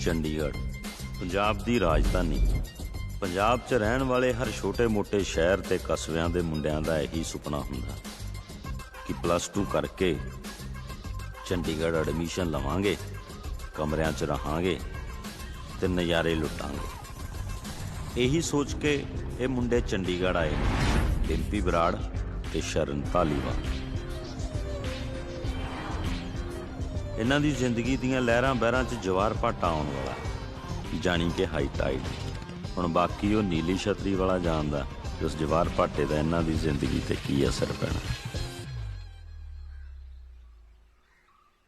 ਚੰਡੀਗੜ੍ਹ ਪੰਜਾਬ ਦੀ ਰਾਜਧਾਨੀ। ਪੰਜਾਬ 'ਚ ਰਹਿਣ ਵਾਲੇ ਹਰ ਛੋਟੇ-ਮੋਟੇ ਸ਼ਹਿਰ ਤੇ ਕਸਬਿਆਂ ਦੇ ਮੁੰਡਿਆਂ ਦਾ ਇਹੀ ਸੁਪਨਾ ਹੁੰਦਾ ਕਿ +2 ਕਰਕੇ ਚੰਡੀਗੜ੍ਹ ਐਡਮਿਸ਼ਨ ਲਵਾਂਗੇ, ਕਮਰਿਆਂ 'ਚ ਰਹਾਂਗੇ ਤੇ ਨਜ਼ਾਰੇ ਲੁੱਟਾਂਗੇ। ਇਹੀ ਸੋਚ ਕੇ ਇਹ ਮੁੰਡੇ ਚੰਡੀਗੜ੍ਹ ਆਏ ਨੇ, ਡਿੰਪੀ ਬਰਾੜ ਤੇ ਸ਼ਰਨ ਧਾਲੀਵਾਲ। ਇਹਨਾਂ ਦੀ ਜ਼ਿੰਦਗੀ ਦੀਆਂ ਲਹਿਰਾਂ ਬਹਿਰਾਂ 'ਚ ਜਵਾਰ ਭਾਟਾ ਆਉਣ ਵਾਲਾ, ਜਾਣੀ ਕਿ ਹਾਈ ਟਾਈਡ। ਹੁਣ ਬਾਕੀ ਉਹ ਨੀਲੀ ਛਤਰੀ ਵਾਲਾ ਜਾਣਦਾ ਕਿ ਉਸ ਜਵਾਰ ਭਾਟੇ ਦਾ ਇਹਨਾਂ ਦੀ ਜ਼ਿੰਦਗੀ ਤੇ ਕੀ ਅਸਰ ਪੈਣਾ।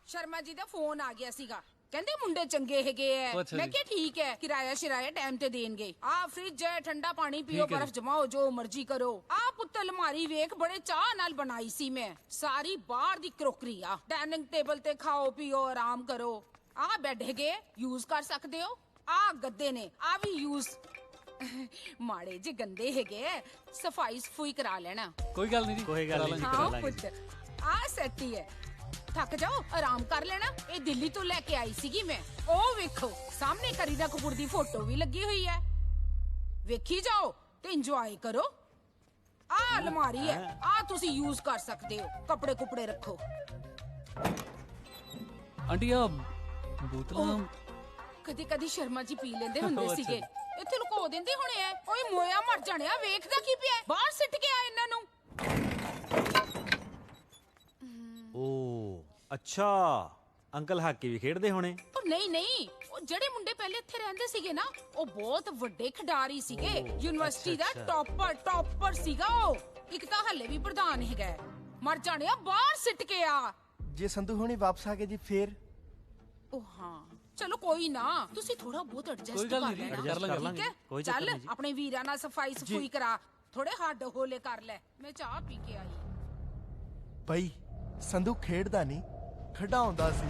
ਸ਼ਰਮਾ ਜੀ ਦਾ ਫੋਨ ਆ ਗਿਆ ਸੀਗਾ, ਕਹਿੰਦੇ ਮੁੰਡੇ ਚੰਗੇ ਹੈਗੇ ਐ। ਮੈਂ ਕਿਹਾ ਠੀਕ ਹੈ, ਕਿਰਾਇਆ ਸ਼ਿਰਾਇਆ ਟਾਈਮ ਤੇ ਦੇਣਗੇ। ਆ ਫ੍ਰਿਜ ਹੈ, ਠੰਡਾ ਪਾਣੀ ਪੀਓ, ਬਰਫ਼ ਜਮਾਓ, ਜੋ ਮਰਜ਼ੀ ਕਰੋ। ਆ ਪੁੱਤ ਅਲਮਾਰੀ ਵੇਖ, ਬੜੇ ਚਾਹ ਨਾਲ ਬਣਾਈ ਸੀ ਮੈਂ, ਸਾਰੀ ਬਾਹਰ ਦੀ ਕਰੋਕਰੀ ਆ। ਡਾਈਨਿੰਗ ਟੇਬਲ ਤੇ ਖਾਓ ਪੀਓ, ਆਰਾਮ ਕਰੋ। ਆ ਬੈੱਡ ਹੈਗੇ, ਯੂਜ਼ ਕਰ ਸਕਦੇ ਹੋ। ਆ ਗੱਦੇ ਨੇ, ਆ ਵੀ ਯੂਜ਼ ਮਾੜੇ ਜੇ ਗੰਦੇ ਹੈਗੇ, ਸਫਾਈ ਸਫੂਈ ਕਰਾ ਲੈਣਾ। ਕੋਈ ਗੱਲ ਨਹੀਂ ਜੀ, ਕੋਈ ਗੱਲ ਨਹੀਂ, ਹਾਂ ਪੁੱਤ, ਆ ਸੈੱਟ ਹੀ ਹੈ। ਥੱਕ ਜਾਓ, ਆਰਾਮ ਕਰ ਲੈਣਾ। ਇਹ ਦਿੱਲੀ ਤੋਂ ਲੈ ਕੇ ਆਈ ਸੀਗੀ ਮੈਂ। ਉਹ ਵੇਖੋ ਸਾਹਮਣੇ ਕਰੀਨਾ ਕਪੂਰ ਦੀ ਫੋਟੋ ਵੀ ਲੱਗੀ ਹੋਈ ਹੈ, ਵੇਖੀ ਜਾਓ ਤੇ ਇੰਜੋਏ ਕਰੋ। ਆ ਅਲਮਾਰੀ ਹੈ, ਆ ਤੁਸੀਂ ਯੂਜ਼ ਕਰ ਸਕਦੇ ਹੋ, ਕੱਪੜੇ ਕੁਪੜੇ ਰੱਖੋ। ਆਂਟੀ ਆ ਬੋਤਲਾਂ ਕਦੀ ਕਦੀ ਸ਼ਰਮਾ ਜੀ ਪੀ ਲੈਂਦੇ ਹੁੰਦੇ ਸੀਗੇ, ਇੱਥੇ ਲੁਕੋ ਦਿੰਦੇ ਹੋਣੇ ਐ। ਓਏ ਮੋਇਆ ਮਰ ਜਾਣਿਆ, ਵੇਖਦਾ ਕੀ ਪਿਆ, ਬਾਹਰ ਸਿੱਟ ਕੇ ਆ ਇਹਨਾਂ ਨੂੰ। ਓ ਅੱਛਾ, ਅੰਕਲ ਹਾਕੀ ਵੀ ਖੇਡਦੇ ਹੋਣੇ। ਉਹ ਨਹੀਂ, ਉਹ ਜਿਹੜੇ ਮੁੰਡੇ ਪਹਿਲੇ ਇੱਥੇ ਰਹਿੰਦੇ ਸੀਗੇ ਨਾ, ਉਹ ਬਹੁਤ ਵੱਡੇ ਖਿਡਾਰੀ ਸੀਗੇ। ਯੂਨੀਵਰਸਿਟੀ ਦਾ ਟੌਪਰ ਸੀਗਾ ਉਹ। ਇੱਕ ਤਾਂ ਹੱਲੇ ਵੀ ਪ੍ਰਧਾਨ ਹੈਗਾ। ਮਰ ਜਾਣਿਆ, ਬਾਹਰ ਸਿੱਟ ਕੇ ਆ। ਜੇ ਸੰਧੂ ਹੋਣੀ ਵਾਪਸ ਆ ਗਏ ਜੀ ਫੇਰ? ਉਹ ਹਾਂ, ਚਲੋ ਕੋਈ ਨਾ, ਤੁਸੀਂ ਥੋੜਾ ਬਹੁਤ ਐਡਜਸਟ ਕਰ ਲੈਣਾ। ਠੀਕ ਹੈ, ਚੱਲ ਆਪਣੇ ਵੀਰਾਂ ਨਾਲ ਸਫਾਈ ਸਫੂਈ ਕਰਾ, ਥੋੜੇ ਹੱਡ ਹੋਲੇ ਕਰ ਲੈ। ਮੈਂ ਚਾਹ ਪੀ ਕੇ ਆਈ। ਬਈ ਸੰਧੂ ਖੇਡਦਾ ਨਹੀਂ, ਖਿਡਾਉਂਦਾ ਸੀ।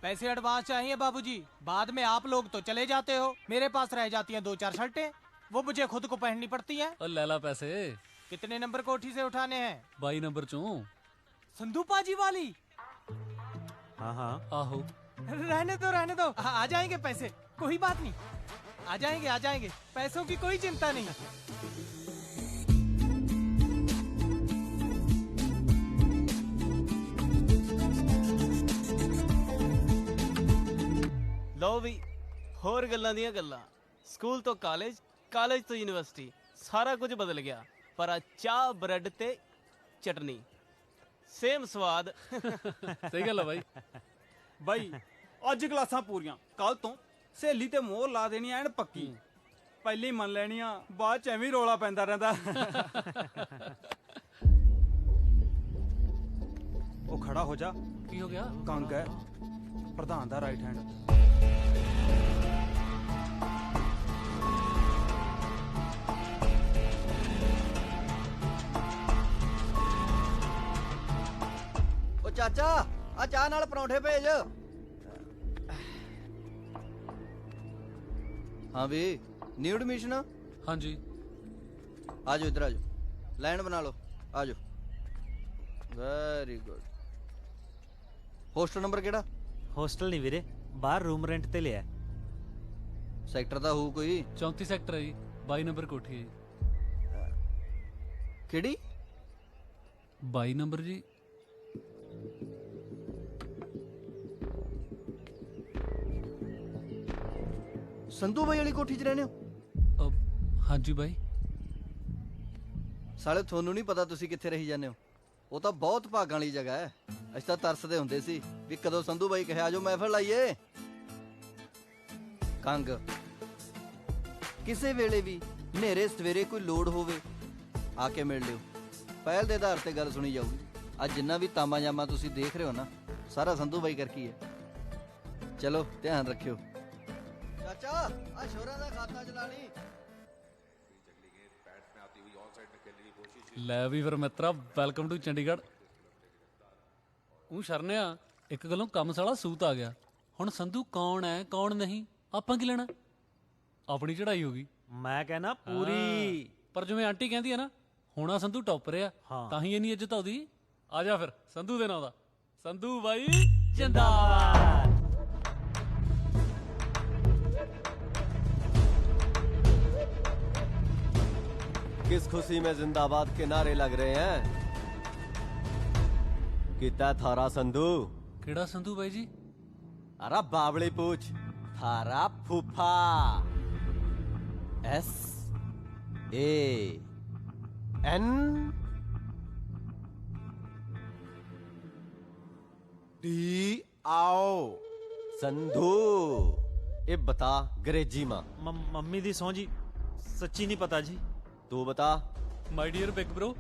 पैसे एडवांस चाहिए बाबूजी, बाद में आप लोग तो चले जाते हो, मेरे पास रह जाती हैं 2-4 शर्टें, वो मुझे खुद को पहननी पड़ती हैं। ਉਹ ਲੈ ਲਾ ਪੈਸੇ। कितने नंबर कोठी से उठाने हैं? 22 नंबर चों। संधू पाजी वाली? हाँ हाँ आहो। रहने दो, आ जाएंगे पैसे, कोई बात नहीं, आ जाएंगे, पैसों की कोई चिंता नहीं। ਲਓ ਵੀ ਹੋਰ ਗੱਲਾਂ ਦੀਆਂ ਗੱਲਾਂ। ਸਕੂਲ ਤੋਂ ਕਾਲਜ, ਕਾਲਜ ਤੋਂ ਯੂਨੀਵਰਸਿਟੀ, ਸਾਰਾ ਕੁਝ ਬਦਲ ਗਿਆ, ਪਰ ਆ ਚਾਹ ਬ੍ਰੈਡ ਤੇ ਚਟਨੀ ਸੇਮ ਸਵਾਦ। ਸਹੀ ਗੱਲ ਆ ਬਾਈ। ਬਾਈ ਅੱਜ ਕਲਾਸਾਂ ਪੂਰੀਆਂ, ਕੱਲ ਤੋਂ ਸਹੇਲੀ ਤੇ ਮੋਹਰ ਲਾ ਦੇਣੀ ਐਨ ਪੱਕੀ। ਪਹਿਲੀ ਮੰਨ ਲੈਣੀ ਆ, ਬਾਅਦ ਚ ਐਵੇਂ ਰੋਲਾ ਪੈਂਦਾ ਰਹਿੰਦਾ। ਉਹ ਖੜਾ ਹੋ ਜਾ। ਕੀ ਹੋ ਗਿਆ? ਕੰਗ ਹੈ ਪ੍ਰਧਾਨ ਦਾ ਰਾਈਟ ਹੈਂਡ। ਉਹ ਚਾਚਾ, ਆ ਚਾਹ ਨਾਲ ਪਰੌਂਠੇ ਭੇਜ। ਹਾਂ ਵੀ ਨਿਊ ਐਡਮਿਸ਼ਨ? ਹਾਂਜੀ। ਆ ਜਾਓ, ਇੱਧਰ ਆ ਜਾਓ, ਲਾਈਨ ਬਣਾ ਲਓ, ਆ ਜਾਓ। Very good. ਹੋਸਟਲ ਨੰਬਰ ਕਿਹੜਾ? ਹੋਸਟਲ ਨਹੀਂ ਵੀਰੇ, ਬਾਹਰ ਰੂਮ ਰੈਂਟ ਤੇ ਲਿਆ। ਸੈਕਟਰ ਦਾ ਹੋਊ ਕੋਈ? 34 ਸੈਕਟਰ ਹੈ ਜੀ, 22 ਨੰਬਰ ਕੋਠੀ ਹੈ ਜੀ। ਕਿਹੜੀ? 22 ਨੰਬਰ ਜੀ। ਸੰਧੂ ਬਾਈ ਵਾਲੀ ਕੋਠੀ 'ਚ ਰਹਿੰਦੇ ਹੋ? ਹਾਂਜੀ ਬਾਈ। ਸਾਲੇ ਤੁਹਾਨੂੰ ਨਹੀਂ ਪਤਾ ਤੁਸੀਂ ਕਿੱਥੇ ਰਹੀ ਜਾਂਦੇ ਹੋ। ਉਹ ਤਾਂ ਬਹੁਤ ਭਾਗਾਂ ਵਾਲੀ ਜਗ੍ਹਾ ਹੈ। ਅਸੀਂ ਤਾਂ ਤਰਸਦੇ ਹੁੰਦੇ ਸੀ ਵੀ ਕਦੋਂ ਸੰਧੂ ਬਾਈ ਕਹੇ ਆਜੋ ਮਹਿਫਲ ਲਾਈਏ। ਕੰਗ, ਕਿਸੇ ਵੇਲੇ ਵੀ ਹਨੇਰੇ ਸਵੇਰੇ ਕੋਈ ਲੋੜ ਹੋਵੇ ਆ ਕੇ ਮਿਲ ਲਿਓ। ਪਹਿਲ ਦੇ ਆਧਾਰ ਤੇ ਗੱਲ ਸੁਣੀ ਜਾਊਗੀ। ਅੱਜ ਜਿੰਨਾ ਵੀ ਤਾਮਾ ਜਾਮਾ ਤੁਸੀਂ ਦੇਖ ਰਹੇ ਹੋ ਨਾ, ਸਾਰਾ ਸੰਧੂ ਬਾਈ ਕਰਕੇ ਹੀ ਹੈ। ਚਲੋ ਧਿਆਨ ਰੱਖਿਓ। ਚਾਚਾ, ਆ ਸ਼ੋਰਾਂ ਦਾ ਖਾਤਾ ਚਲਾ ਲਈ। ਲੈ ਵੀ ਫਿਰ ਮਿੱਤਰਾ, ਵੈਲਕਮ ਟੂ ਚੰਡੀਗੜ੍ਹ। ਉਹ ਸ਼ਰਨਿਆ, ਇੱਕ ਗੱਲੋਂ ਕੰਮ ਸਾਲਾ ਸੂਤ ਆ ਗਿਆ। ਹੁਣ ਸੰਧੂ ਕੌਣ ਹੈ ਕੌਣ ਨਹੀਂ ਆਪਾਂ ਕੀ ਲੈਣਾ, ਆਪਣੀ ਚੜਾਈ ਹੋ ਗਈ। ਮੈਂ ਕਹਿਣਾ ਪੂਰੀ। ਪਰ ਜਿਵੇਂ ਆਂਟੀ ਕਹਿੰਦੀ ਹੈ ਨਾ, ਹੋਣਾ ਸੰਧੂ ਟੌਪਰ ਆ, ਤਾਂ ਹੀ ਇੰਨੀ ਇੱਜ਼ਤ ਆਉਦੀ। ਆ ਜਾ ਫਿਰ ਸੰਧੂ ਦੇ ਨਾਂ ਦਾ ਸੰਧੂ ਬਾਈ ਜਿੰਦਾਬਾਦ। किस खुशी में जिंदाबाद के नारे लग रहे हैं? कितना थारा संधू? ਕਿਹੜਾ ਸੰਧੂ ਬਾਈ ਜੀ? अरे बावली पूछ। थारा फूफा। S A N D आओ संधू। ये बता अंग्रेजी मां। ਮੰਮੀ ਦੀ ਸਹੁੰ ਜੀ ਸੱਚੀ ਨਹੀਂ ਪਤਾ ਜੀ। तू बता। My dear big bro,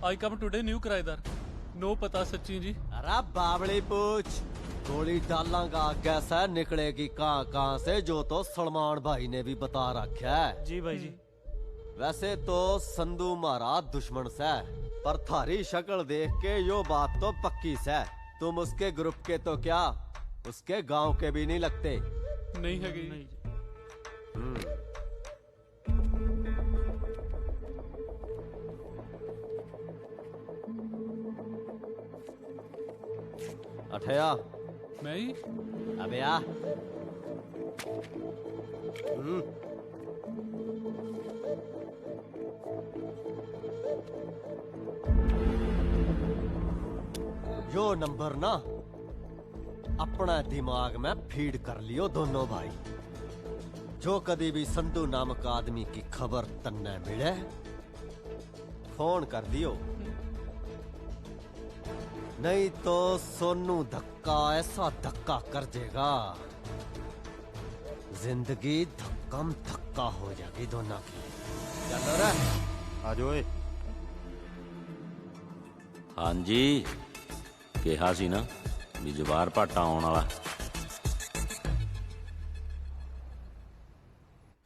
I come today new ਕਿਰਾਏਦਾਰ। नो पता सच्ची जी। अरे बावली पूछ। गोली डालांगा कैसे निकलेगी कहाँ कहाँ से, जो तो सलमान भाई ने भी बता रखा है। जी भाई जी। वैसे तो संधू मारा दुश्मन से, पर थारी शक्ल देख के यो बात तो पक्की से तुम उसके ग्रुप के तो क्या उसके गांव के भी नहीं लगते। नहीं है गई। अठया मैं ही? अबे आ। यो नंबर ना अपना दिमाग में फीड कर लियो दोनों भाई। जो कभी भी संधू नामक आदमी की खबर तन्ने मिले फोन कर दियो, नहीं तो सोनू धक्का ऐसा धक्का कर देगा, जिंदगी धक्कम धक्का हो जाएगी दोनों की। चलो रे ਆ ਜਾਓ ਏ। ਹਾਂਜੀ ਕਿਹਾ ਸੀ ਨਾ ਵੀ ਜਵਾਰ ਭਾਟਾ ਆਉਣ ਵਾਲਾ।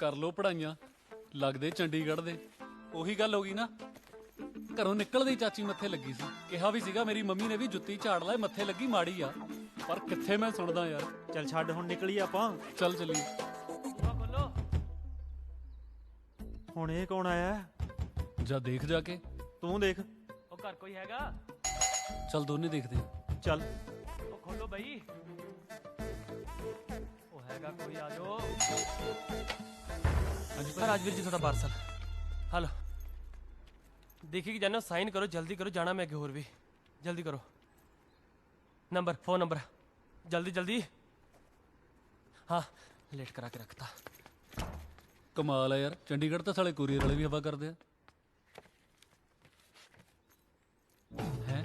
ਕਰ ਲੋ ਪੜਾਈਆਂ, ਲੱਗਦੇ ਚੰਡੀਗੜ੍ਹ ਦੇ। ਉਹੀ ਗੱਲ ਹੋ ਗਈ ਨਾ, ਘਰੋਂ ਨਿਕਲਦੇ ਹੀ ਚਾਚੀ ਮੱਥੇ ਲੱਗੀ ਸੀ। ਕਿਹਾ ਵੀ ਸੀਗਾ ਮੇਰੀ ਮੰਮੀ ਨੇ ਵੀ ਜੁੱਤੀ ਝਾੜ ਲੈ, ਮੱਥੇ ਲੱਗੀ ਮਾੜੀ ਆ, ਪਰ ਕਿੱਥੇ ਮੈਂ ਸੁਣਦਾ ਯਾਰ। ਚੱਲ ਛੱਡ ਹੁਣ ਨਿਕਲੀਏ ਆਪਾਂ। ਚੱਲ ਚੱਲੀਏ। ਹੁਣ ਇਹ ਕੌਣ ਆਇਆ? ਜਾ ਦੇਖ ਜਾ ਕੇ। ਤੂੰ ਦੇਖ। ਉਹ ਘਰ ਕੋਈ ਹੈਗਾ? ਚੱਲ ਦੋਨੇ ਦੇਖਦੇ ਆ। ਚੱਲ। ਉਹ ਖੋਲੋ ਬਈ। ਉਹ ਹੈਗਾ ਕੋਈ? ਆ ਜਾਓ। ਹਾਂਜੀ ਰਾਜਵੀਰ ਜੀ ਤੁਹਾਡਾ ਪਾਰਸਲ। ਹਲੋ देखिए कि जानो, साइन करो, जल्दी करो, जाना मैं होर भी। जल्दी करो। नंबर, फोन नंबर, जल्दी जल्दी। हाँ लेट करा के रखता। ਕਮਾਲ ਆ ਯਾਰ, ਚੰਡੀਗੜ੍ਹ ਤਾਂ ਸਾਲੇ ਕੋਰੀਅਰ ਵਾਲੇ ਵੀ ਹਵਾ ਕਰਦੇ ਆ। ਹੈ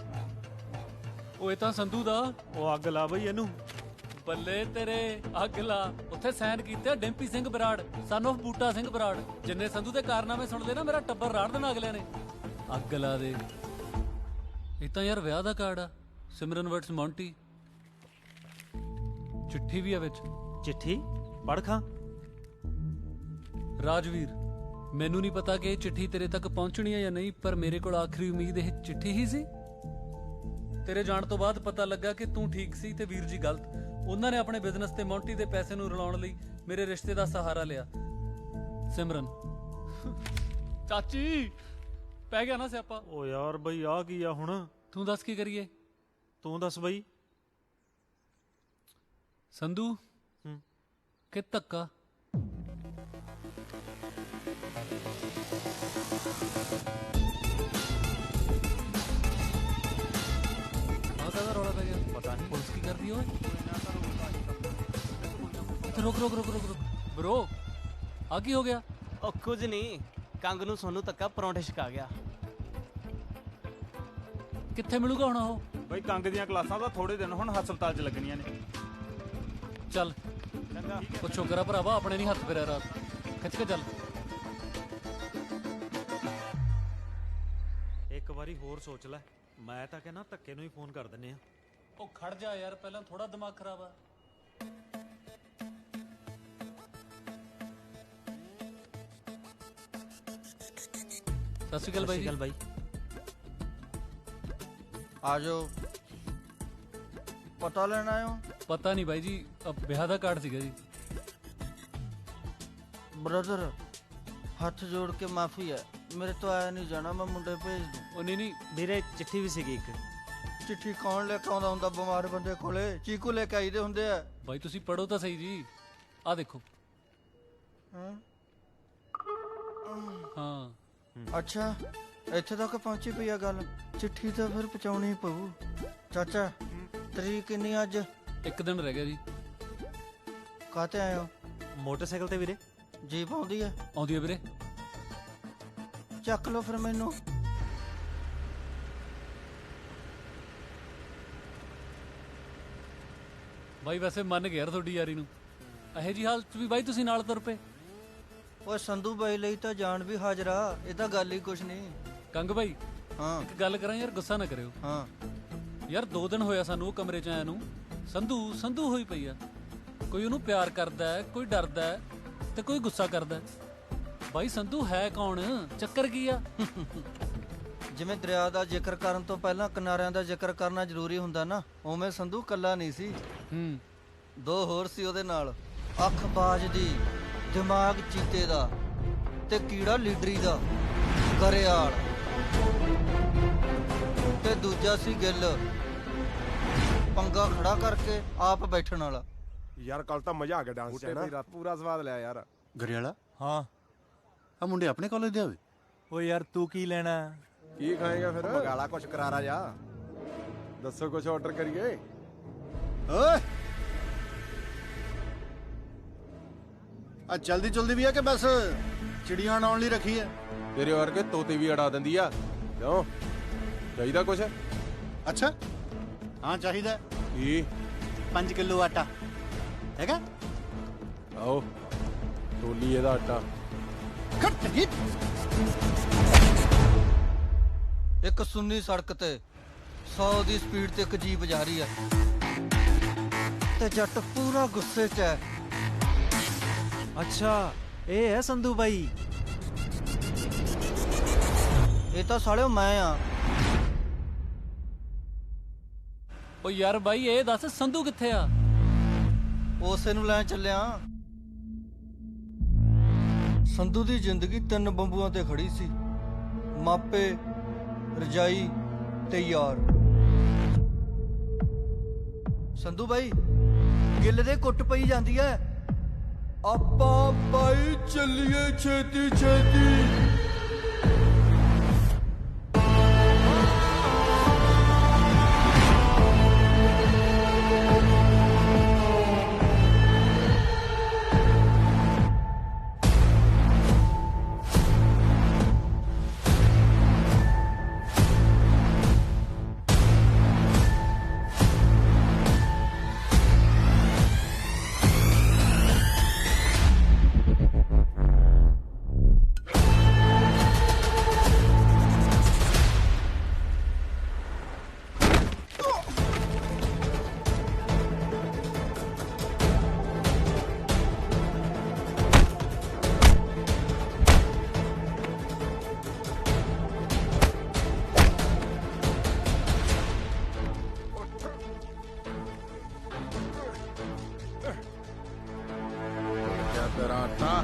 ਉਹ ਇਹ ਤਾਂ ਸੰਧੂ ਦਾ। ਉਹ ਅੱਗ ਲਾ ਬਈ ਇਹਨੂੰ। ਬੱਲੇ ਤੇਰੇ, ਅੱਗ ਲਾ। ਉੱਥੇ ਸਾਈਨ ਕੀਤੇ ਆ ਡਿੰਪੀ ਸਿੰਘ ਬਰਾੜ, ਸਨ ਆਫ ਬੂਟਾ ਸਿੰਘ ਬਰਾੜ। ਜਿੰਨੇ ਸੰਧੂ ਦੇ ਕਾਰਨਾਮੇ ਸੁਣਦੇ ਨਾ, ਮੇਰਾ ਟੱਬਰ ਰਾੜ ਦੇਣਾ ਅਗਲਿਆਂ ਨੇ। ਅੱਗ ਲਾ ਦੇ। ਇਹ ਤਾਂ ਯਾਰ ਵਿਆਹ ਦਾ ਕਾਰਡ ਆ, ਸਿਮਰਨ ਵਰਡਸ ਮੌਂਟੀ। ਚਿੱਠੀ ਵੀ ਆ ਵਿੱਚ। ਚਿੱਠੀ ਪੜ੍ਹ ਖਾਂ। ਰਾਜਵੀਰ, ਮੈਨੂੰ ਨਹੀਂ ਪਤਾ ਕਿ ਇਹ ਚਿੱਠੀ ਤੇਰੇ ਤੱਕ ਪਹੁੰਚਣੀ ਹੈ ਜਾਂ ਨਹੀਂ, ਪਰ ਮੇਰੇ ਕੋਲ ਆਖਰੀ ਉਮੀਦ ਇਹ ਚਿੱਠੀ ਹੀ ਸੀ। ਤੇਰੇ ਜਾਣ ਤੋਂ ਬਾਅਦ ਪਤਾ ਲੱਗਾ ਕਿ ਤੂੰ ਠੀਕ ਸੀ ਤੇ ਵੀਰ ਜੀ ਗਲਤ। ਉਹਨਾਂ ਨੇ ਆਪਣੇ ਬਿਜ਼ਨਸ ਤੇ ਮੌਂਟੀ ਦੇ ਪੈਸੇ ਨੂੰ ਰਲਾਉਣ ਲਈ ਮੇਰੇ ਰਿਸ਼ਤੇ ਦਾ ਸਹਾਰਾ ਲਿਆ। ਸਿਮਰਨ ਚਾਚੀ, ਪੈ ਗਿਆ ਨਾ ਸਿਆਪਾ। ਓ ਯਾਰ ਬਈ ਆ ਕੀ ਆ ਹੁਣ? ਤੂੰ ਦੱਸ ਕੀ ਕਰੀਏ? ਤੂੰ ਦੱਸ ਬਈ। ਸੰਧੂ ਕਿ ਧੱਕਾ? ਕਾਹਦਾ ਰੌਲਾ ਪੈ ਗਿਆ? ਪਤਾ ਨਹੀਂ ਪੁਲਿਸ ਕੀ ਕਰਦੀ ਓਏ। ਰੁਕ ਰੁਕ ਰੁਕ ਰੁਕ ਰੁਕ ਬ్రో, ਆ ਕੀ ਹੋ ਗਿਆ? ਉਹ ਕੁਝ ਨਹੀਂ, ਕੰਗ ਨੂੰ ਸੋਨੂੰ ਤੱਕਾ ਪਰੌਂਠੇ ਛਕਾ ਗਿਆ। ਕਿੱਥੇ ਮਿਲੂਗਾ ਹੁਣ ਉਹ? ਬਈ ਕੰਗ ਦੀਆਂ ਕਲਾਸਾਂ ਤਾਂ ਥੋੜੇ ਦਿਨ ਹੁਣ ਹਸਪਤਾਲ 'ਚ ਲੱਗਣੀਆਂ ਨੇ। ਚੱਲ ਪੁੱਛੋ ਕਰਾ ਭਰਾਵਾ, ਆਪਣੇ ਨਹੀਂ ਹੱਥ ਫੇਰਿਆ ਰਾਤ। ਖਿੱਚ ਕੇ ਚੱਲ। ਇੱਕ ਵਾਰੀ ਹੋਰ ਸੋਚ ਲੈ। ਮੈਂ ਤਾਂ ਕਹਿੰਦਾ ਧੱਕੇ ਨੂੰ ਹੀ ਫੋਨ ਕਰ ਦਿੰਨੇ ਆ। ਉਹ ਖੜ ਜਾ ਯਾਰ, ਪਹਿਲਾਂ ਥੋੜਾ ਦਿਮਾਗ ਖਰਾਬ ਆ। ਸਤਿ ਸ਼੍ਰੀ ਅਕਾਲ ਬਾਈ ਜੀ। ਬਾਈ ਆ ਜਾਓ। ਪਤਾ ਲੈਣ ਆਇਓ? ਪਤਾ ਨਹੀਂ ਬਾਈ ਜੀ, ਵਿਆਹ ਦਾ ਕਾਰਡ ਸੀਗਾ ਜੀ। ਬ੍ਰਦਰ ਹੱਥ ਜੋੜ ਕੇ ਮਾਫੀ ਹੈ, ਮੇਰੇ ਤੋਂ ਆਇਆ ਨਹੀਂ ਜਾਣਾ, ਮੈਂ ਮੁੰਡੇ ਭੇਜ ਦੂੰ। ਉਹ ਨਹੀਂ ਨਹੀਂ ਵੀਰੇ ਚਿੱਠੀ ਵੀ ਸੀਗੀ ਇੱਕ। ਚਿੱਠੀ ਕੌਣ ਲੈ ਕੇ ਆਉਂਦਾ ਹੁੰਦਾ ਬਿਮਾਰ ਬੰਦੇ ਕੋਲੇ? ਚੀਕੂ ਲੈ ਕੇ ਆਈਦੇ ਹੁੰਦੇ ਆ। ਬਾਈ ਤੁਸੀਂ ਪੜੋ ਤਾਂ ਸਹੀ ਜੀ। ਆ ਦੇਖੋ। ਹਾਂ ਅੱਛਾ ਇੱਥੇ ਤੱਕ ਪਹੁੰਚੀ ਪਈ ਆ ਗੱਲ। ਚਿੱਠੀ ਤਾਂ ਫਿਰ ਪਹੁੰਚਾਉਣੀ ਪਊ। ਚਾਚਾ ਤਰੀਕ ਕਿੰਨੀ ਅੱਜ? 1 ਦਿਨ ਰਹਿ ਗਿਆ ਜੀ। ਕਾਹਤੇ ਆਏ ਹੋ? ਮੋਟਰਸਾਈਕਲ ਤੇ ਵੀਰੇ। ਜੀਪ ਆਉਂਦੀ ਹੈ? ਆਉਂਦੀ ਹੈ ਵੀਰੇ। ਚੱਕ ਲਓ ਫਿਰ ਮੈਨੂੰ। ਬਾਈ ਵੈਸੇ ਮੰਨ ਗਿਆ ਯਾਰ ਤੁਹਾਡੀ ਯਾਰੀ ਨੂੰ। ਇਹੋ ਜੀ ਹਾਲਤ 'ਚ ਵੀ ਬਾਈ ਤੁਸੀਂ ਨਾਲ ਤੁਰ ਪਏ। ਓਏ ਸੰਧੂ ਬਾਈ ਲਈ ਤਾਂ ਜਾਨ ਵੀ ਹਾਜ਼ਰ ਆ। ਇਹ ਤਾਂ ਗੱਲ ਹੀ ਕੁਛ ਨਹੀਂ। ਕੰਗ ਬਾਈ ਹਾਂ ਇੱਕ ਗੱਲ ਕਰਾਂ ਯਾਰ, ਗੁੱਸਾ ਨਾ ਕਰਿਓ। ਹਾਂ ਯਾਰ 2 ਦਿਨ ਹੋਇਆ ਸਾਨੂੰ ਉਹ ਕਮਰੇ 'ਚ ਆਇਆ ਨੂੰ। ਸੰਧੂ ਹੋਈ ਪਈ ਆ। ਕੋਈ ਉਹਨੂੰ ਪਿਆਰ ਕਰਦਾ ਹੈ, ਕੋਈ ਡਰਦਾ ਹੈ ਤੇ ਕੋਈ ਗੁੱਸਾ ਕਰਦਾ ਹੈ। ਬਾਈ ਸੰਧੂ ਹੈ ਕੌਣ? ਚੱਕਰ ਕੀ ਆ? ਜਿਵੇਂ ਦਰਿਆ ਦਾ ਜ਼ਿਕਰ ਕਰਨ ਤੋਂ ਪਹਿਲਾਂ ਕਿਨਾਰਿਆਂ ਦਾ ਜ਼ਿਕਰ ਕਰਨਾ ਜ਼ਰੂਰੀ ਹੁੰਦਾ ਨਾ, ਉਵੇਂ ਸੰਧੂ ਕੱਲਾ ਨਹੀਂ ਸੀ। 2 ਹੋਰ ਸੀ ਉਹਦੇ ਨਾਲ। ਅੱਖ ਬਾਜ ਦੀ, ਦਿਮਾਗ ਚੀਤੇ ਦਾ ਤੇ ਕੀੜਾ ਲੀਡਰੀ ਦਾ, ਗਰੇਆਲ। ਤੇ ਦੂਜਾ ਸੀ ਗਿੱਲ, ਪੰਗਾ ਖੜਾ ਕਰਕੇ ਆਪ ਬੈਠਣ ਵਾਲਾ। ਯਾਰ ਕੱਲ ਤਾਂ ਮਜ਼ਾ ਆ ਗਿਆ ਡਾਂਸ 'ਚ ਨਾ। ਪੂਰਾ ਸਵਾਦ ਲਿਆ ਯਾਰ। ਗਰੇਵਾਲਾ ਹਾਂ ਆ ਮੁੰਡੇ ਆਪਣੇ ਕਾਲਜ ਦੇ ਆਵੇ। ਓ ਯਾਰ ਤੂੰ ਕੀ ਲੈਣਾ? ਕੀ ਖਾਏਗਾ ਫਿਰ? ਮਗਾਲਾ ਕੁਛ ਕਰਾਰਾ ਜਾ। ਦੱਸੋ ਕੁਛ ਆਰਡਰ ਕਰੀਏ। ਓਏ ਆ ਜਲਦੀ ਵੀ ਆ ਕਿ ਬਸ ਚਿੜੀਆਂ ਉਡਾਉਣ ਲਈ ਰੱਖੀ ਹੈ? ਤੇਰੇ ਵਰਗੇ ਤੋਤੇ ਵੀ ਅੜਾ ਦਿੰਦੀ ਆ। ਕਿਉਂ ਚਾਹੀਦਾ ਕੁਛ? ਅੱਛਾ ਹਾਂ ਚਾਹੀਦਾ। ਕੀ? 5 ਕਿਲੋ ਆਟਾ ਹੈਗਾ? ਆਓ ਟੋਲੀ ਇਹਦਾ ਆਟਾ। ਇੱਕ ਸੁੰਨੀ ਸੜਕ ਤੇ 100 ਦੀ ਸਪੀਡ ਤੇ ਇੱਕ ਜੀਪ ਜਾ ਰਹੀ ਹੈ ਤੇ ਜੱਟ ਪੂਰਾ ਗੁੱਸੇ 'ਚ ਹੈ। ਅੱਛਾ ਇਹ ਹੈ ਸੰਧੂ ਬਾਈ। ਇਹ ਤਾਂ ਸਾਲਿਓ ਮੈਂ ਆ। ਓ ਯਾਰ ਬਾਈ ਇਹ ਦੱਸ ਸੰਧੂ ਕਿੱਥੇ ਆ? ਉਸੇ ਨੂੰ ਲੈਣ ਚੱਲਿਆ। ਸੰਧੂ ਦੀ ਜ਼ਿੰਦਗੀ 3 ਬੰਬੂਆਂ ਤੇ ਖੜੀ ਸੀ, ਮਾਪੇ, ਰਜਾਈ ਤੇ ਯਾਰ। ਸੰਧੂ ਬਾਈ ਗਿੱਲ ਦੇ ਕੁੱਟ ਪਈ ਜਾਂਦੀ ਐ। ਆਪਾਂ ਬਾਈ ਚੱਲੀਏ ਛੇਤੀ ਛੇਤੀ। ਤੇਰਾ ਆਟਾ।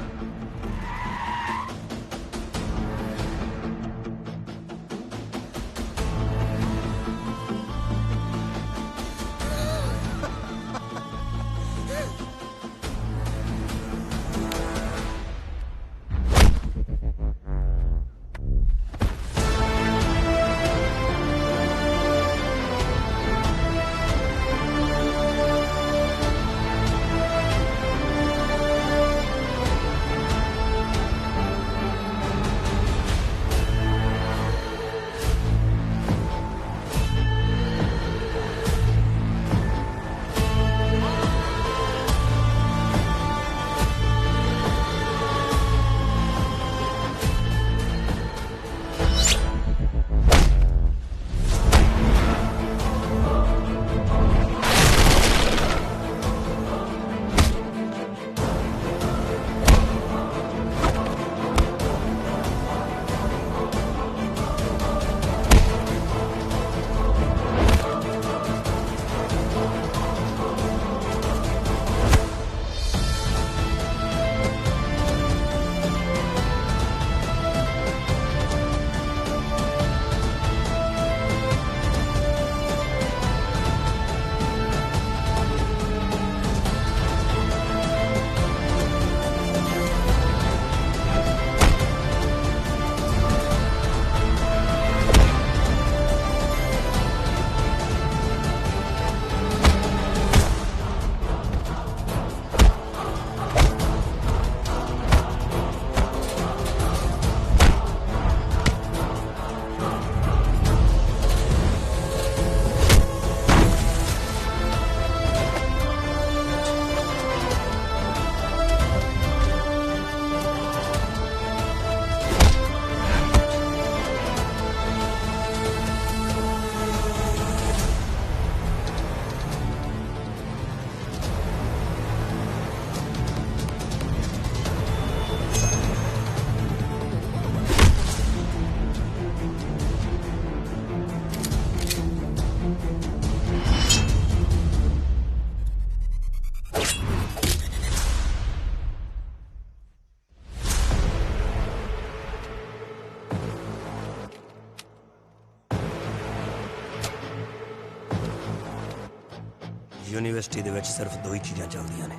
ਯੂਨੀਵਰਸਿਟੀ ਦੇ ਵਿੱਚ ਸਿਰਫ ਦੋ ਹੀ ਚੀਜ਼ਾਂ ਚੱਲਦੀਆਂ ਨੇ,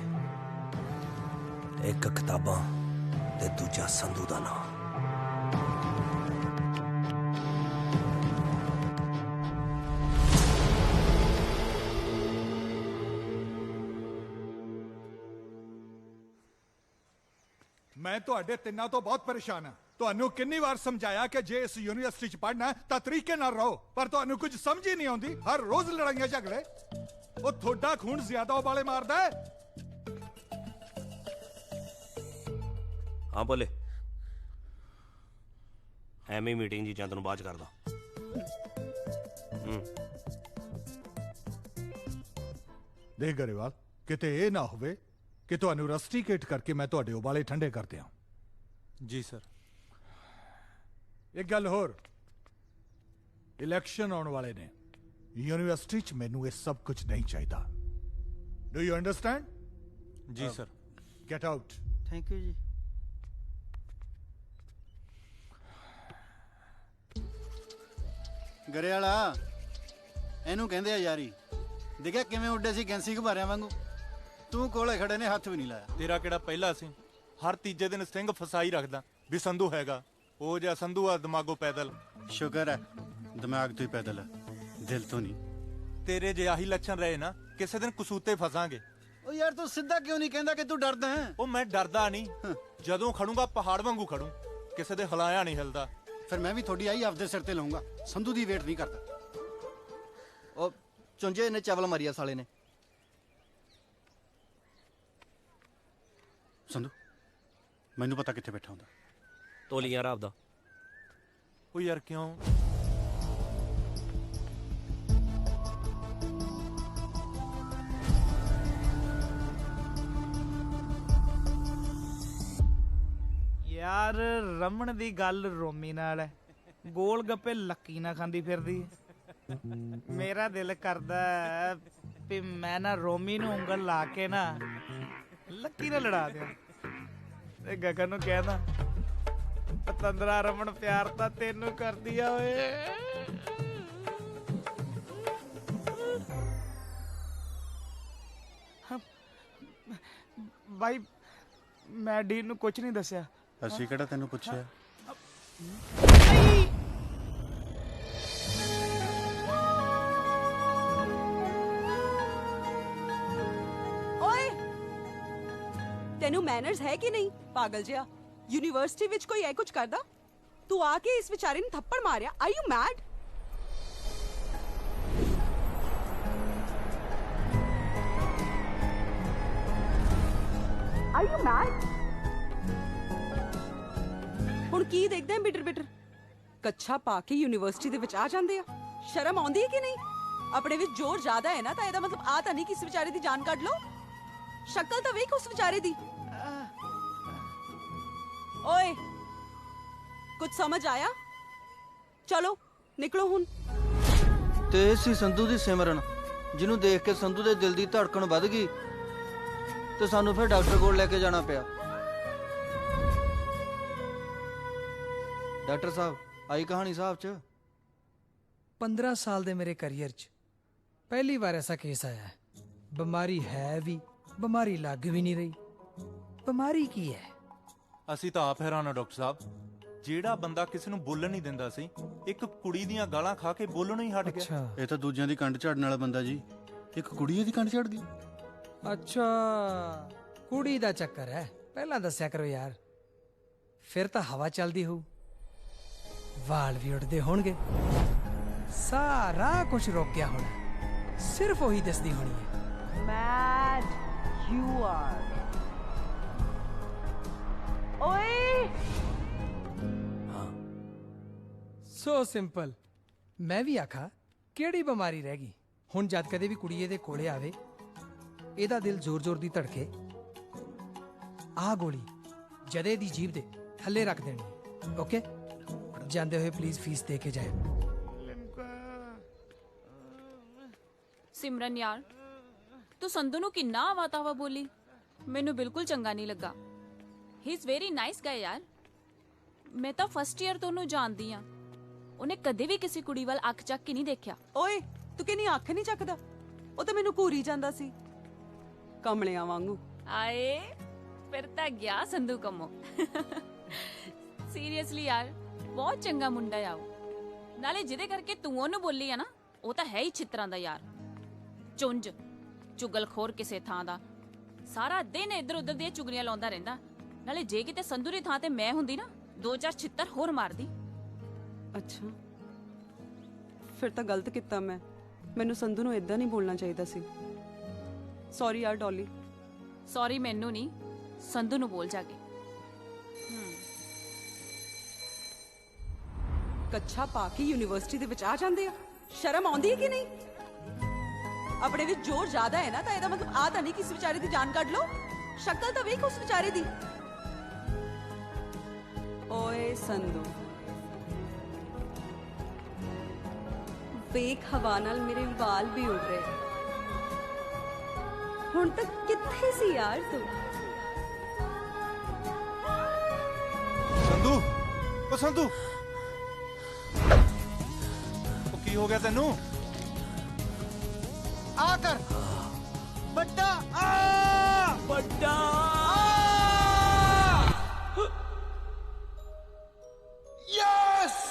ਇੱਕ ਕਿਤਾਬਾਂ ਤੇ ਦੂਜਾ ਸੰਧੂ ਦਾ ਨਾਂ। ਮੈਂ ਤੁਹਾਡੇ ਤਿੰਨਾਂ ਤੋਂ ਬਹੁਤ ਪਰੇਸ਼ਾਨ ਹਾਂ। ਤੁਹਾਨੂੰ ਕਿੰਨੀ ਵਾਰ ਸਮਝਾਇਆ ਕਿ ਜੇ ਇਸ ਯੂਨੀਵਰਸਿਟੀ 'ਚ ਪੜ੍ਹਨਾ ਤਾਂ ਤਰੀਕੇ ਨਾਲ ਰਹੋ, ਪਰ ਤੁਹਾਨੂੰ ਕੁਝ ਸਮਝ ਹੀ ਨਹੀਂ ਆਉਂਦੀ। ਹਰ ਰੋਜ਼ ਲੜਾਈਆਂ ਝਗੜੇ। ਉਹ ਤੁਹਾਡਾ ਖੂਨ ਜ਼ਿਆਦਾ ਉਬਾਲੇ ਮਾਰਦਾ ਹੈ। ਹਾਂ ਬੋਲੇ। ਐਵੇਂ ਮੀਟਿੰਗ ਜੀ ਜਾਂ ਤੈਨੂੰ ਬਾਅਦ 'ਚ ਕਰਦਾ। ਦੇਖ ਗਰੇਵਾਲ, ਕਿਤੇ ਇਹ ਨਾ ਹੋਵੇ ਕਿ ਤੁਹਾਨੂੰ ਰਸਟੀਕੇਟ ਕਰਕੇ ਮੈਂ ਤੁਹਾਡੇ ਉਬਾਲੇ ਠੰਡੇ ਕਰ ਦਿਆਂ। ਜੀ ਸਰ। ਇੱਕ ਗੱਲ ਹੋਰ, ਇਲੈਕਸ਼ਨ ਆਉਣ ਵਾਲੇ ਨੇ। ਯੂਨੀਵਰਸਿਟੀ 'ਚ ਮੈਨੂੰ ਇਹ ਸਭ ਕੁਝ ਨਹੀਂ ਚਾਹੀਦਾ। Do you understand? ਜੀ sir. Get out. Thank you ਜੀ। ਗਰੇਵਾਲਾ, ਇਹਨੂੰ ਕਹਿੰਦੇ ਆ ਯਾਰੀ। ਦੇਖਿਆ ਕਿਵੇਂ ਉੱਡੇ ਸੀ ਗੈਂਸੀ ਘੁਬਾਰਿਆਂ ਵਾਂਗੂ। ਤੂੰ ਕੋਲੇ ਖੜੇ ਨੇ ਹੱਥ ਵੀ ਨਹੀਂ ਲਾਇਆ। ਤੇਰਾ ਕਿਹੜਾ ਪਹਿਲਾ ਸੀ? ਹਰ ਤੀਜੇ ਦਿਨ ਸਿੰਘ ਫਸਾਈ ਰੱਖਦਾ ਵੀ ਸੰਧੂ ਹੈਗਾ। ਉਹ ਜਿਹਾ ਸੰਧੂ ਆ ਦਿਮਾਗੋਂ ਪੈਦਲ। ਸ਼ੁਕਰ ਹੈ ਦਿਮਾਗ ਤੋਂ ਹੀ ਪੈਦਲ ਹੈ, ਦਿਲ ਤੋਂ ਨਹੀਂ। ਤੇਰੇ ਜੇ ਆਹੀ ਲੱਛਣ ਰਹੇ ਨਾ, ਕਿਸੇ ਦਿਨ ਕਸੂਤੇ ਫਸਾਂਗੇ। ਉਹ ਯਾਰ ਤੂੰ ਸਿੱਧਾ ਕਿਉਂ ਨਹੀਂ ਕਹਿੰਦਾ ਕਿ ਤੂੰ ਡਰਦਾ ਹੈ? ਉਹ ਮੈਂ ਡਰਦਾ ਨਹੀਂ, ਜਦੋਂ ਖੜੂੰਗਾ ਪਹਾੜ ਵਾਂਗੂ ਖੜੂੰ, ਕਿਸੇ ਦੇ ਹਲਾਇਆ ਨਹੀਂ ਹਿਲਦਾ। ਫਿਰ ਮੈਂ ਵੀ ਤੁਹਾਡੀ ਆਈ ਆਪਦੇ ਸਿਰ ਤੇ ਲਾਉਂਗਾ। ਸੰਧੂ ਦੀ ਵੇਟ ਨਹੀਂ ਕਰਦਾ। ਉਹ ਚੁੰਝੇ ਨੇ ਚਾਵਲ ਮਾਰੀਆ ਸਾਲੇ ਨੇ। ਸੰਧੂ, ਮੈਨੂੰ ਪਤਾ ਕਿੱਥੇ ਬੈਠਾ ਹੁੰਦਾ। ਤੋਲੀਆਂ ਰਾਬ ਦਾ। ਉਹ ਯਾਰ ਕਿਉਂ? ਯਾਰ ਰਮਣ ਦੀ ਗੱਲ ਰੋਮੀ ਨਾਲ ਹੈ, ਗੋਲ ਗੱਪੇ ਲੱਕੀ ਨਾ ਖਾਂਦੀ ਫਿਰਦੀ ਹੈ। ਮੇਰਾ ਦਿਲ ਕਰਦਾ ਹੈ ਵੀ ਮੈਂ ਨਾ ਰੋਮੀ ਨੂੰ ਉਂਗਲ ਲਾ ਕੇ ਨਾ ਲੱਕੀ ਨਾਲ ਲੜਾ ਦਿਆਂ ਤੇ ਗਗਨ ਨੂੰ ਕਹਿਦਾ, ਪਤੰਦਰਾ ਰਮਣ ਪਿਆਰ ਤਾਂ ਤੈਨੂੰ ਕਰਦੀ ਆ ਓਏ। ਭਾਈ ਮੈਂ ਡੀਨ ਨੂੰ ਕੁਝ ਨਹੀਂ ਦੱਸਿਆ। ਅਸੀਂ ਕਿਹੜਾ ਤੈਨੂੰ ਪੁੱਛਿਆ? ਓਏ ਤੈਨੂੰ ਮੈਨਰਸ ਹੈ ਕਿ ਨਹੀਂ ਪਾਗਲ ਜਿਹਾ? ਯੂਨੀਵਰਸਿਟੀ ਵਿੱਚ ਕੋਈ ਇਹ ਕੁਝ ਕਰਦਾ? ਤੂੰ ਆ ਕੇ ਇਸ ਵਿਚਾਰੇ ਨੂੰ ਥੱਪੜ ਮਾਰਿਆ। Are you mad? Are you mad? ਹੁਣ ਕੀ ਦੇਖਦੇ ਬਿਟਰ ਬਿਟਰ? ਕੱਛਾ ਪਾ ਕੇ ਯੂਨੀਵਰਸਿਟੀ ਦੇ ਵਿੱਚ ਆ ਜਾਂਦੇ ਆ। ਸ਼ਰਮ ਆਉਂਦੀ ਹੈ ਕਿ ਨਹੀਂ? ਆਪਣੇ ਵਿੱਚ ਜ਼ੋਰ ਜ਼ਿਆਦਾ ਹੈ ਨਾ, ਤਾਂ ਇਹਦਾ ਮਤਲਬ ਆ ਤਾਂ ਨਹੀਂ ਕਿ ਇਸ ਵਿਚਾਰੇ ਦੀ ਜਾਨ ਕੱਢ ਲਓ। ਸ਼ਕਲ ਤਾਂ ਵੇਖ ਉਸ ਵਿਚਾਰੇ ਦੀ। ਓਏ ਕੁਝ ਸਮਝ ਆਇਆ? ਚਲੋ ਨਿਕਲੋ ਹੁਣ। ਤੇ ਇਹ ਸੀ ਸੰਧੂ ਦੀ ਸਿਮਰਨ, ਜਿਹਨੂੰ ਦੇਖ ਕੇ ਸੰਧੂ ਦੇ ਦਿਲ ਦੀ ਧੜਕਣ ਵੱਧ ਗਈ ਤੇ ਸਾਨੂੰ ਫਿਰ ਡਾਕਟਰ ਕੋਲ ਲੈ ਕੇ ਜਾਣਾ ਪਿਆ। ਡਾਕਟਰ ਸਾਹਿਬ, ਆਈ ਕਹਾਣੀ ਸਾਹਿਬ ਚ 15 ਸਾਲ ਦੇ ਮੇਰੇ ਕੈਰੀਅਰ ਚ ਪਹਿਲੀ ਵਾਰ ਐਸਾ ਕੇਸ ਆਇਆ ਹੈ। ਬਿਮਾਰੀ ਹੈ ਵੀ, ਬਿਮਾਰੀ ਲੱਗ ਵੀ ਨਹੀਂ ਰਹੀ। ਬਿਮਾਰੀ ਕੀ ਹੈ? ਅਸੀਂ ਤਾਂ ਆਪ ਹੈਰਾਨ ਆ ਡਾਕਟਰ ਸਾਹਿਬ। ਜਿਹੜਾ ਬੰਦਾ ਕਿਸੇ ਨੂੰ ਬੋਲਣ ਨਹੀਂ ਦਿੰਦਾ ਸੀ, ਇੱਕ ਕੁੜੀ ਦੀਆਂ ਗਾਲਾਂ ਖਾ ਕੇ ਬੋਲਣੋਂ ਹੀ ਹਟ ਗਿਆ। ਇਹ ਤਾਂ ਦੂਜਿਆਂ ਦੀ ਕੰਡ ਝਾੜਨ ਵਾਲਾ ਬੰਦਾ ਜੀ। ਇੱਕ ਕੁੜੀ ਇਹਦੀ ਕੰਡ ਝਾੜ ਗਈ। ਅੱਛਾ, ਕੁੜੀ ਦਾ ਚੱਕਰ ਹੈ। ਪਹਿਲਾਂ ਦੱਸਿਆ ਕਰੋ ਯਾਰ, ਫਿਰ ਤਾਂ ਹਵਾ ਚੱਲਦੀ ਹੋਊ, ਵਾਲ ਵੀ ਉੱਡਦੇ ਹੋਣਗੇ, ਸਾਰਾ ਕੁਝ ਰੁਕ ਗਿਆ ਹੋਣਾ, ਸਿਰਫ ਉਹੀ ਦੱਸਦੀ ਹੋਣੀ ਹੈ। Mad you are. ਓਏ ਸੋ ਸਿੰਪਲ। ਮੈਂ ਵੀ ਆਖਾ ਕਿਹੜੀ ਬਿਮਾਰੀ ਰਹਿ ਗਈ ਹੁਣ? ਜਦ ਕਦੇ ਵੀ ਕੁੜੀ ਇਹਦੇ ਕੋਲੇ ਆਵੇ, ਇਹਦਾ ਦਿਲ ਜ਼ੋਰ ਜ਼ੋਰ ਦੀ ਧੜਕੇ, ਆਹ ਗੋਲੀ ਜਦੇ ਦੀ ਜੀਭ ਦੇ ਥੱਲੇ ਰੱਖ ਦੇਣੀ। ਓਕੇ, ਜਾਂਦੇ ਹੋਏ ਪਲੀਜ਼ ਫੀਸ ਦੇ ਕੇ ਜਾਏ। ਸਿਮਰਨ ਯਾਰ, ਤੂੰ ਸੰਧੂ ਨੂੰ ਕਿੰਨਾ ਆਵਾ-ਤਾਵਾ ਬੋਲੀ, ਮੈਨੂੰ ਬਿਲਕੁਲ ਚੰਗਾ ਨਹੀਂ ਲੱਗਾ। ਹੀ ਇਜ਼ ਵੈਰੀ ਨਾਈਸ ਗਾਇ ਯਾਰ। ਮੈਂ ਤਾਂ ਫਸਟ ਈਅਰ ਤੋਂ ਉਹਨੂੰ ਜਾਣਦੀ ਆ। ਉਹਨੇ ਕਦੇ ਵੀ ਕਿਸੇ ਕੁੜੀ ਵੱਲ ਅੱਖ ਚੱਕ ਕੇ ਨਹੀਂ ਦੇਖਿਆ। ਓਏ ਤੂੰ ਕਿੰਨੀ ਅੱਖ ਨਹੀਂ ਚੱਕਦਾ? ਉਹ ਤਾਂ ਮੈਨੂੰ ਘੂਰੀ ਜਾਂਦਾ ਸੀ ਕਮਲਿਆਂ ਵਾਂਗੂ। ਆਏ ਫਿਰ ਤਾਂ ਗਿਆ ਸੰਧੂ ਕੰਮੋ। ਸੀਰੀਅਸਲੀ ਯਾਰ ਬਹੁਤ ਚੰਗਾ ਮੁੰਡਾ ਆ ਉਹ। ਨਾਲੇ ਜਿਹਦੇ ਕਰਕੇ ਤੂੰ ਉਹਨੂੰ ਬੋਲੀ ਆ ਨਾ, ਉਹ ਤਾਂ ਹੈ ਹੀ ਛਿੱਤਰਾਂ ਦਾ ਯਾਰ, ਚੁੰਝ ਚੁਗਲਖੋਰ ਕਿਸੇ ਥਾਂ ਦਾ। ਸਾਰਾ ਦਿਨ ਇੱਧਰ ਉੱਧਰ ਦੀਆਂ ਚੁਗਲੀਆਂ ਲਾਉਂਦਾ ਰਹਿੰਦਾ। ਨਾਲੇ ਜੇ ਕਿਤੇ ਸੰਧੂ ਦੀ ਥਾਂ ਤੇ ਮੈਂ ਹੁੰਦੀ ਨਾ, 2-4 ਛਿੱਤਰ ਹੋਰ ਮਾਰਦੀ। ਅੱਛਾ, ਫਿਰ ਤਾਂ ਗਲਤ ਕੀਤਾ ਮੈਂ। ਮੈਨੂੰ ਸੰਧੂ ਨੂੰ ਇਦਾਂ ਨਹੀਂ ਬੋਲਣਾ ਚਾਹੀਦਾ ਸੀ। ਸੌਰੀ ਯਾਰ ਡੌਲੀ। ਸੌਰੀ ਮੈਨੂੰ ਨਹੀਂ, ਸੰਧੂ ਨੂੰ ਬੋਲ ਜਾ ਕੇ। ਕੱਛਾ ਪਾ ਕੇ ਯੂਨੀਵਰਸਿਟੀ ਦੇ ਵਿੱਚ ਆ ਜਾਂਦੇ ਆ, ਸ਼ਰਮ ਆਉਂਦੀ ਹੈ ਕਿ ਨਹੀਂ? ਆਪਣੇ ਵਿੱਚ ਜ਼ੋਰ ਜ਼ਿਆਦਾ ਹੈ ਨਾ, ਤਾਂ ਇਹਦਾ ਮਤਲਬ ਆ ਤਾਂ ਨਹੀਂ ਕਿਸੇ ਵਿਚਾਰੇ ਦੀ ਜਾਨ ਕੱਢ ਲਓ। ਸ਼ਕਲ ਤਾਂ ਵੇਖ ਉਸ ਵਿਚਾਰੇ ਦੀ। ਓਏ ਸੰਧੂ, ਵੇਖ ਹਵਾ ਨਾਲ ਮੇਰੇ ਵਾਲ ਵੀ ਉੱਡ ਰਹੇ। ਹੁਣ ਤੱਕ ਕਿੱਥੇ ਸੀ ਯਾਰ ਤੂੰ? ਸੰਧੂ, ਓ ਸੰਧੂ, ਉਹ ਕੀ ਹੋ ਗਿਆ ਤੈਨੂੰ? ਆ ਕਰ ਵੱਡਾ ਆ ਵੱਡਾ ਯੈਸ।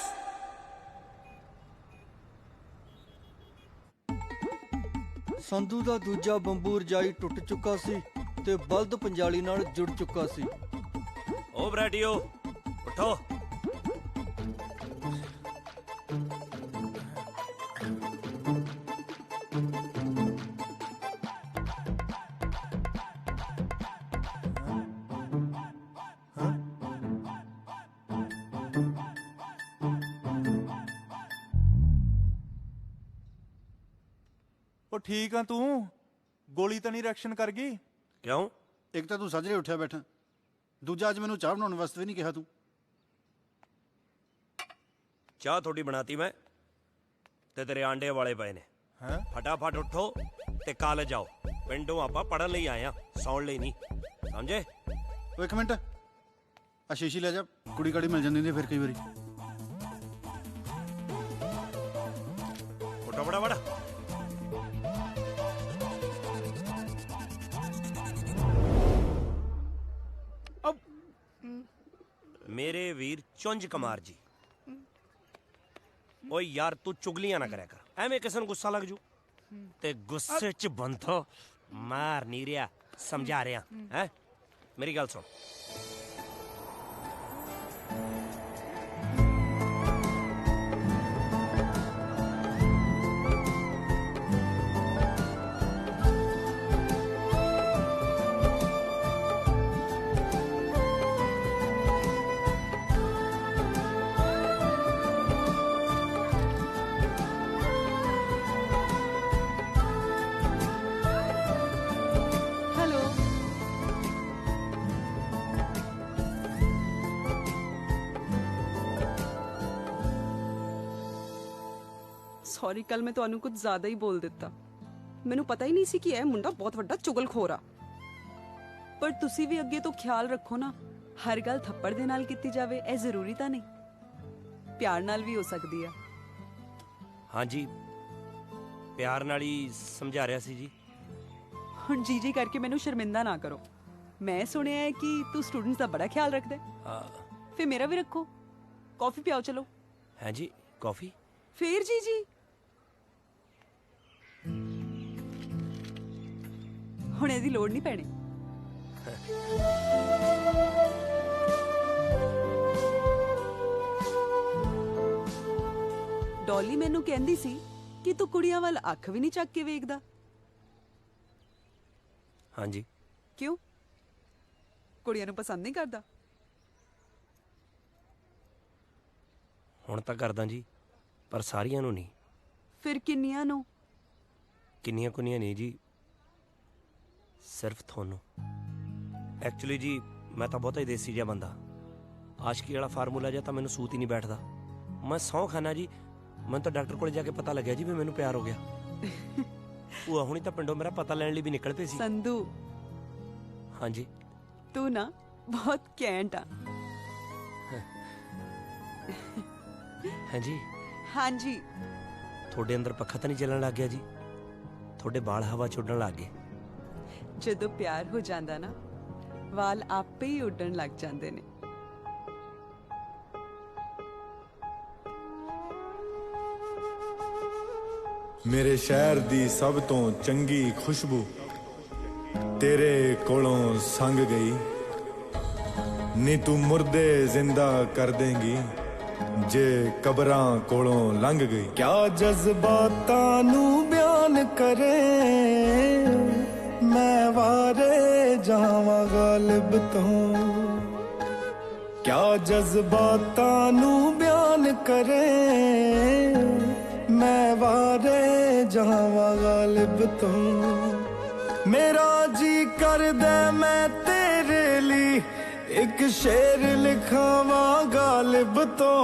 ਸੰਧੂ ਦਾ ਦੂਜਾ ਬੰਬੂ ਰਜਾਈ ਟੁੱਟ ਚੁੱਕਾ ਸੀ ਤੇ ਬਲਦ ਪੰਜਾਲੀ ਨਾਲ ਜੁੜ ਚੁੱਕਾ ਸੀ। ਓ ਬਰੈਡੀਓ ਉਠੋ। ਉਹ ਠੀਕ ਆ ਤੂੰ? ਗੋਲੀ ਤਾਂ ਨਹੀਂ ਰਿਐਕਸ਼ਨ ਕਰ ਗਈ? ਕਿਉਂ? ਇੱਕ ਤਾਂ ਤੂੰ ਸਾਜਰੇ ਉੱਠਿਆ ਬੈਠਾ, ਦੂਜਾ ਅੱਜ ਮੈਨੂੰ ਚਾਹ ਬਣਾਉਣ ਵਾਸਤੇ ਵੀ ਨਹੀਂ ਕਿਹਾ ਤੂੰ। ਚਾਹ ਤੁਹਾਡੀ ਬਣਾਤੀ ਮੈਂ, ਤੇ ਤੇਰੇ ਆਂਡੇ ਵਾਲੇ ਪਏ ਨੇ। ਹੈਂ? ਫਟਾਫਟ ਉੱਠੋ ਤੇ ਕਾਲਜ ਆਓ। ਪਿੰਡੋਂ ਆਪਾਂ ਪੜਨ ਲਈ ਆਏ ਆ, ਸੌਣ ਲਈ ਨਹੀਂ, ਸਮਝੇ? ਉਹ ਇੱਕ ਮਿੰਟ, ਆ ਸ਼ੀਸ਼ੀ ਲੈ ਜਾ, ਕੁੜੀ ਕਾੜੀ ਮਿਲ ਜਾਂਦੀ ਹੁੰਦੀ ਫਿਰ ਕਈ ਵਾਰੀ। ਉੱਠੋ ਫਟਾਫਟ। ਮੇਰੇ ਵੀਰ ਚੁੰਝ ਕੁਮਾਰ ਜੀ, ਓਏ ਯਾਰ ਤੂੰ ਚੁਗਲੀਆਂ ਨਾ ਕਰਿਆ ਕਰ, ਐਵੇਂ ਕਿਸੇ ਨੂੰ ਗੁੱਸਾ ਲੱਗ ਜੂ। ਤੇ ਗੁੱਸੇ 'ਚ ਬੰਦੋ ਮਾਰ ਨਹੀਂ ਰਿਹਾ, ਸਮਝਾ ਰਿਹਾ ਹੈ। ਮੇਰੀ ਗੱਲ ਸੁਣ, ਹੈਲੋ। ਸੌਰੀ, ਕੱਲ ਮੈਂ ਤੁਹਾਨੂੰ ਕੁਝ ਜ਼ਿਆਦਾ ਹੀ ਬੋਲ ਦਿੱਤਾ। ਮੈਨੂੰ ਪਤਾ ਹੀ ਨਹੀਂ ਸੀ ਕਿ ਇਹ ਮੁੰਡਾ ਬਹੁਤ ਵੱਡਾ ਚੁਗਲਖੋਰ ਆ। ਪਰ ਤੁਸੀਂ ਵੀ ਅੱਗੇ ਤੋਂ ਖਿਆਲ ਰੱਖੋ ਨਾ, ਹਰ ਗੱਲ ਥੱਪੜ ਦੇ ਨਾਲ ਕੀਤੀ ਜਾਵੇ ਇਹ ਜ਼ਰੂਰੀ ਤਾਂ ਨਹੀਂ, ਪਿਆਰ ਨਾਲ ਵੀ ਹੋ ਸਕਦੀ ਆ। ਹਾਂਜੀ ਪਿਆਰ ਨਾਲ ਹੀ ਸਮਝਾ ਰਿਹਾ ਸੀ ਜੀ। ਹੁਣ ਜੀ ਕਰਕੇ ਮੈਨੂੰ ਸ਼ਰਮਿੰਦਾ ਨਾ ਕਰੋ। ਮੈਂ ਸੁਣਿਆ ਹੈ ਕਿ ਤੂੰ ਸਟੂਡੈਂਟਸ ਦਾ ਬੜਾ ਖਿਆਲ ਰੱਖਦਾ ਹੈ, ਫਿਰ ਮੇਰਾ ਵੀ ਰੱਖੋ। ਕਾਫੀ ਪਿਆਓ ਚਲੋ। ਹੈ ਜੀ, ਕਾਫੀ? ਫੇਰ ਜੀ ਹੁਣ ਇਹਦੀ ਲੋੜ ਨਹੀਂ ਪੈਣੀ। ਡੌਲੀ ਮੈਨੂੰ ਕਹਿੰਦੀ ਸੀ ਕਿ ਤੂੰ ਕੁੜੀਆਂ ਵੱਲ ਅੱਖ ਵੀ ਨਹੀਂ ਚੱਕ ਕੇ ਵੇਖਦਾ। ਹਾਂਜੀ। ਕਿਉਂ? ਕੁੜੀਆਂ ਨੂੰ ਪਸੰਦ ਨਹੀਂ ਕਰਦਾ? ਹੁਣ ਤਾਂ ਕਰਦਾ ਜੀ, ਪਰ ਸਾਰੀਆਂ ਨੂੰ ਨਹੀਂ। ਫਿਰ ਕਿੰਨੀਆਂ ਨੂੰ? ਕਿੰਨੀਆਂ ਕੁੰਨੀਆਂ ਨਹੀਂ ਜੀ, ਸਿਰਫ ਤੁਹਾਨੂੰ। ਐਕਚੁਅਲੀ ਜੀ ਮੈਂ ਤਾਂ ਬਹੁਤਾ ਹੀ ਦੇਸੀ ਜਿਹਾ ਬੰਦਾ, ਆਸ਼ਕੀ ਵਾਲਾ ਫਾਰਮੂਲਾ ਜਿਹਾ ਤਾਂ ਮੈਨੂੰ ਸੂਤ ਹੀ ਨਹੀਂ ਬੈਠਦਾ। ਮੈਂ ਸਹੁੰ ਖਾਨਾ ਜੀ, ਮੈਨੂੰ ਤਾਂ ਡਾਕਟਰ ਕੋਲ ਜਾ ਕੇ ਪਤਾ ਲੱਗਿਆ ਜੀ ਵੀ ਮੈਨੂੰ ਪਿਆਰ ਹੋ ਗਿਆ। ਭੂਆ ਹੁਣੀ ਤਾਂ ਪਿੰਡੋਂ ਮੇਰਾ ਪਤਾ ਲੈਣ ਲਈ ਵੀ ਨਿਕਲ ਪਏ ਸੀ। ਸੰਧੂ, ਹਾਂਜੀ ਤੂੰ ਨਾ ਬਹੁਤ ਕੈਂਟ ਆ। ਹਾਂਜੀ ਹਾਂਜੀ। ਤੁਹਾਡੇ ਅੰਦਰ ਪੱਖਾ ਤਾਂ ਨਹੀਂ ਚੱਲਣ ਲੱਗ ਗਿਆ ਜੀ? ਤੁਹਾਡੇ ਵਾਲ ਹਵਾ 'ਚ ਉੱਡਣ ਲੱਗ ਗਏ। ਜਦੋਂ ਪਿਆਰ ਹੋ ਜਾਂਦਾ ਨਾ ਵਾਲ ਆਪੇ ਹੀ ਉੱਡਣ ਲੱਗ ਜਾਂਦੇ ਨੇ। ਮੇਰੇ ਸ਼ਹਿਰ ਦੀ ਸਭ ਤੋਂ ਚੰਗੀ ਖੁਸ਼ਬੂ ਤੇਰੇ ਕੋਲੋਂ ਸੰਗ ਗਈ ਨੀ ਤੂੰ ਮੁਰਦੇ ਜ਼ਿੰਦਾ ਕਰ ਦੇਂਗੀ ਜੇ ਕਬਰਾਂ ਕੋਲੋਂ ਲੰਘ ਗਈ। ਕਿਆ ਜਜ਼ਬਾਤਾਂ ਨੂੰ ਬਿਆਨ ਕਰੇ ਮੈਂ ਵਾਰੇ ਜਾਵਾਂ ਗਾਲਿਬ ਤੋਂ। ਕਿਆ ਜਜ਼ਬਾਤਾਂ ਨੂੰ ਬਿਆਨ ਕਰੇ ਮੈਂ ਵਾਰੇ ਜਾਵਾਂ ਗਾਲਿਬ ਤੋਂ। ਮੇਰਾ ਜੀ ਕਰਦਾ ਮੈਂ ਤੇਰੇ ਲਈ ਇੱਕ ਸ਼ੇਰ ਲਿਖਾਵਾਂ ਗਾਲਿਬ ਤੋਂ।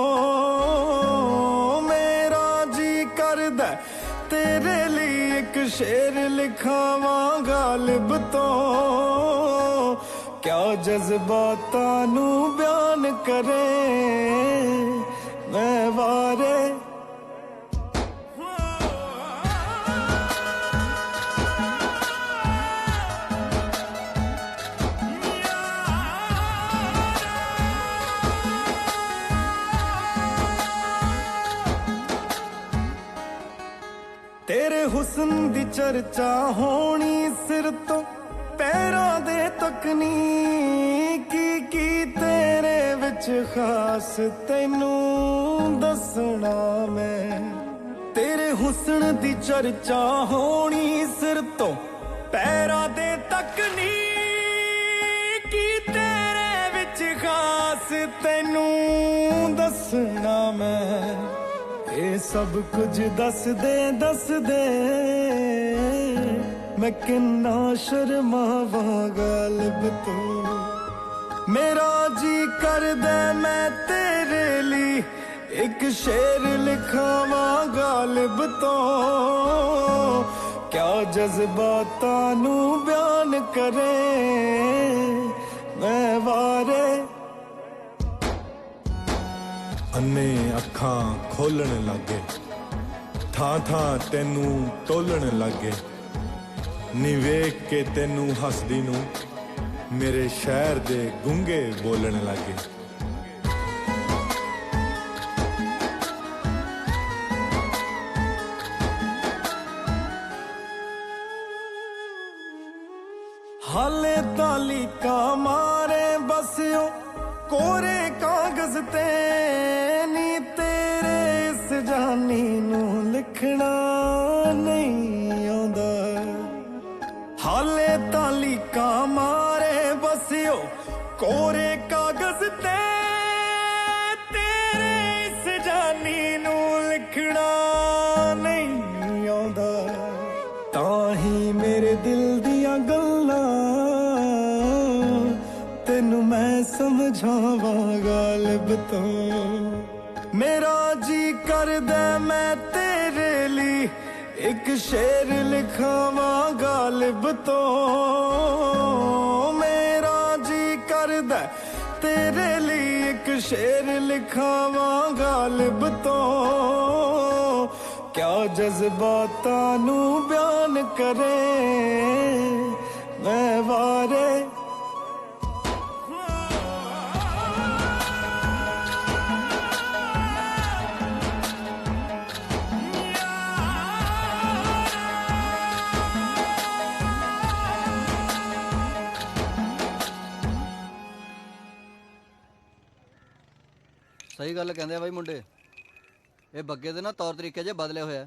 ਮੇਰਾ ਜੀ ਕਰਦਾ ਤੇਰੇ ਲਈ ਇੱਕ ਸ਼ੇਰ ਲਿਖਾਵਾਂ ਗਾਲਿਬ ਤੋਂ। ਕਿਆ ਜਜ਼ਬਾਤਾਂ ਨੂੰ ਬਿਆਨ ਕਰੇ ਮੈਂ ਵਾਰੇ। ਤੇਰੇ ਹੁਸਨ ਦੀ ਚਰਚਾ ਹੋਣੀ ਸਿਰ ਤੋਂ ਪੈਰਾਂ ਦੇ ਤੱਕ ਨੀ। ਕੀ ਤੇਰੇ ਵਿੱਚ ਖਾਸ ਤੈਨੂੰ ਦੱਸਣਾ ਮੈਂ। ਤੇਰੇ ਹੁਸਨ ਦੀ ਚਰਚਾ ਹੋਣੀ ਸਿਰ ਤੋਂ ਪੈਰਾਂ ਦੇ ਤੱਕ ਨੀ। ਕੀ ਤੇਰੇ ਵਿੱਚ ਖਾਸ ਤੈਨੂੰ ਦੱਸਣਾ ਮੈਂ। ਇਹ ਸਭ ਕੁਝ ਦੱਸਦੇ ਮੈਂ ਕਿੰਨਾ ਸ਼ਰਮਾਵਾਂ ਗਾਲਿਬ ਤੋਂ। ਮੇਰਾ ਜੀ ਕਰਦਾ ਮੈਂ ਤੇਰੇ ਲਈ ਇੱਕ ਸ਼ੇਰ ਲਿਖਾਵਾਂ ਗਾਲਿਬ ਤੋਂ। ਕਿਆ ਜਜ਼ਬਾਤਾਂ ਨੂੰ ਬਿਆਨ ਕਰੇ ਮੈਂ ਵਾਰੇ। ਅੰਨੇ ਅੱਖਾਂ ਖੋਲਣ ਲੱਗੇ ਥਾਂ ਥਾਂ ਤੈਨੂੰ ਟੋਲਣ ਲੱਗੇ ਨੀ ਵੇਖ ਕੇ ਤੈਨੂੰ ਹੱਸਦੀ ਨੂੰ ਮੇਰੇ ਸ਼ਹਿਰ ਦੇ ਗੂੰਗੇ ਬੋਲਣ ਲੱਗੇ। ਹਾਲੇ ਤਾਲੀਕਾ ਮਾਰੇ ਬਸਿਓ ਕੋਰੇ ਕਾਗਜ਼ ਤੇ ਨੀ। ਤੇਰੇ ਇਸ ਜਾਨੀ ਨੂੰ ਲਿਖਣਾ ਨਹੀਂ ਆਉਂਦਾ। ਹਾਲੇ ਤਾਲੀਕਾ ਮਾਰੇ ਬਸਿਓ ਕੋਰੇ ਕਾਗਜ਼ ਤੇ ਤੇਰੇ ਇਸ ਜਾਨੀ ਨੂੰ ਲਿਖਣਾ ਨਹੀਂ ਆਉਂਦਾ। ਤਾਂ ਹੀ ਮੇਰੇ ਦਿਲ ਦੀਆਂ ਗੱਲਾਂ ਤੈਨੂੰ ਮੈਂ ਸਮਝਾਵਾਂ ਗਾਲਿਬ ਤੋਂ। ਮੇਰਾ ਜੀ ਕਰਦਾ ਮੈਂ ਤੇਰੇ ਲਈ ਇੱਕ ਸ਼ੇਰ ਲਿਖਾਵਾਂ ਗਾਲਿਬ ਤੋਂ। ਮੇਰਾ ਜੀ ਕਰਦਾ ਤੇਰੇ ਲਈ ਇੱਕ ਸ਼ੇਰ ਲਿਖਾਵਾਂ ਗਾਲਿਬ ਤੋਂ। ਕਿਆ ਜਜ਼ਬਾਤਾਂ ਨੂੰ ਬਿਆਨ ਕਰੇ ਮੈਂ ਵਾਰੇ। ਸਹੀ ਗੱਲ ਕਹਿੰਦੇ ਆ ਬਾਈ ਮੁੰਡੇ। ਇਹ ਬੱਗੇ ਦੇ ਨਾ ਤੌਰ ਤਰੀਕੇ ਜੇ ਬਦਲੇ ਹੋਇਆ।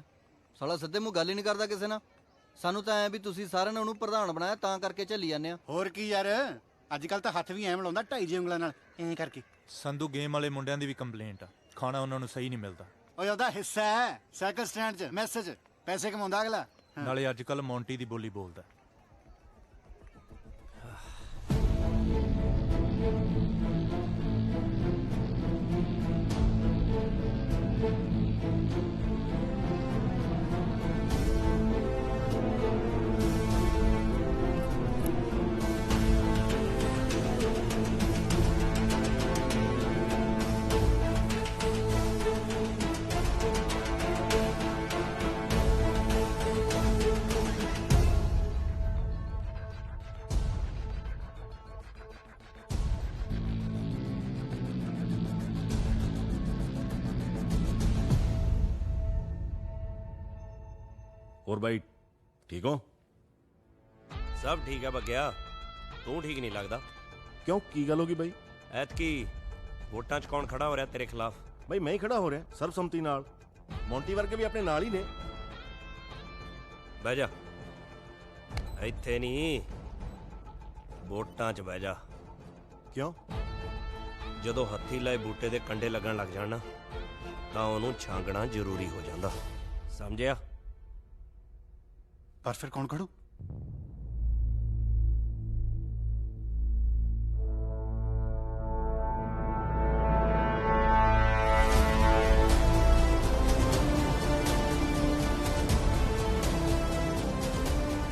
ਸਾਲਾ ਸਿੱਧੇ ਮੂੰਹ ਗੱਲ ਹੀ ਨਹੀਂ ਕਰਦਾ ਕਿਸੇ ਨਾਲ। ਸਾਨੂੰ ਤਾਂ ਐ ਵੀ ਤੁਸੀਂ ਸਾਰਿਆਂ ਨੇ ਉਹਨੂੰ ਪ੍ਰਧਾਨ ਬਣਾਇਆ ਤਾਂ ਕਰਕੇ ਝੱਲੀ ਜਾਂਦੇ ਆ। ਹੋਰ ਕੀ ਯਾਰ, ਅੱਜ ਕੱਲ ਤਾਂ ਹੱਥ ਵੀ ਐਂ ਮਿਲਾਉਂਦਾ 2.5 ਉਂਗਲਾਂ ਨਾਲ ਐਂ ਕਰਕੇ। ਸੰਧੂ ਗੇਮ ਵਾਲੇ ਮੁੰਡਿਆਂ ਦੀ ਵੀ ਕੰਪਲੇਂਟ ਆ, ਖਾਣਾ ਉਹਨਾਂ ਨੂੰ ਸਹੀ ਨਹੀਂ ਮਿਲਦਾ। ਓਏ ਉਹਦਾ ਹਿੱਸਾ ਹੈ ਸਾਈਕਲ ਸਟੈਂਡ 'ਚ ਮੈਸੇਜ, ਪੈਸੇ ਕਮਾਉਂਦਾ ਅਗਲਾ। ਨਾਲੇ ਅੱਜ ਕੱਲ ਮੌਂਟੀ ਦੀ ਬੋਲੀ ਬੋਲਦਾ। और भाई ठीक हो? सब ठीक है बग्या, तू ठीक नहीं लगता। क्यों की गल होगी भाई? ਐਤਕੀ ਵੋਟਾਂ 'ਚ ਕੌਣ ਖੜਾ ਹੋ ਰਿਹਾ ਤੇਰੇ ਖਿਲਾਫ? भाई मैं ही खड़ा हो रहा सर्वसम्मति नाल। मोंटी वर्गे भी अपने नाल ही ने। ਬਹਿ ਜਾ, ਇੱਥੇ ਨਹੀਂ, ਵੋਟਾਂ 'ਚ ਬਹਿ ਜਾ। ਕਿਉਂ? ਜਦੋਂ ਹੱਥੀ ਲਾਏ ਬੂਟੇ ਦੇ ਕੰਡੇ ਲੱਗਣ ਲੱਗ ਜਾਣ ਨਾ, ਤਾਂ ਉਹਨੂੰ ਛਾਂਗਣਾ ਜ਼ਰੂਰੀ ਹੋ ਜਾਂਦਾ, ਸਮਝਿਆ? ਪਰ ਫਿਰ ਕੌਣ ਖੜੂ?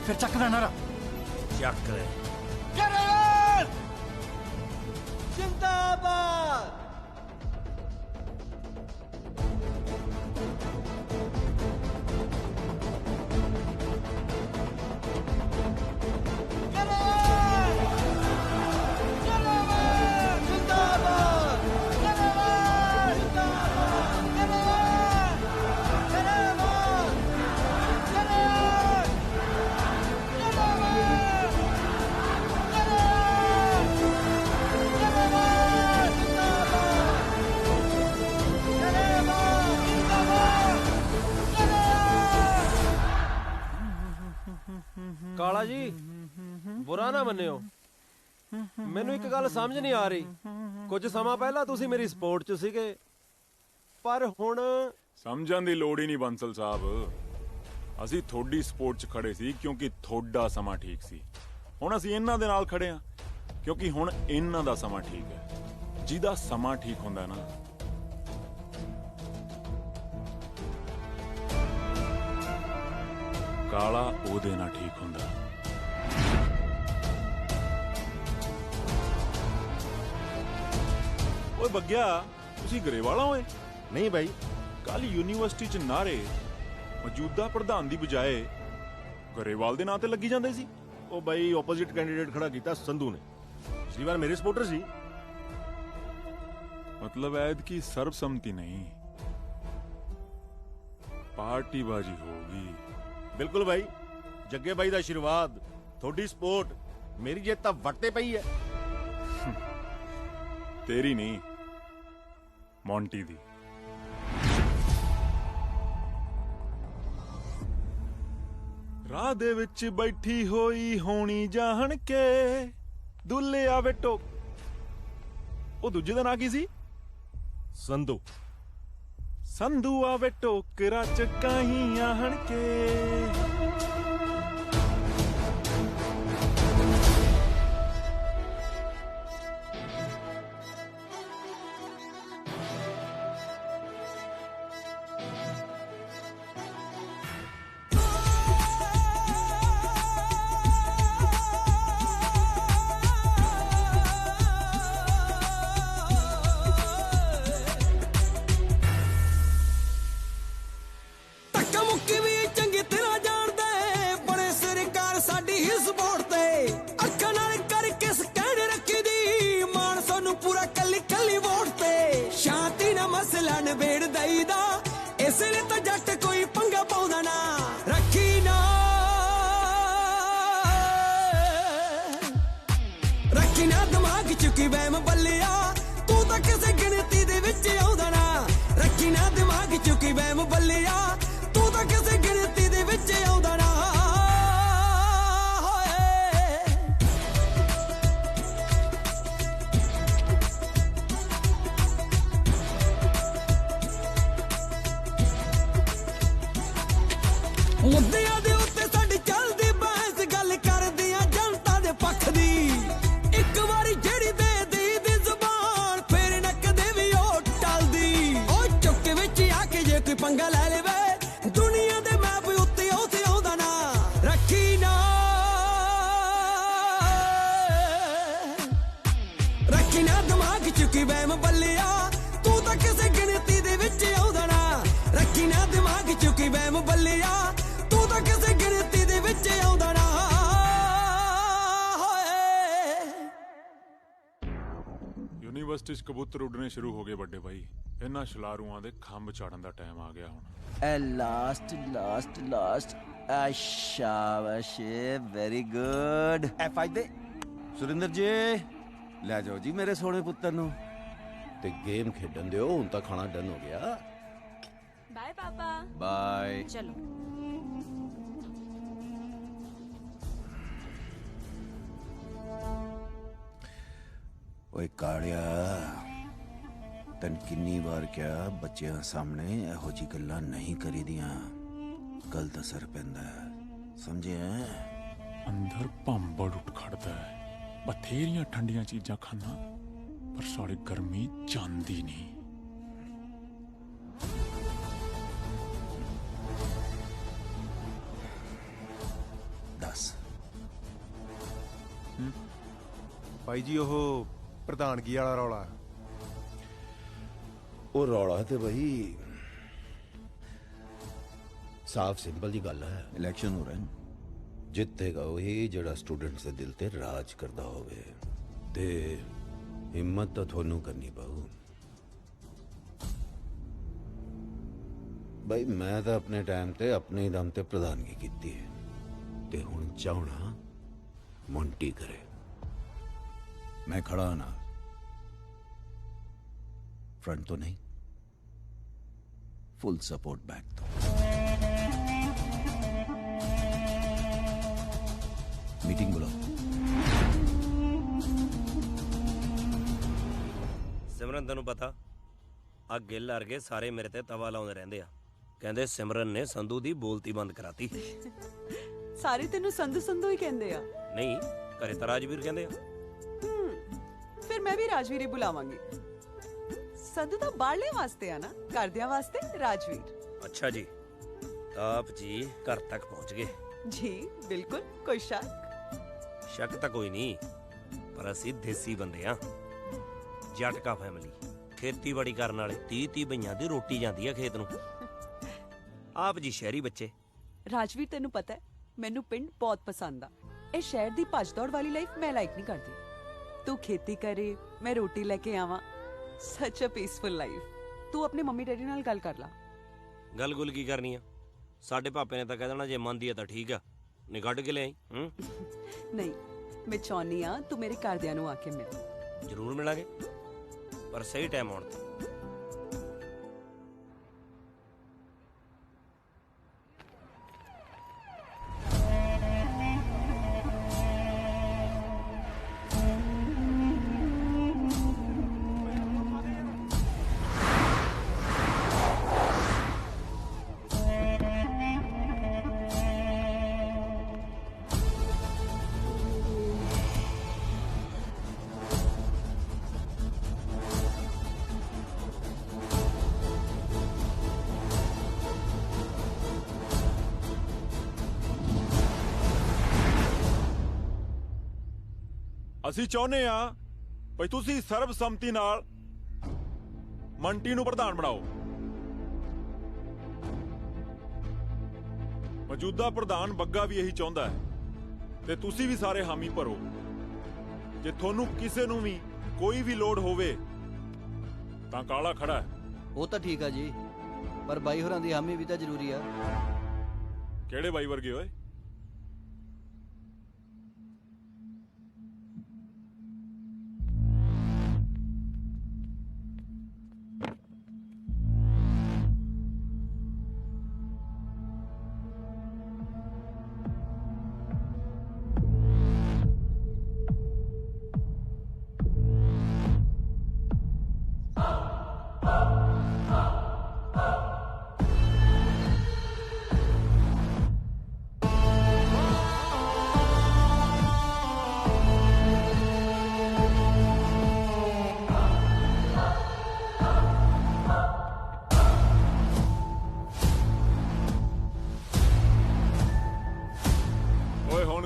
ਫਿਰ ਚੱਕ ਦਾ ਨਾਰਾ। ਚੱਕ ਲੈ। जिंदाबाद। ਕਾਲਾ ਜੀ ਬੁਰਾ ਨਾ ਮੰਨਿਓ, ਮੈਨੂੰ ਇੱਕ ਗੱਲ ਸਮਝ ਨਹੀਂ ਆ ਰਹੀ। ਕੁਝ ਸਮਾਂ ਪਹਿਲਾਂ ਤੁਸੀਂ ਮੇਰੀ ਸਪੋਰਟ 'ਚ ਸੀਗੇ, ਪਰ ਹੁਣ ਸਮਝਣ ਦੀ ਲੋੜ ਹੀ ਨਹੀਂ ਬੰਸਲ ਸਾਹਿਬ। ਅਸੀਂ ਤੁਹਾਡੀ ਸਪੋਰਟ 'ਚ ਖੜੇ ਸੀ ਕਿਉਂਕਿ ਤੁਹਾਡਾ ਸਮਾਂ ਠੀਕ ਸੀ। ਹੁਣ ਅਸੀਂ ਇਹਨਾਂ ਦੇ ਨਾਲ ਖੜੇ ਹਾਂ ਕਿਉਂਕਿ ਹੁਣ ਇਹਨਾਂ ਦਾ ਸਮਾਂ ਠੀਕ ਹੈ। ਜਿਹਦਾ ਸਮਾਂ ਠੀਕ ਹੁੰਦਾ ਨਾ, ਕਾਲਾ ਉਹਦੇ ਨਾਲ ਠੀਕ ਹੁੰਦਾ। ਓਏ ਬੱਗਿਆ, ਤੁਸੀਂ ਗਰੇਵਾਲਾ ਹੋਏ? ਨਹੀਂ ਭਾਈ, ਕੱਲ ਯੂਨੀਵਰਸਿਟੀ 'ਚ ਨਾਰੇ ਮੌਜੂਦਾ ਪ੍ਰਧਾਨ ਦੀ ਬਜਾਏ ਗਰੇਵਾਲ ਦੇ ਨਾਂ ਤੇ ਲੱਗੀ ਜਾਂਦੇ ਸੀ। ਉਹ ਭਾਈ ਆਪੋਜ਼ਿਟ ਕੈਂਡੀਡੇਟ ਖੜਾ ਕੀਤਾ ਸੰਧੂ ਨੇ। ਪਿਛਲੀ ਵਾਰ ਮੇਰੇ ਸਪੋਰਟਰ ਸੀ। मतलब ऐद की सर्वसम्मति नहीं, पार्टीबाजी होगी। बिल्कुल भाई, जग्गे भाई दा आशीर्वाद, थोड़ी सपोर्ट, मेरी जित तां वट्टे पई है। तेरी नहीं, मोंटी दी। राह दे विच बैठी होई होनी जाहन के दुल्ले आवे टोक। ओ दूजे दा नां की सी? संधू। संधू आवे टोकरा च काहीं आहण के। ਯੂਨੀਵਰਸਿਟੀ 'ਚ ਕਬੂਤਰ ਉੱਡਣੇ ਸ਼ੁਰੂ ਹੋ ਗਏ ਵੱਡੇ ਭਾਈ। ਇਹਨਾਂ ਸ਼ਲਾਰੂਆਂ ਦੇ ਖੰਭ ਚਾੜਨ ਦਾ ਟਾਈਮ ਆ ਗਿਆ ਹੁਣ। ਲਾਸਟ शाबाश वेरी गुड ਐਫ ਦੇ ਸੁਰਿੰਦਰ ਜੀ ਲੈ ਜਾਓ ਜੀ ਮੇਰੇ ਸੋਹਣੇ ਪੁੱਤਰ ਨੂੰ ਤੇ ਗੇਮ ਖੇਡਣ ਦਿਓ ਹੁਣ ਤਾਂ ਖਾਣਾ ਡਨ ਹੋ ਗਿਆ ਬਾਏ ਪਾਪਾ ਬਾਏ ਚਲੋ ਓਏ ਕਾਲਿਆ ਤਨ ਕਿੰਨੀ ਵਾਰ ਕਿਹਾ ਬੱਚਿਆਂ ਸਾਹਮਣੇ ਇਹੋ ਜੀ ਗੱਲਾਂ ਨਹੀਂ ਕਰੀਦੀਆਂ ਗਲਤ ਅਸਰ ਪੈਂਦਾ ਸਮਝਿਆ ਅੰਦਰ ਭੰਬੜ ਉੱਠ ਖੜਦਾ ਹੈ ਬਥੇਰੀਆਂ ਠੰਡੀਆਂ ਚੀਜ਼ਾਂ ਖਾਣਾ ਪਰ ਸਾਡੀ ਗਰਮੀ ਜਾਂਦੀ ਨਹੀਂ ਦੱਸ ਭਾਈ ਜੀ ਉਹ ਪ੍ਰਧਾਨਗੀ ਵਾਲਾ ਰੌਲਾ ਉਹ ਰੌਲਾ ਤੇ ਬਈ ਸਾਫ ਸਿੰਪਲ ਜੀ ਗੱਲ ਹੈ ਇਲੈਕਸ਼ਨ ਹੋ ਰਹੇ ਨੇ ਜਿੱਤੇਗਾ ਉਹੀ ਜਿਹੜਾ ਸਟੂਡੈਂਟਸ ਦੇ ਦਿਲ ਤੇ ਰਾਜ ਕਰਦਾ ਹੋਵੇ ਤੇ ਹਿੰਮਤ ਤਾਂ ਤੁਹਾਨੂੰ ਕਰਨੀ ਪਊ ਬਈ ਮੈਂ ਤਾਂ ਆਪਣੇ ਟਾਈਮ ਤੇ ਆਪਣੇ ਦਮ ਤੇ ਪ੍ਰਧਾਨਗੀ ਕੀਤੀ ਹੈ ਤੇ ਹੁਣ ਚਾਹਣਾ ਮੌਂਟੀ ਕਰੇ मैं खड़ा ना फ्रंट तो नहीं फुल सपोर्ट बैक तो मीटिंग बुलाओ ਸਿਮਰਨ ਤੈਨੂੰ ਪਤਾ ਆ ਗਿੱਲ ਅਰਗੇ ਸਾਰੇ ਮੇਰੇ ਤੇ ਤਵਾ ਲਾਉਂਦੇ ਰਹਿੰਦੇ ਆ ਕਹਿੰਦੇ ਸਿਮਰਨ ਨੇ ਸੰਧੂ ਦੀ ਬੋਲਤੀ ਬੰਦ ਕਰਾਤੀ ਸਾਰੇ ਤੈਨੂੰ ਸੰਧੂ ਸੰਧੂ ਹੀ ਕਹਿੰਦੇ ਆ ਨਹੀਂ ਘਰੇ ਤਾਂ ਰਾਜਵੀਰ ਕਹਿੰਦੇ ਆ ਫਿਰ ਮੈਂ ਵੀ ਰਾਜਵੀਰ ਹੀ ਬੁਲਾਵਾਂਗੀ ਸੰਧੂ ਤਾਂ ਬਾਹਰਲੇ ਵਾਸਤੇ ਆ ਨਾ ਘਰਦਿਆਂ ਵਾਸਤੇ ਰਾਜਵੀਰ ਅੱਛਾ ਜੀ ਆਪ ਜੀ ਘਰ ਤੱਕ ਪਹੁੰਚ ਗਏ ਜੀ ਬਿਲਕੁਲ ਕੋਈ ਸ਼ੱਕ ਸ਼ੱਕ ਤਾਂ ਕੋਈ ਨਹੀਂ ਪਰ ਅਸੀਂ ਦੇਸੀ ਬੰਦੇ ਆ ਜਟਕਾ ਫੈਮਿਲੀ ਖੇਤੀਬਾੜੀ ਕਰਨ ਵਾਲੇ 30 ਬਈਆਂ ਦੀ ਰੋਟੀ ਜਾਂਦੀ ਆ ਖੇਤ ਨੂੰ ਆਪ ਜੀ ਸ਼ਹਿਰੀ ਬੱਚੇ ਰਾਜਵੀਰ ਤੈਨੂੰ ਪਤਾ ਹੈ ਮੈਨੂੰ ਪਿੰਡ ਬਹੁਤ ਪਸੰਦ ਆ ਇਹ ਸ਼ਹਿਰ ਦੀ ਭੱਜ ਦੌੜ ਵਾਲੀ ਲਾਈਫ ਮੈਂ ਲਾਈਕ ਨਹੀਂ ਕਰਦੀ ਤੂੰ ਖੇਤੀ ਕਰੇ ਮੈਂ ਰੋਟੀ ਲੈ ਕੇ ਆਵਾਂ ਸੱਚ ਅ ਪੀਸਫੁਲ ਲਾਈਫ ਤੂੰ ਆਪਣੇ ਮੰਮੀ ਡੈਡੀ ਨਾਲ ਗੱਲ ਕਰ ਲਾ ਗੱਲ ਗੁੱਲ ਕੀ ਕਰਨੀ ਆ ਸਾਡੇ ਪਾਪੇ ਨੇ ਤਾਂ ਕਹਿ ਦੇਣਾ ਜੇ ਮੰਨਦੀ ਆ ਤਾਂ ਠੀਕ ਆ ਨਹੀਂ ਕੱਢ ਕੇ ਲਿਆਈ ਨਹੀਂ ਮੈਂ ਚਾਹੁੰਦੀ ਆ ਤੂੰ ਮੇਰੇ ਘਰਦਿਆਂ ਨੂੰ ਆ ਕੇ ਮਿਲ ਜ਼ਰੂਰ ਮਿਲਾਂਗੇ ਪਰ ਸਹੀ ਟਾਈਮ ਆਉਣ ਤੇ ਅਸੀਂ ਚਾਹੁੰਦੇ ਆ ਭਈ ਤੁਸੀਂ ਸਰਬਸੰਮਤੀ ਨਾਲ ਮੰਟੀ ਨੂੰ ਪ੍ਰਧਾਨ ਬਣਾਓ ਮੌਜੂਦਾ ਪ੍ਰਧਾਨ ਬੱਗਾ ਵੀ ਇਹੀ ਚਾਹੁੰਦਾ ਹੈ ਤੇ ਤੁਸੀਂ ਵੀ ਸਾਰੇ ਹਾਮੀ ਭਰੋ ਜੇ ਤੁਹਾਨੂੰ ਕਿਸੇ ਨੂੰ ਵੀ ਕੋਈ ਵੀ ਲੋੜ ਹੋਵੇ ਤਾਂ ਕਾਲਾ ਖੜਾ ਹੈ ਉਹ ਤਾਂ ਠੀਕ ਆ ਜੀ ਪਰ ਬਾਈ ਹੋਰਾਂ ਦੀ ਹਾਮੀ ਵੀ ਤਾਂ ਜ਼ਰੂਰੀ ਆ ਕਿਹੜੇ ਬਾਈ ਵਰਗੇ ਓਏ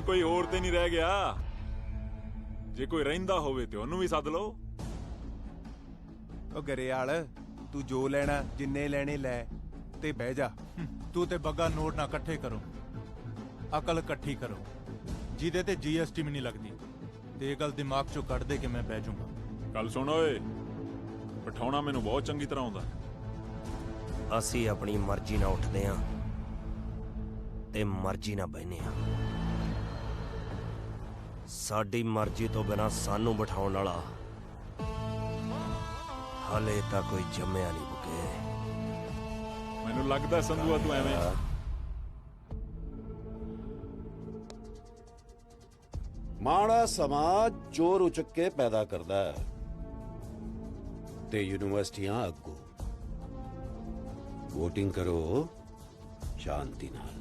ਕੋਈ ਹੋਰ ਤੇ ਨਹੀਂ ਰਹਿ ਗਿਆ ਜੇ ਕੋਈ ਰਹਿੰਦਾ ਹੋਵੇ ਤੇ ਉਹਨੂੰ ਵੀ ਸੱਦ ਲਓ ਉਹ ਗਰੇਵਾਲ ਤੂੰ ਜੋ ਲੈਣਾ ਜਿੰਨੇ ਲੈਣੇ ਲੈ ਤੇ ਬਹਿ ਜਾ ਤੂੰ ਤੇ ਬੱਗਾ ਨੋਟ ਨਾ ਇਕੱਠੇ ਕਰੋ ਅਕਲ ਇਕੱਠੀ ਕਰੋ ਜਿਹਦੇ ਤੇ ਜੀਐਸਟੀ ਵੀ ਨਹੀਂ ਲੱਗਦੀ ਤੇ ਇਹ ਗੱਲ ਦਿਮਾਗ ਚੋਂ ਕੱਢ ਦੇ ਕਿ ਮੈਂ ਬਹਿ ਜਾਊਂਗਾ ਗੱਲ ਸੁਣ ਓਏ ਬਿਠਾਉਣਾ ਮੈਨੂੰ ਬਹੁਤ ਚੰਗੀ ਤਰ੍ਹਾਂ ਆਉਂਦਾ ਅਸੀਂ ਆਪਣੀ ਮਰਜ਼ੀ ਨਾਲ ਉੱਠਦੇ ਆਂ ਤੇ ਮਰਜ਼ੀ ਨਾਲ ਬਹਿਨੇ ਆ। ਸਾਡੀ ਮਰਜ਼ੀ ਤੋਂ ਬਿਨਾਂ ਸਾਨੂੰ ਬਿਠਾਉਣ ਵਾਲਾ ਹਲੇ ਤਾਂ ਕੋਈ ਜੰਮਿਆ ਨਹੀਂ ਬੁਕੇ। ਮੈਨੂੰ ਲੱਗਦਾ ਸੰਧੂਆ ਤੂੰ ਐਵੇਂ ਮਾੜਾ ਸਮਾਂ ਚੋਰ ਉਚਕ ਕੇ ਪੈਦਾ ਕਰਦਾ ਹੈ ਤੇ ਯੂਨੀਵਰਸਿਟੀਆਂ ਅੱਗੋਂ। ਵੋਟਿੰਗ ਕਰੋ ਸ਼ਾਂਤੀ ਨਾਲ,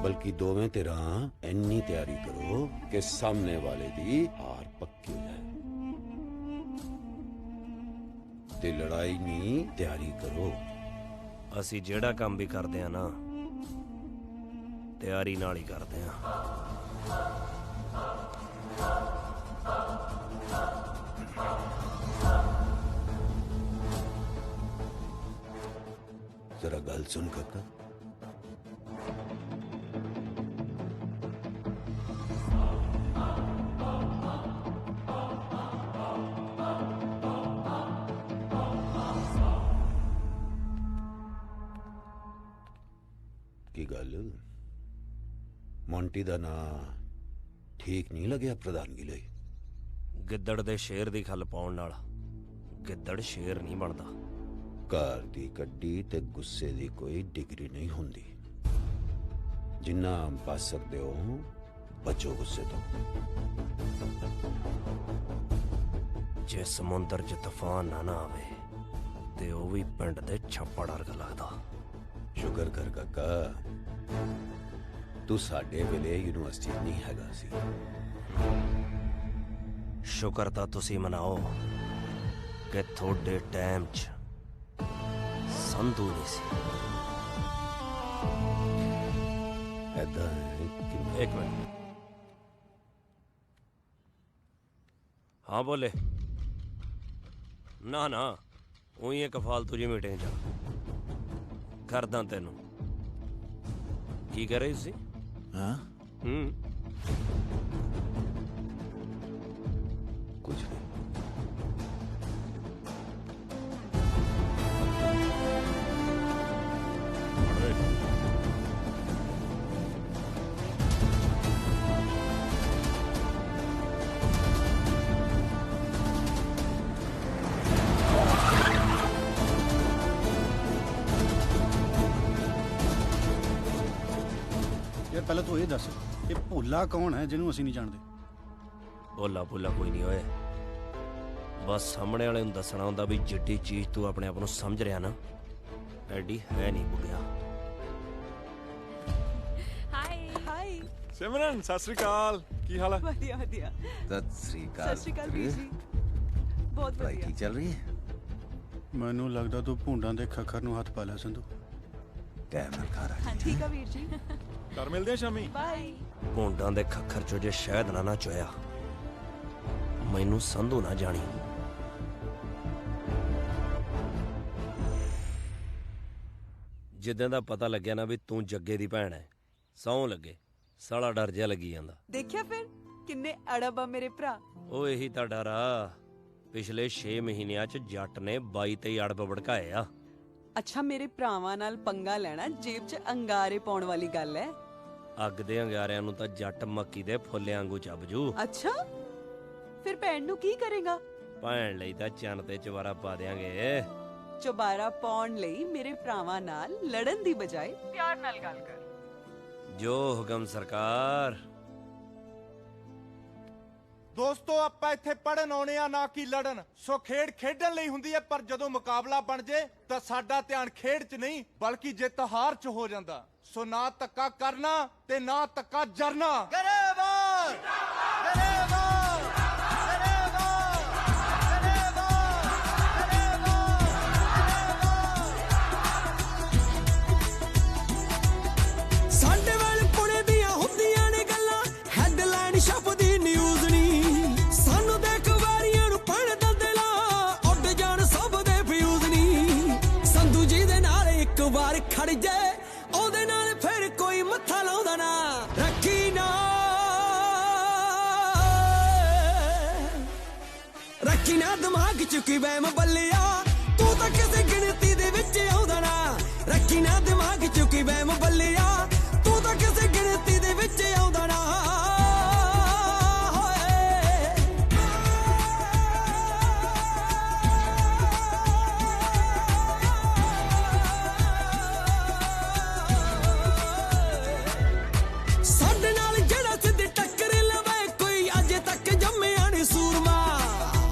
ਬਲਕਿ ਦੋਵੇਂ ਧਿਰਾਂ ਇੰਨੀ ਤਿਆਰੀ ਕਰੋ ਕਿ ਸਾਹਮਣੇ ਵਾਲੇ ਦੀ ਹਾਰ ਪੱਕੀ ਹੋ ਜਾਏ। ਤੇ ਲੜਾਈ ਨਹੀਂ, ਤਿਆਰੀ ਕਰੋ। ਅਸੀਂ ਜਿਹੜਾ ਕੰਮ ਵੀ ਕਰਦੇ ਆ ਨਾ, ਤਿਆਰੀ ਨਾਲ ਹੀ ਕਰਦੇ ਆ। जरा गल सुन काका। की गल मोंटी दा ना ठीक नहीं लग्या प्रधानगी लई? ਗਿੱਦੜ ਦੇ ਸ਼ੇਰ ਦੀ ਖੱਲ ਪਾਉਣ ਨਾਲ ਗਿੱਦੜ ਸ਼ੇਰ ਨਹੀਂ ਬਣਦਾ। ਘਰ ਦੀ ਕੱਢੀ ਤੇ ਗੁੱਸੇ ਦੀ ਕੋਈ ਡਿਗਰੀ ਨਹੀਂ ਹੁੰਦੀ। ਜਿੰਨਾ ਬਚ ਸਕਦੇ ਹੋ ਬਚੋ ਗੁੱਸੇ ਤੋਂ। ਜੇ ਸਮੁੰਦਰ 'ਚ ਤੂਫਾਨ ਨਾ ਆਵੇ ਤੇ ਉਹ ਵੀ ਪਿੰਡ ਦੇ ਛੱਪੜ ਵਰਗਾ ਲੱਗਦਾ। ਸ਼ੁਕਰ ਕਰ ਕਾਕਾ, ਤੂੰ ਸਾਡੇ ਵੇਲੇ ਯੂਨੀਵਰਸਿਟੀ ਨਹੀਂ ਹੈਗਾ ਸੀ। ਸ਼ੁਕਰ ਤਾਂ ਤੁਸੀਂ ਮਨਾਓ ਕਿ ਤੁਹਾਡੇ ਟਾਈਮ 'ਚ ਸੰਧੂ ਨਹੀਂ ਸੀ। ਐਦਾਂ ਕਿ ਇੱਕ ਮਿੰਟ। ਹਾਂ ਬੋਲੇ। ਨਾ ਨਾ, ਉਹੀ ਇੱਕ ਫਾਲਤੂ ਜੀ ਮੀਟਿੰਗ 'ਚ ਕਰਦਾ ਤੈਨੂੰ। ਕੀ ਕਰ ਰਹੀ ਸੀ? ਹਾਂ ਕੁਝ ਨਹੀਂ। ਯਾਰ ਪਹਿਲਾਂ ਤੂੰ ਇਹ ਦੱਸ, ਇਹ ਭੋਲਾ ਕੌਣ ਹੈ ਜਿਹਨੂੰ ਅਸੀਂ ਨਹੀਂ ਜਾਣਦੇ? ਭੋਲਾ ਭੋਲਾ ਕੋਈ ਨਹੀਂ ਹੋਏ। ਬਸ ਸਾਹਮਣੇ ਵਾਲੇ ਨੂੰ ਦੱਸਣਾ ਹੁੰਦਾ ਵੀ ਜਿੱਡੀ ਚੀਜ਼ ਤੂੰ ਆਪਣੇ ਆਪ ਨੂੰ ਸਮਝ ਰਿਹਾ ਨਾ, ਐਡੀ ਹੈ ਨਹੀਂ ਬੁਗਿਆ। ਹਾਈ ਹਾਈ ਸਿਮਰਨ, ਸਤਿ ਸ੍ਰੀ ਅਕਾਲ। ਕੀ ਹਾਲ ਹੈ? ਵਧੀਆ ਵਧੀਆ। ਸਤਿ ਸ੍ਰੀ ਅਕਾਲ। ਸਤਿ ਸ਼੍ਰੀ ਅਕਾਲ ਵੀਰ ਜੀ। ਬਹੁਤ ਪੜ੍ਹਾਈ ਵਧੀਆ। ਠੀਕ ਚੱਲ ਰਹੀ ਹੈ? ਮੈਨੂੰ ਲੱਗਦਾ ਤੂੰ ਭੂੰਡਾਂ ਦੇ ਖੱਖਰ ਨੂੰ ਹੱਥ ਪਾ ਲਿਆ ਸੰਧੂ। ਟਾਈਮ ਨਾਲ ਘਰ ਆ ਹਾਂ ਠੀਕ ਆ ਵੀਰ ਜੀ। ਘਰ ਮਿਲਦੇ ਆ ਸ਼ਾਮੀ। ਬਾਏ। ਭੂੰਡਾਂ ਦੇ ਖੱਖਰ ਚੋਂ ਜੇ ਸ਼ਹਿਦ ਨਾ ਚੋਇਆ, ਮੈਨੂੰ ਸੰਧੂ ਨਾ ਜਾਣੀ। ਜਿੱਦਾਂ ਦਾ ਪਤਾ ਲੱਗਿਆ ਨਾ ਵੀ ਤੂੰ ਜੱਗੇ ਦੀ ਭੈਣ ਹੈ, ਸਹੁੰ ਲੱਗੇ ਸਾਲਾ ਡਰ ਜਿਹਾ ਲੱਗੀ ਜਾਂਦਾ। ਦੇਖਿਆ ਫਿਰ ਕਿੰਨੇ ਅੜਬ ਆ ਮੇਰੇ ਭਰਾ। ਉਹ ਇਹੀ ਤਾਂ ਡਰ ਆ। ਪਿਛਲੇ 6 ਮਹੀਨਿਆਂ 'ਚ ਜੱਟ ਨੇ 22-23 ਅੜਬ ਭੜਕਾਏ ਆ। ਅੱਛਾ, ਮੇਰੇ ਭਰਾਵਾਂ ਨਾਲ ਪੰਗਾ ਲੈਣਾ ਜੇਬ 'ਚ ਅੰਗਾਰੇ ਪਾਉਣ ਵਾਲੀ ਗੱਲ ਹੈ। ਅੱਗ ਦੇ ਅੰਗਾਰਿਆਂ ਨੂੰ ਤਾਂ ਜੱਟ ਮੱਕੀ ਦੇ ਫੁੱਲਿਆਂ ਵਾਂਗੂ ਚੱਬ ਜੂ। ਅੱਛਾ, ਫਿਰ ਭੈਣ ਨੂੰ ਕੀ ਕਰੇਗਾ? ਭੈਣ ਲਈ ਤਾਂ ਚੰਨ ਤੇ ਚਵਾਰਾ ਪਾ ਦਿਆਂਗੇ। ਚੁਬਾਰਾ ਪਾਉਣ ਲਈ ਮੇਰੇ ਭਰਾਵਾਂ ਨਾਲ ਲੜਨ ਦੀ ਬਜਾਏ ਪਿਆਰ ਨਾਲ ਗੱਲ ਕਰ। ਜੋ ਹੁਕਮ ਸਰਕਾਰ। ਦੋਸਤੋ, ਆਪਾਂ ਇੱਥੇ ਪੜਨ ਆਉਣੇ ਆ, ਨਾ ਕਿ ਲੜਨ। ਸੋ ਖੇਡ ਖੇਡਣ ਲਈ ਹੁੰਦੀ ਹੈ, ਪਰ ਜਦੋਂ ਮੁਕਾਬਲਾ ਬਣ ਜੇ ਤਾਂ ਸਾਡਾ ਧਿਆਨ ਖੇਡ 'ਚ ਨਹੀਂ ਬਲਕਿ ਜਿੱਤ ਹਾਰ 'ਚ ਹੋ ਜਾਂਦਾ। ਸੋ ਨਾ ਧੱਕਾ ਕਰਨਾ ਤੇ ਨਾ ਧੱਕਾ ਜਰਨਾ। ਗਰੇਵਾਲ ਗਰੇਵਾਲ ਗਰੇਵਾਲ ਸਾਡੇ ਵੱਲ ਪੁਣੇ ਦੀਆਂ ਹੁੰਦੀਆਂ ਨੇ ਗੱਲਾਂ, ਹੈਡਲਾਈਨ ਛਪਦੀ ਨਿਊਜ਼ ਨਹੀਂ। ਸਾਨੂੰ ਦੇਖ ਵਾਰੀਆਂ ਨੂੰ ਪੜ ਦਿੰਦੇ ਲਾ, ਉੱਡ ਜਾਣ ਸਭ ਦੇ ਫਿਊਜ਼ ਨਹੀਂ। ਸੰਧੂ ਜੀ ਦੇ ਨਾਲ ਇੱਕ ਵਾਰ ਖੜ ਜਾਏ, ਉਹਦੇ ਨਾਲ ਫਿਰ ਕੋਈ ਮੱਥਾ ਲਾਉਂਦਾ ਨਾ। ਰੱਖੀ ਨਾ ਰੱਖੀ ਨਾ ਦਿਮਾਗ 'ਚ ਕੀ ਵਹਿਮ ਬੱਲਿਆ, ਤੂੰ ਤਾਂ ਕਿਸੇ ਗਿਣਤੀ ਦੇ ਵਿੱਚ ਆਉਂਦਾ ਨਾ। ਰੱਖੀ ਨਾ ਦਿਮਾਗ 'ਚ ਕੀ ਵਹਿਮ ਬੱਲਿਆ, ਤੂੰ ਤਾਂ ਕਿਸੇ ਗਿਣਤੀ ਦੇ ਵਿੱਚ ਆਉਂਦਾ ਨਾ ਸਾਡੇ ਨਾਲ ਜਿਹੜਾ ਸਿੱਧੀ ਟੱਕਰ ਲਵੇ ਕੋਈ ਅਜੇ ਤੱਕ ਜੰਮਿਆ ਨੀ ਸੂਰਮਾ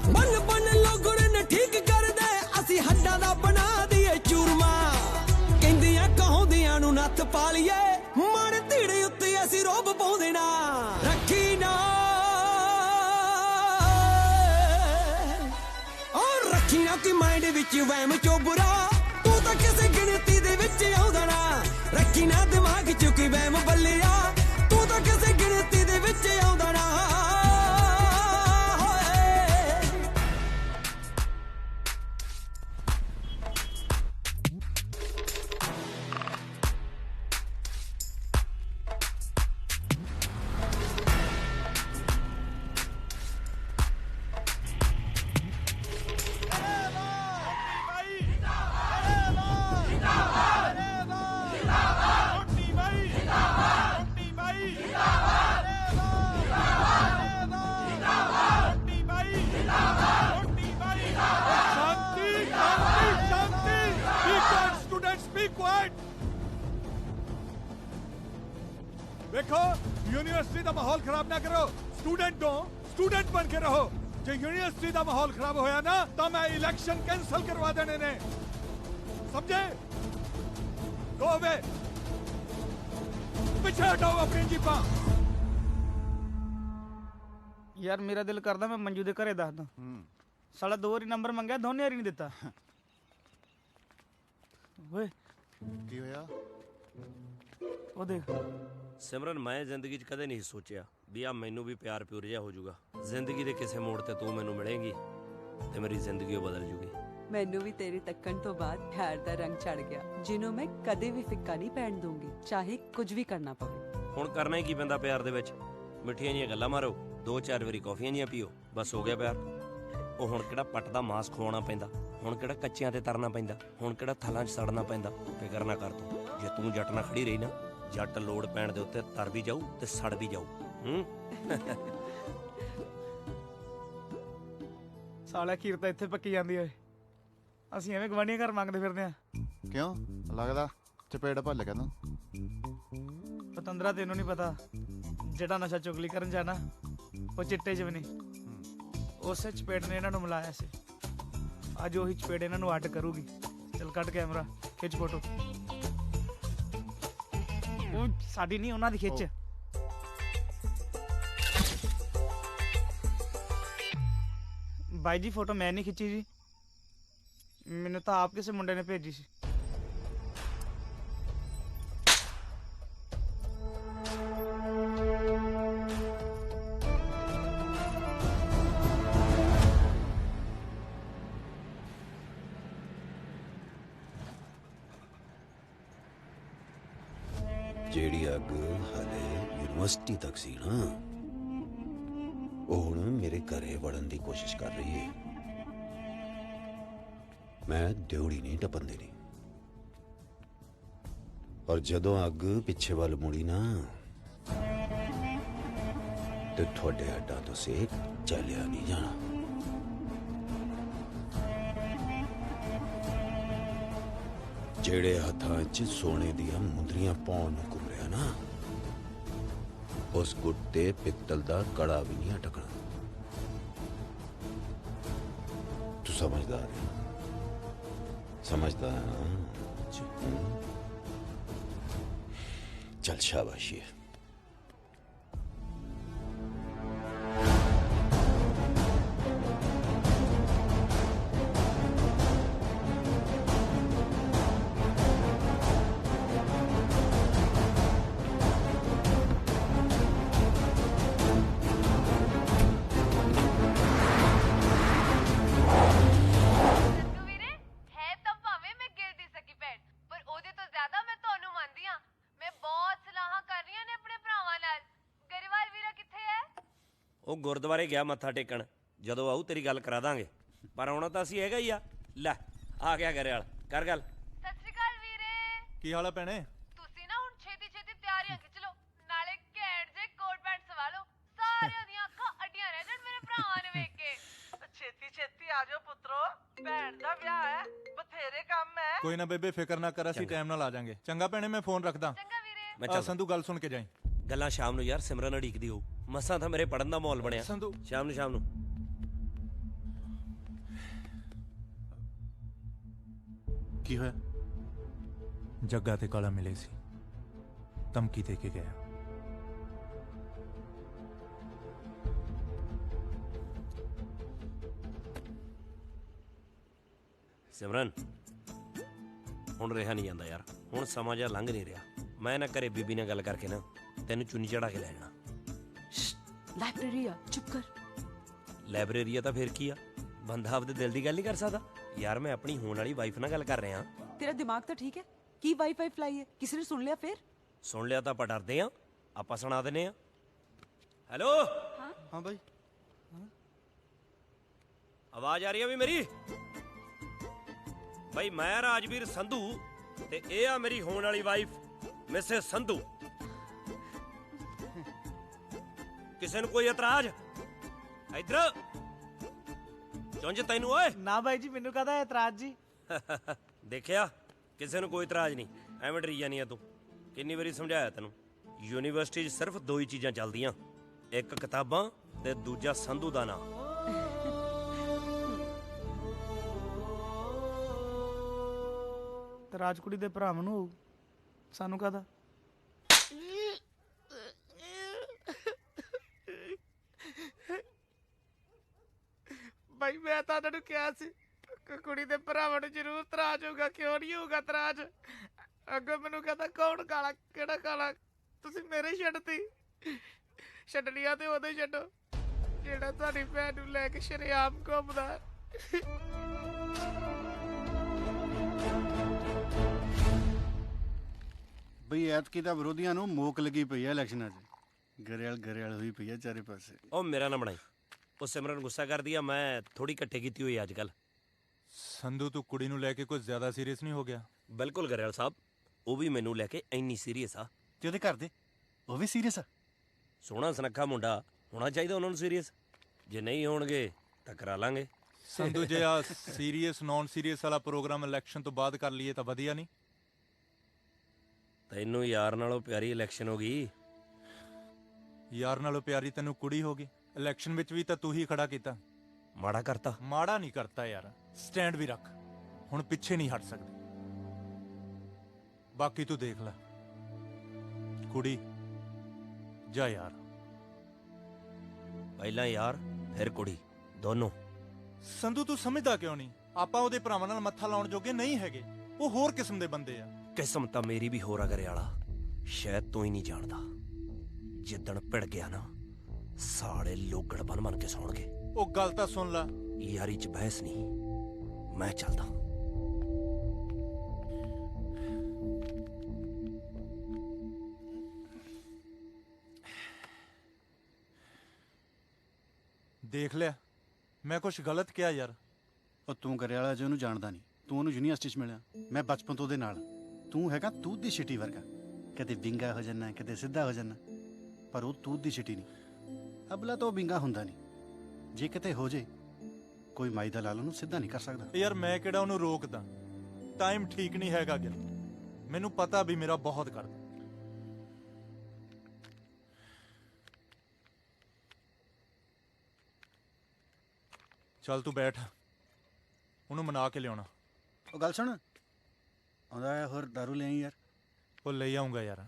ਬਨ ਬਨ ਲੋਗੜ ਨੇ ਠੀਕ ਕਰਦੇ ਅਸੀਂ ਹੱਡਾਂ ਦਾ ਬਣਾ ਦਈਏ ਚੂਰਮਾ ਕਹਿੰਦੀਆਂ ਕਹੋਂਦੀਆਂ ਨੂੰ ਨੱਥ ਪਾ ਲਈਏ ਮਨ ਧੀੜੇ ਉੱਤੇ ਅਸੀਂ ਰੋਬ ਪਾਉਂਦੇ ਨਾ ਰੱਖੀ ਨਾ ਔਰ ਰੱਖੀ ਨਾ ਕਿ ਮਾਈਂਡ ਵਿੱਚ ਵਹਿਮ ਚੋਬਰਾ ਤੂੰ ਤਾਂ ਕਿਸੇ ਗਿਣਤੀ ਦੇ ਵਿੱਚ ਆਉਂਦਾ ਨਾ ਰੱਖੀ ਨਾ ਦਿਮਾਗ ਚ ਕੋਈ ਵਹਿਮ ਬੱਲਿਆ ਤੂੰ ਤਾਂ ਕਿਸੇ ਗਿਣਤੀ ਦੇ ਵਿੱਚ ਆਉਂਦਾ ਨਾ देखो यूनिवर्सिटी का माहौल खराब ना करो स्टूडेंट हो स्टूडेंट बन के रहो जो यूनिवर्सिटी का माहौल खराब होया ना तो मैं इलेक्शन कैंसिल करवा देने ने समझे गो अवे पीछे हटाओ अपनी जीपा यार मेरा दिल करदा मैं मंजू दे घरे दस दा साला 2 वारी नंबर मंगया दोने वारी नहीं दिता ਓਏ ਕੀ ਹੋਇਆ ਉਹ ਦੇਖ ਸਿਮਰਨ ਮੈਂ ਜ਼ਿੰਦਗੀ 'ਚ ਕਦੇ ਨਹੀਂ ਸੋਚਿਆ ਵੀ ਆ ਮੈਨੂੰ ਵੀ ਪਿਆਰ ਪਿਉਰ ਜਿਹਾ ਹੋ ਜਾਊਗਾ ਜ਼ਿੰਦਗੀ ਦੇ ਕਿਸੇ ਮੋੜ ਤੇ ਤੂੰ ਮੈਨੂੰ ਮਿਲੇਂਗੀ ਤੇ ਮੇਰੀ ਜ਼ਿੰਦਗੀ ਬਦਲ ਜੂਗੀ ਮੈਨੂੰ ਵੀ ਤੇਰੇ ਤੱਕਣ ਤੋਂ ਬਾਅਦ ਪਿਆਰ ਦਾ ਰੰਗ ਚੜ ਗਿਆ ਜਿਹਨੂੰ ਮੈਂ ਕਦੇ ਵੀ ਫਿੱਕਾ ਨਹੀਂ ਪੈਣ ਦੂੰਗੀ ਚਾਹੇ ਕੁਝ ਵੀ ਕਰਨਾ ਪਵੇ ਹੁਣ ਕਰਨਾ ਹੀ ਕੀ ਪੈਂਦਾ ਪਿਆਰ ਦੇ ਵਿੱਚ ਮਿੱਠੀਆਂ ਜੀਆਂ ਗੱਲਾਂ ਮਾਰੋ 2-4 ਵਾਰੀ ਕੌਫੀਆਂ ਜੀਆਂ ਪੀਓ ਬਸ ਹੋ ਗਿਆ ਪਿਆਰ ਉਹ ਹੁਣ ਕਿਹੜਾ ਪੱਟ ਦਾ ਮਾਸ ਖਵਾਉਣਾ ਪੈਂਦਾ ਹੁਣ ਕਿਹੜਾ ਕੱਚਿਆਂ ਤੇ ਤਰਨਾ ਪੈਂਦਾ ਹੁਣ ਕਿਹੜਾ ਥਲਾਂ 'ਚ ਸੜਨਾ ਪੈਂਦਾ ਫਿਕਰ ਨਾ ਕਰ ਤੂੰ ਜੇ ਤੂੰ ਜੱਟ ਨਾਲ ਖੜੀ ਰਹੀ ਨਾ ਜੱਟ ਲੋੜ ਪੈਣ ਦੇ ਉੱਤੇ ਤਰ ਵੀ ਜਾਊ ਤੇ ਸੜ ਵੀ ਜਾਊ ਸਾਲਾ ਖੀਰ ਤਾਂ ਇੱਥੇ ਪੱਕੀ ਜਾਂਦੀ ਓਏ ਅਸੀਂ ਐਵੇਂ ਗਵਾਂਢੀਆਂ ਘਰ ਮੰਗਦੇ ਫਿਰਦੇ ਆ ਕਿਉਂ ਲੱਗਦਾ ਚਪੇੜ ਭੱਲ ਗਿਆ ਤੂੰ ਪਤੰਦਰਾ ਤੈਨੂੰ ਨਹੀਂ ਪਤਾ ਜਿਹੜਾ ਨਸ਼ਾ ਚੁਗਲੀ ਕਰਨ ਜਾਣਾ ਉਹ ਚਿੱਟੇ 'ਚ ਵੀ ਨਹੀਂ ਉਸੇ ਚਪੇੜ ਨੇ ਇਹਨਾਂ ਨੂੰ ਮਿਲਾਇਆ ਸੀ ਅੱਜ ਉਹੀ ਚਪੇੜ ਇਹਨਾਂ ਨੂੰ ਅੱਡ ਕਰੂਗੀ ਚਲ ਕੱਢ ਕੈਮਰਾ ਖਿੱਚ ਫੋਟੋ ਉਹ ਸਾਡੀ ਨਹੀਂ ਉਹਨਾਂ ਦੀ ਖਿੱਚ ਬਾਈ ਜੀ ਫੋਟੋ ਮੈਂ ਨਹੀਂ ਖਿੱਚੀ ਜੀ ਮੈਨੂੰ ਤਾਂ ਆਪ ਕਿਸੇ ਮੁੰਡੇ ਨੇ ਭੇਜੀ ਸੀ ਜਿਹੜੀ ਅੱਗ ਹਾਲੇ ਯੂਨੀਵਰਸਿਟੀ ਤੱਕ ਸੀ ਨਾ ਉਹ ਹੁਣ ਮੇਰੇ ਘਰੇ ਵੜਨ ਦੀ ਕੋਸ਼ਿਸ਼ ਕਰ ਰਹੀ ਹੈ ਮੈਂ ਦਿਉੜੀ ਨਹੀਂ ਟੱਪਣ ਦੇਣੀ ਔਰ ਜਦੋਂ ਅੱਗ ਪਿੱਛੇ ਵੱਲ ਮੁੜੀ ਨਾ ਤੇ ਤੁਹਾਡੇ ਹੱਡਾਂ ਤੋਂ ਸੇਕ ਚੱਲਿਆ ਨਹੀਂ ਜਾਣਾ ਜਿਹੜੇ ਹੱਥਾਂ 'ਚ ਸੋਨੇ ਦੀਆਂ ਮੁੰਦਰੀਆਂ ਪਾਉਣ ਨੂੰ ਘੁੰਮ ਰਿਹਾ ਨਾ ਉਸ ਗੁੱਟ ਤੇ ਪਿੱਤਲ ਦਾ ਕੜਾ ਵੀ ਨਹੀਂ ਅਟਕਣਾ ਤੂੰ ਸਮਝਦਾਰ ਹੈ समझता है ना चल शाबाशी है ਉਹ ਗੁਰਦੁਆਰੇ ਗਿਆ ਮੱਥਾ ਟੇਕਣ ਜਦੋਂ ਆਊ ਤੇਰੀ ਗੱਲ ਕਰਾ ਦਾਂਗੇ ਪਰ ਆਉਣਾ ਤਾਂ ਅਸੀਂ ਹੈਗਾ ਹੀ ਆ ਲੈ ਆ ਗਿਆ ਘਰੇ ਵਾਲ ਕਰ ਗੱਲ ਸਤਿ ਸ਼੍ਰੀ ਅਕਾਲ ਵੀਰੇ ਕੀ ਹਾਲ ਆ ਭੈਣੇ ਤੁਸੀਂ ਨਾ ਹੁਣ ਛੇਤੀ ਤਿਆਰੀਆਂ ਆ ਜਾਓ ਪੁੱਤਰੋ, ਭੈਣ ਦਾ ਵਿਆਹ ਹੈ, ਬਥੇਰੇ ਕੰਮ ਹੈ। ਕੋਈ ਨਾ ਬੇਬੇ ਫਿਕਰ ਨਾ ਕਰ, ਅਸੀਂ ਟਾਈਮ ਨਾਲ ਆ ਜਾਾਂਗੇ। ਚੰਗਾ ਭੈਣੇ, ਮੈਂ ਫੋਨ ਰੱਖਦਾ। ਮੈਂ ਚੱਲ ਸੰਧੂ ਗੱਲ ਸੁਣ ਕੇ ਜਾਈਂ। ਗੱਲਾਂ ਸ਼ਾਮ ਨੂੰ ਯਾਰ, ਸਿਮਰਨ ਅੜੀਕਦੀ ਹੋਊ। ਮਸਾਂ ਤਾਂ ਮੇਰੇ ਪੜਨ ਦਾ ਮਾਹੌਲ ਬਣਿਆ। ਸੰਧੂ ਸ਼ਾਮ ਨੂੰ ਕੀ ਹੋਇਆ? ਜੱਗਾ ਤੇ ਕਾਲਾ ਮਿਲੇ ਸੀ, ਧਮਕੀ ਦੇ ਕੇ ਗਿਆ। ਸਿਮਰਨ ਹੁਣ ਰਿਹਾ ਨਹੀਂ ਜਾਂਦਾ ਯਾਰ, ਹੁਣ ਸਮਾਂ ਜਿਹਾ ਲੰਘ ਨਹੀਂ ਰਿਹਾ। ਮੈਂ ਨਾ ਘਰੇ ਬੀਬੀ ਨਾਲ ਗੱਲ ਕਰਕੇ ਨਾ ਤੈਨੂੰ ਚੁੰਨੀ ਚੜਾ ਕੇ ਲੈ ਜਾਣਾ। ਲਾਇਬ੍ਰੇਰੀ ਆ, ਚੁੱਪ ਕਰ। ਲਾਇਬ੍ਰੇਰੀ ਆ ਤਾਂ ਫੇਰ ਕੀ ਆ, ਬੰਦਾ ਆਪਦੇ ਦਿਲ ਦੀ ਗੱਲ ਨਹੀਂ ਕਰ ਸਕਦਾ ਯਾਰ। ਮੈਂ ਆਪਣੀ ਹੋਣ ਵਾਲੀ ਵਾਈਫ ਨਾਲ ਗੱਲ ਕਰ ਰਿਹਾ। ਤੇਰਾ ਦਿਮਾਗ ਤਾਂ ਠੀਕ ਹੈ? ਕੀ ਵਾਈਫਾਈ ਫਲਾਈ ਹੈ? ਕਿਸੇ ਨੇ ਸੁਣ ਲਿਆ ਫੇਰ? ਸੁਣ ਲਿਆ ਤਾਂ ਆਪਾਂ ਡਰਦੇ ਆ, ਆਪਾਂ ਸੁਣਾ ਦਿੰਨੇ ਆ। ਹੈਲੋ ਹਾਂ ਬਾਈ, ਆਵਾਜ਼ ਆ ਰਹੀ ਆ ਵੀ ਮੇਰੀ? ਬਾਈ ਮੈਂ ਰਾਜਵੀਰ ਸੰਧੂ ਤੇ ਇਹ ਆ ਮੇਰੀ ਹੋਣ ਵਾਲੀ ਵਾਈਫ ਮਿਸੇਸ ਸੰਧੂ। ਕਿਸੇ ਨੂੰ ਕੋਈ ਇਤਰਾਜ਼? ਇੱਧਰ ਚੁੰਝ ਤੈਨੂੰ ਓਏ। ਨਾ ਬਾਈ ਜੀ, ਮੈਨੂੰ ਕਾਹਦਾ ਇਤਰਾਜ਼ ਜੀ। ਦੇਖਿਆ, ਕਿਸੇ ਨੂੰ ਕੋਈ ਇਤਰਾਜ਼ ਨਹੀਂ। ਐਵੇਂ ਡਰੀ ਜਾਨੀ ਆ ਤੂੰ। ਕਿੰਨੀ ਵਾਰੀ ਸਮਝਾਇਆ ਤੈਨੂੰ, ਯੂਨੀਵਰਸਿਟੀ 'ਚ ਸਿਰਫ ਦੋ ਹੀ ਚੀਜ਼ਾਂ ਚੱਲਦੀਆਂ, ਇੱਕ ਕਿਤਾਬਾਂ ਤੇ ਦੂਜਾ ਸੰਧੂ ਦਾ ਨਾਂ। ਤੇ ਰਾਜਕੁੜੀ ਦੇ ਭਰਾਵਾਂ ਨੂੰ ਹੋਊ, ਸਾਨੂੰ ਕਾਹਦਾ? ਬਾਈ ਮੈਂ ਤਾਂ ਉਹਨਾਂ ਨੂੰ ਕਿਹਾ ਸੀ ਕੁੜੀ ਦੇ ਭਰਾਵਾਂ ਨੂੰ ਜ਼ਰੂਰ ਤਰਾਜ ਹੋਊਗਾ, ਕਿਉਂ ਨਹੀਂ ਹੋਊਗਾ ਤਰਾਜ? ਅੱਗੋਂ ਮੈਨੂੰ ਕਹਿੰਦਾ ਕੌਣ ਕਾਲਾ, ਕਿਹੜਾ ਕਾਲਾ? ਤੁਸੀਂ ਮੇਰੇ ਛੱਡਤੀ। ਛੱਡਣੀਆਂ ਤੇ ਉਦੋਂ ਹੀ ਛੱਡੋ ਜਿਹੜਾ ਤੁਹਾਡੀ ਭੈਣ ਨੂੰ ਲੈ ਕੇ ਸ਼ਰੇਆਮ ਘੁੰਮਦਾ। ਬਈ ਐਤਕੀ ਤਾਂ ਵਿਰੋਧੀਆਂ ਨੂੰ ਮੋਕ ਲੱਗੀ ਪਈ ਹੈ ਇਲੈਕਸ਼ਨਾਂ 'ਚ। ਗਰੇਲ ਹੋਈ ਪਈ ਹੈ ਚਾਰੇ ਪਾਸੇ। ਉਹ ਮੇਰਾ ਨਾ ਬਣਾਈ, ਉਹ ਸਿਮਰਨ ਗੁੱਸਾ ਕਰਦੀ ਆ। ਮੈਂ ਥੋੜੀ ਇਕੱਠੇ ਕੀਤੀ ਹੋਈ ਅੱਜ ਕੱਲ। ਸੰਧੂ ਤੂੰ ਕੁੜੀ ਨੂੰ ਲੈ ਕੇ ਕੁਝ ਜ਼ਿਆਦਾ ਸੀਰੀਅਸ ਨਹੀਂ ਹੋ ਗਿਆ? ਬਿਲਕੁਲ ਗਰੇਲ ਸਾਹਿਬ, ਉਹ ਵੀ ਮੈਨੂੰ ਲੈ ਕੇ ਇੰਨੀ ਸੀਰੀਅਸ ਆ। ਤੇ ਉਹਦੇ ਘਰ ਦੇ ਉਹ ਵੀ ਸੀਰੀਅਸ ਆ? ਸੋਹਣਾ ਸੁਨੱਖਾ ਮੁੰਡਾ ਹੋਣਾ ਚਾਹੀਦਾ ਉਹਨਾਂ ਨੂੰ ਸੀਰੀਅਸ। ਜੇ ਨਹੀਂ ਹੋਣਗੇ ਤਾਂ ਕਰਾ ਲਾਂਗੇ। ਸੰਧੂ ਜੇ ਆ ਸੀਰੀਅਸ ਨੌਨ ਸੀਰੀਅਸ ਵਾਲਾ ਪ੍ਰੋਗਰਾਮ ਇਲੈਕਸ਼ਨ ਤੋਂ ਬਾਅਦ ਕਰ ਲਈਏ ਤਾਂ ਵਧੀਆ ਨਹੀਂ? ਤੈਨੂੰ ਯਾਰ ਨਾਲੋਂ ਪਿਆਰੀ ਇਲੈਕਸ਼ਨ ਹੋ ਗਈ। ਯਾਰ ਨਾਲੋਂ ਪਿਆਰੀ ਤੈਨੂੰ ਕੁੜੀ ਹੋ ਗਈ। ਇਲੈਕਸ਼ਨ ਵਿੱਚ ਵੀ ਤਾਂ ਤੂੰ ਹੀ ਖੜਾ ਕੀਤਾ। ਮਾੜਾ ਕਰਤਾ? ਮਾੜਾ ਨਹੀਂ ਕਰਤਾ ਯਾਰ, ਸਟੈਂਡ ਵੀ ਰੱਖ। ਹੁਣ ਪਿੱਛੇ ਨਹੀਂ ਹਟ ਸਕਦੇ। ਬਾਕੀ ਤੂੰ ਦੇਖ ਲੈ। ਕੁੜੀ ਜਾਂ ਯਾਰ? ਪਹਿਲਾਂ ਯਾਰ ਫਿਰ ਕੁੜੀ, ਦੋਨੋਂ। ਸੰਧੂ ਤੂੰ ਸਮਝਦਾ ਕਿਉਂ ਨਹੀਂ? ਆਪਾਂ ਉਹਦੇ ਭਰਾਵਾਂ ਨਾਲ ਮੱਥਾ ਲਾਉਣ ਜੋਗੇ ਨਹੀਂ ਹੈਗੇ। ਉਹ ਹੋਰ ਕਿਸਮ ਦੇ ਬੰਦੇ ਆ। ਕਿਸਮ ਤਾਂ ਮੇਰੀ ਵੀ ਹੋਰ ਆ ਕਰੇ ਵਾਲਾ, ਸ਼ਾਇਦ ਤੂੰ ਹੀ ਨਹੀਂ ਜਾਣਦਾ। ਜਿੱਦਣ ਭਿੜ ਗਿਆ ਨਾ, ਸਾਲੇ ਲੋਗੜ ਬਣ ਕੇ ਸੌਣਗੇ। ਉਹ ਗੱਲ ਤਾਂ ਸੁਣ ਲੈ। ਯਾਰੀ 'ਚ ਬਹਿਸ ਨਹੀਂ, ਮੈਂ ਚੱਲਦਾ। ਦੇਖ ਲਿਆ, ਮੈਂ ਕੁਝ ਗਲਤ ਕਿਹਾ ਯਾਰ? ਉਹ ਤੂੰ ਗਰੇਵਾਲਾ ਜੀ ਉਹਨੂੰ ਜਾਣਦਾ ਨਹੀਂ। ਤੂੰ ਉਹਨੂੰ ਯੂਨੀਵਰਸਿਟੀ 'ਚ ਮਿਲਿਆ, ਮੈਂ ਬਚਪਨ ਤੋਂ ਉਹਦੇ ਨਾਲ। ਤੂੰ ਹੈਗਾ ਤੂਤ ਦੀ ਛਿੱਟੀ ਵਰਗਾ, ਕਦੇ ਵਿੰਗਾ ਹੋ ਜਾਣਾ, ਕਦੇ ਸਿੱਧਾ ਹੋ ਜਾਣਾ, ਪਰ ਉਹ ਤੂਤ ਦੀ ਛਿੱਟੀ ਨਹੀਂ। ਅਬਲਾ ਤਾਂ ਉਹ ਵਿੰਗਾ ਹੁੰਦਾ ਨਹੀਂ। ਜੇ ਕਿਤੇ ਹੋ ਜੇ, ਕੋਈ ਮਾਈ ਦਾ ਲਾਲ ਉਹਨੂੰ ਸਿੱਧਾ ਨਹੀਂ ਕਰ ਸਕਦਾ। ਯਾਰ ਮੈਂ ਕਿਹੜਾ ਉਹਨੂੰ ਰੋਕਦਾ? ਟਾਈਮ ਠੀਕ ਨਹੀਂ ਹੈਗਾ ਗਿਲ, ਮੈਨੂੰ ਪਤਾ ਵੀ ਮੇਰਾ ਬਹੁਤ ਕਰਦਾ। ਚੱਲ ਤੂੰ ਬੈਠ, ਉਹਨੂੰ ਮਨਾ ਕੇ ਲਿਆਉਣਾ। ਉਹ ਗੱਲ ਸੁਣ, ਆਉਂਦਾ ਹੈ ਹੋਰ ਦਾਰੂ ਲੈ ਆਈ ਯਾਰ। ਉਹ ਲੈ ਆਉਂਗਾ ਯਾਰ।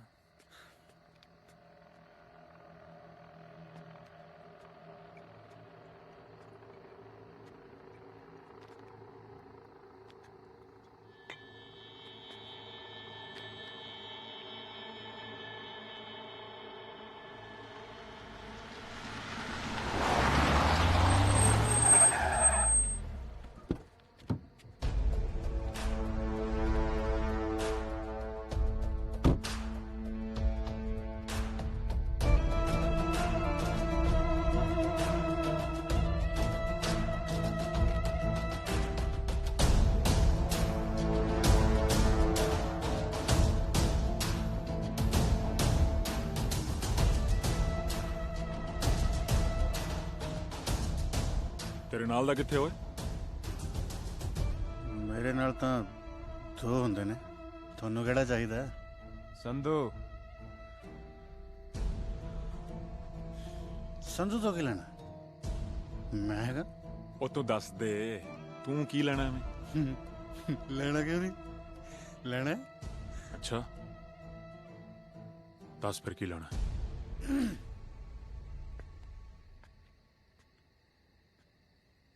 ਤੇਰੇ ਨਾਲ ਦਾ ਕਿੱਥੇ ਓਏ? ਮੇਰੇ ਨਾਲ ਤਾਂ ਦੋ ਹੁੰਦੇ ਨੇ, ਤੁਹਾਨੂੰ ਕਿਹੜਾ ਚਾਹੀਦਾ? ਸੰਧੂ ਸੰਧੂ ਤੋਂ ਕੀ ਲੈਣਾ? ਮੈਂ ਹੈਗਾ। ਉਹ ਤੂੰ ਦੱਸ ਦੇ, ਤੂੰ ਕੀ ਲੈਣਾ ਮੈਂ? ਲੈਣਾ ਕਿਉਂ ਨਹੀਂ? ਲੈਣਾ। ਅੱਛਾ ਦੱਸ ਫਿਰ ਕੀ ਲੈਣਾ?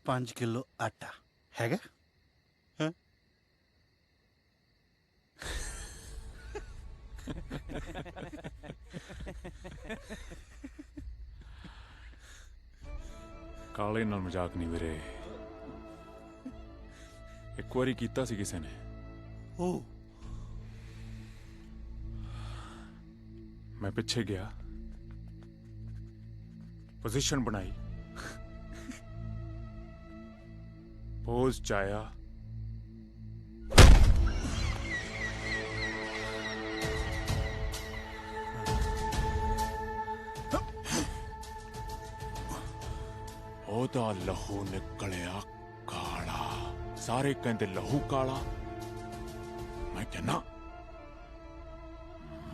5 ਕਿਲੋ ਆਟਾ ਹੈਗਾ? ਹੈਂ? ਕਾਲੇ ਨਾਲ ਮਜ਼ਾਕ ਨਹੀਂ ਵੀਰੇ, ਇੱਕ ਵਾਰੀ ਕੀਤਾ ਸੀ ਕਿਸੇ ਨੇ। ਉਹ ਮੈਂ ਪਿੱਛੇ ਗਿਆ, ਪੋਜੀਸ਼ਨ ਬਣਾਈ, ਪੋਜ਼ ਚ ਆਇਆ, ਉਹਦਾ ਲਹੂ ਨਿਕਲਿਆ ਕਾਲਾ। ਸਾਰੇ ਕਹਿੰਦੇ ਲਹੂ ਕਾਲਾ, ਮੈਂ ਕਹਿੰਦਾ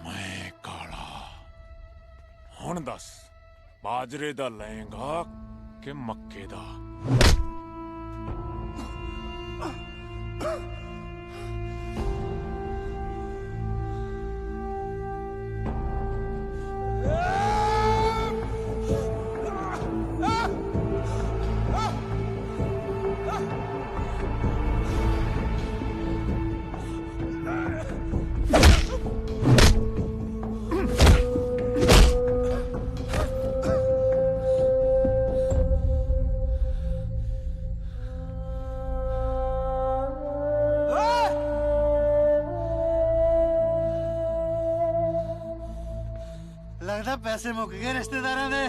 ਮੈਂ ਕਾਲਾ। ਹੁਣ ਦੱਸ, ਬਾਜਰੇ ਦਾ ਲਏਗਾ ਕਿ ਮੱਕੇ ਦਾ? ਲੱਗਦਾ ਪੈਸੇ ਮੁੱਕ ਗਏ ਰਿਸ਼ਤੇਦਾਰਾਂ ਦੇ।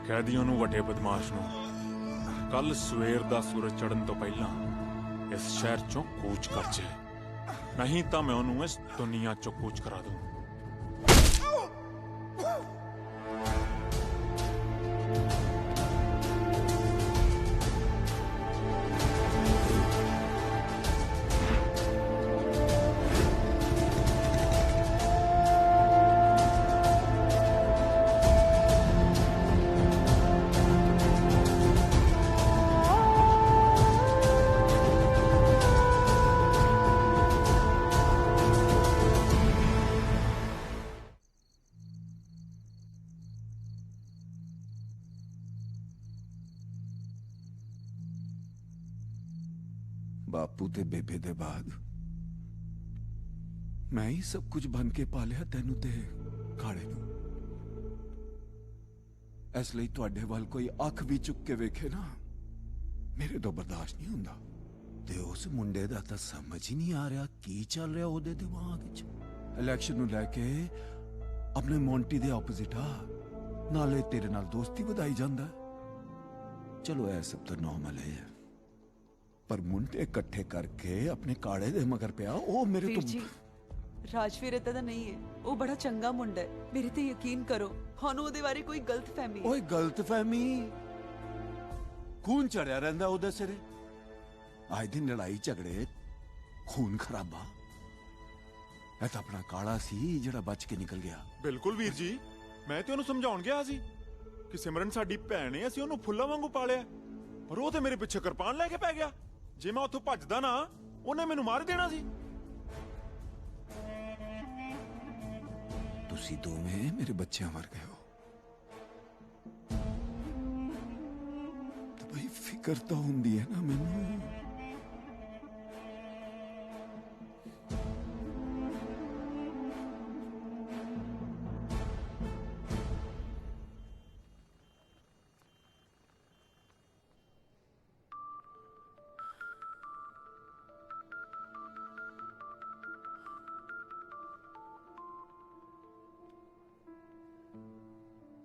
ਕੈਦੀਆਂ ਨੂੰ, ਵੱਡੇ ਬਦਮਾਸ਼ ਨੂੰ ਕੱਲ ਸਵੇਰ ਦਾ ਸੂਰਜ ਚੜ੍ਹਨ ਤੋਂ ਪਹਿਲਾਂ ਇਸ ਸ਼ਹਿਰ ਚੋਂ ਕੂਚ ਕਰ ਜੇ, ਨਹੀਂ ਤਾਂ ਮੈਂ ਉਹਨੂੰ ਇਸ ਦੁਨੀਆ ਚੋਂ ਕੂਚ ਕਰਾ ਦੂੰ। ਬਾਪੂ ਤੇ ਬੇਬੇ ਦੇ ਬਾਅਦ ਮੈਂ ਹੀ ਸਭ ਕੁਝ ਬਣ ਕੇ ਪਾਲਿਆ ਤੈਨੂੰ ਤੇ ਕਾਲੇ ਨੂੰ। ਇਸ ਲਈ ਤੁਹਾਡੇ ਵੱਲ ਕੋਈ ਅੱਖ ਵੀ ਚੁੱਕ ਕੇ ਵੇਖੇ ਨਾ, ਮੇਰੇ ਤੋਂ ਬਰਦਾਸ਼ਤ ਨਹੀਂ ਹੁੰਦਾ। ਤੇ ਉਸ ਮੁੰਡੇ ਦਾ ਤਾਂ ਸਮਝ ਹੀ ਨਹੀਂ ਆ ਰਿਹਾ ਕੀ ਚੱਲ ਰਿਹਾ ਉਹਦੇ ਦਿਮਾਗ ਵਿੱਚ। ਇਲੈਕਸ਼ਨ ਨੂੰ ਲੈ ਕੇ ਆਪਣੇ ਮੌਂਟੀ ਦੇ ਆਪੋਜ਼ਿਟ ਆ, ਨਾਲੇ ਤੇਰੇ ਨਾਲ ਦੋਸਤੀ ਵਧਾਈ ਜਾਂਦਾ। ਚਲੋ ਇਹ ਸਭ ਤਾਂ ਨਾਰਮਲ ਹੈ, ਪਰ ਮੁੰਡੇ ਇਕੱਠੇ ਕਰਕੇ ਆਪਣੇ ਕਾਲੇ ਦੇ ਮਗਰ ਪਿਆ, ਉਹ ਮੇਰੇ ਵੀਰ ਤੋਂ ਜੀ, ਰਾਜਵੀਰ ਏਦਾਂ ਦਾ ਨਹੀਂ ਹੈ, ਉਹ ਬੜਾ ਚੰਗਾ ਮੁੰਡਾ ਹੈ, ਮੇਰੇ ਤੇ ਯਕੀਨ ਕਰੋ। ਹੁਣ ਉਹਦੇ ਬਾਰੇ ਕੋਈ ਗਲਤਫਹਿਮੀ ਹੈ। ਓਏ ਗਲਤਫਹਿਮੀ? ਖੂਨ ਚੜਿਆ ਰਹਿੰਦਾ ਉਹਦੇ ਸਿਰੇ, ਅੱਜ ਦੀ ਲੜਾਈ ਝਗੜੇ, ਖੂਨ ਖਰਾਬਾ। ਇਹ ਤਾਂ ਆਪਣਾ ਕਾਲਾ ਸੀ ਜਿਹੜਾ ਬਚ ਕੇ ਨਿਕਲ ਗਿਆ। ਬਿਲਕੁਲ ਵੀਰ ਜੀ, ਮੈਂ ਤੇ ਉਹਨੂੰ ਸਮਝਾਉਣ ਗਿਆ ਸੀ ਕਿ ਸਿਮਰਨ ਸਾਡੀ ਭੈਣ ਹੈ, ਅਸੀਂ ਉਹਨੂੰ ਫੁੱਲਾਂ ਵਾਂਗੂ ਪਾਲਿਆ, ਪਰ ਉਹ ਤੇ ਮੇਰੇ ਪਿੱਛੇ ਕਿਰਪਾਨ ਲੈ ਕੇ ਪੈ ਗਿਆ। ਜੇ ਮੈਂ ਉੱਥੋਂ ਭੱਜਦਾ ਨਾ, ਉਹਨੇ ਮੈਨੂੰ ਮਾਰ ਦੇਣਾ ਸੀ। ਤੁਸੀਂ ਦੋਵੇਂ ਮੇਰੇ ਬੱਚਿਆਂ ਵਰਗੇ ਹੋ। ਫਿਕਰ ਤਾਂ ਹੁੰਦੀ ਹੈ ਨਾ ਮੈਨੂੰ।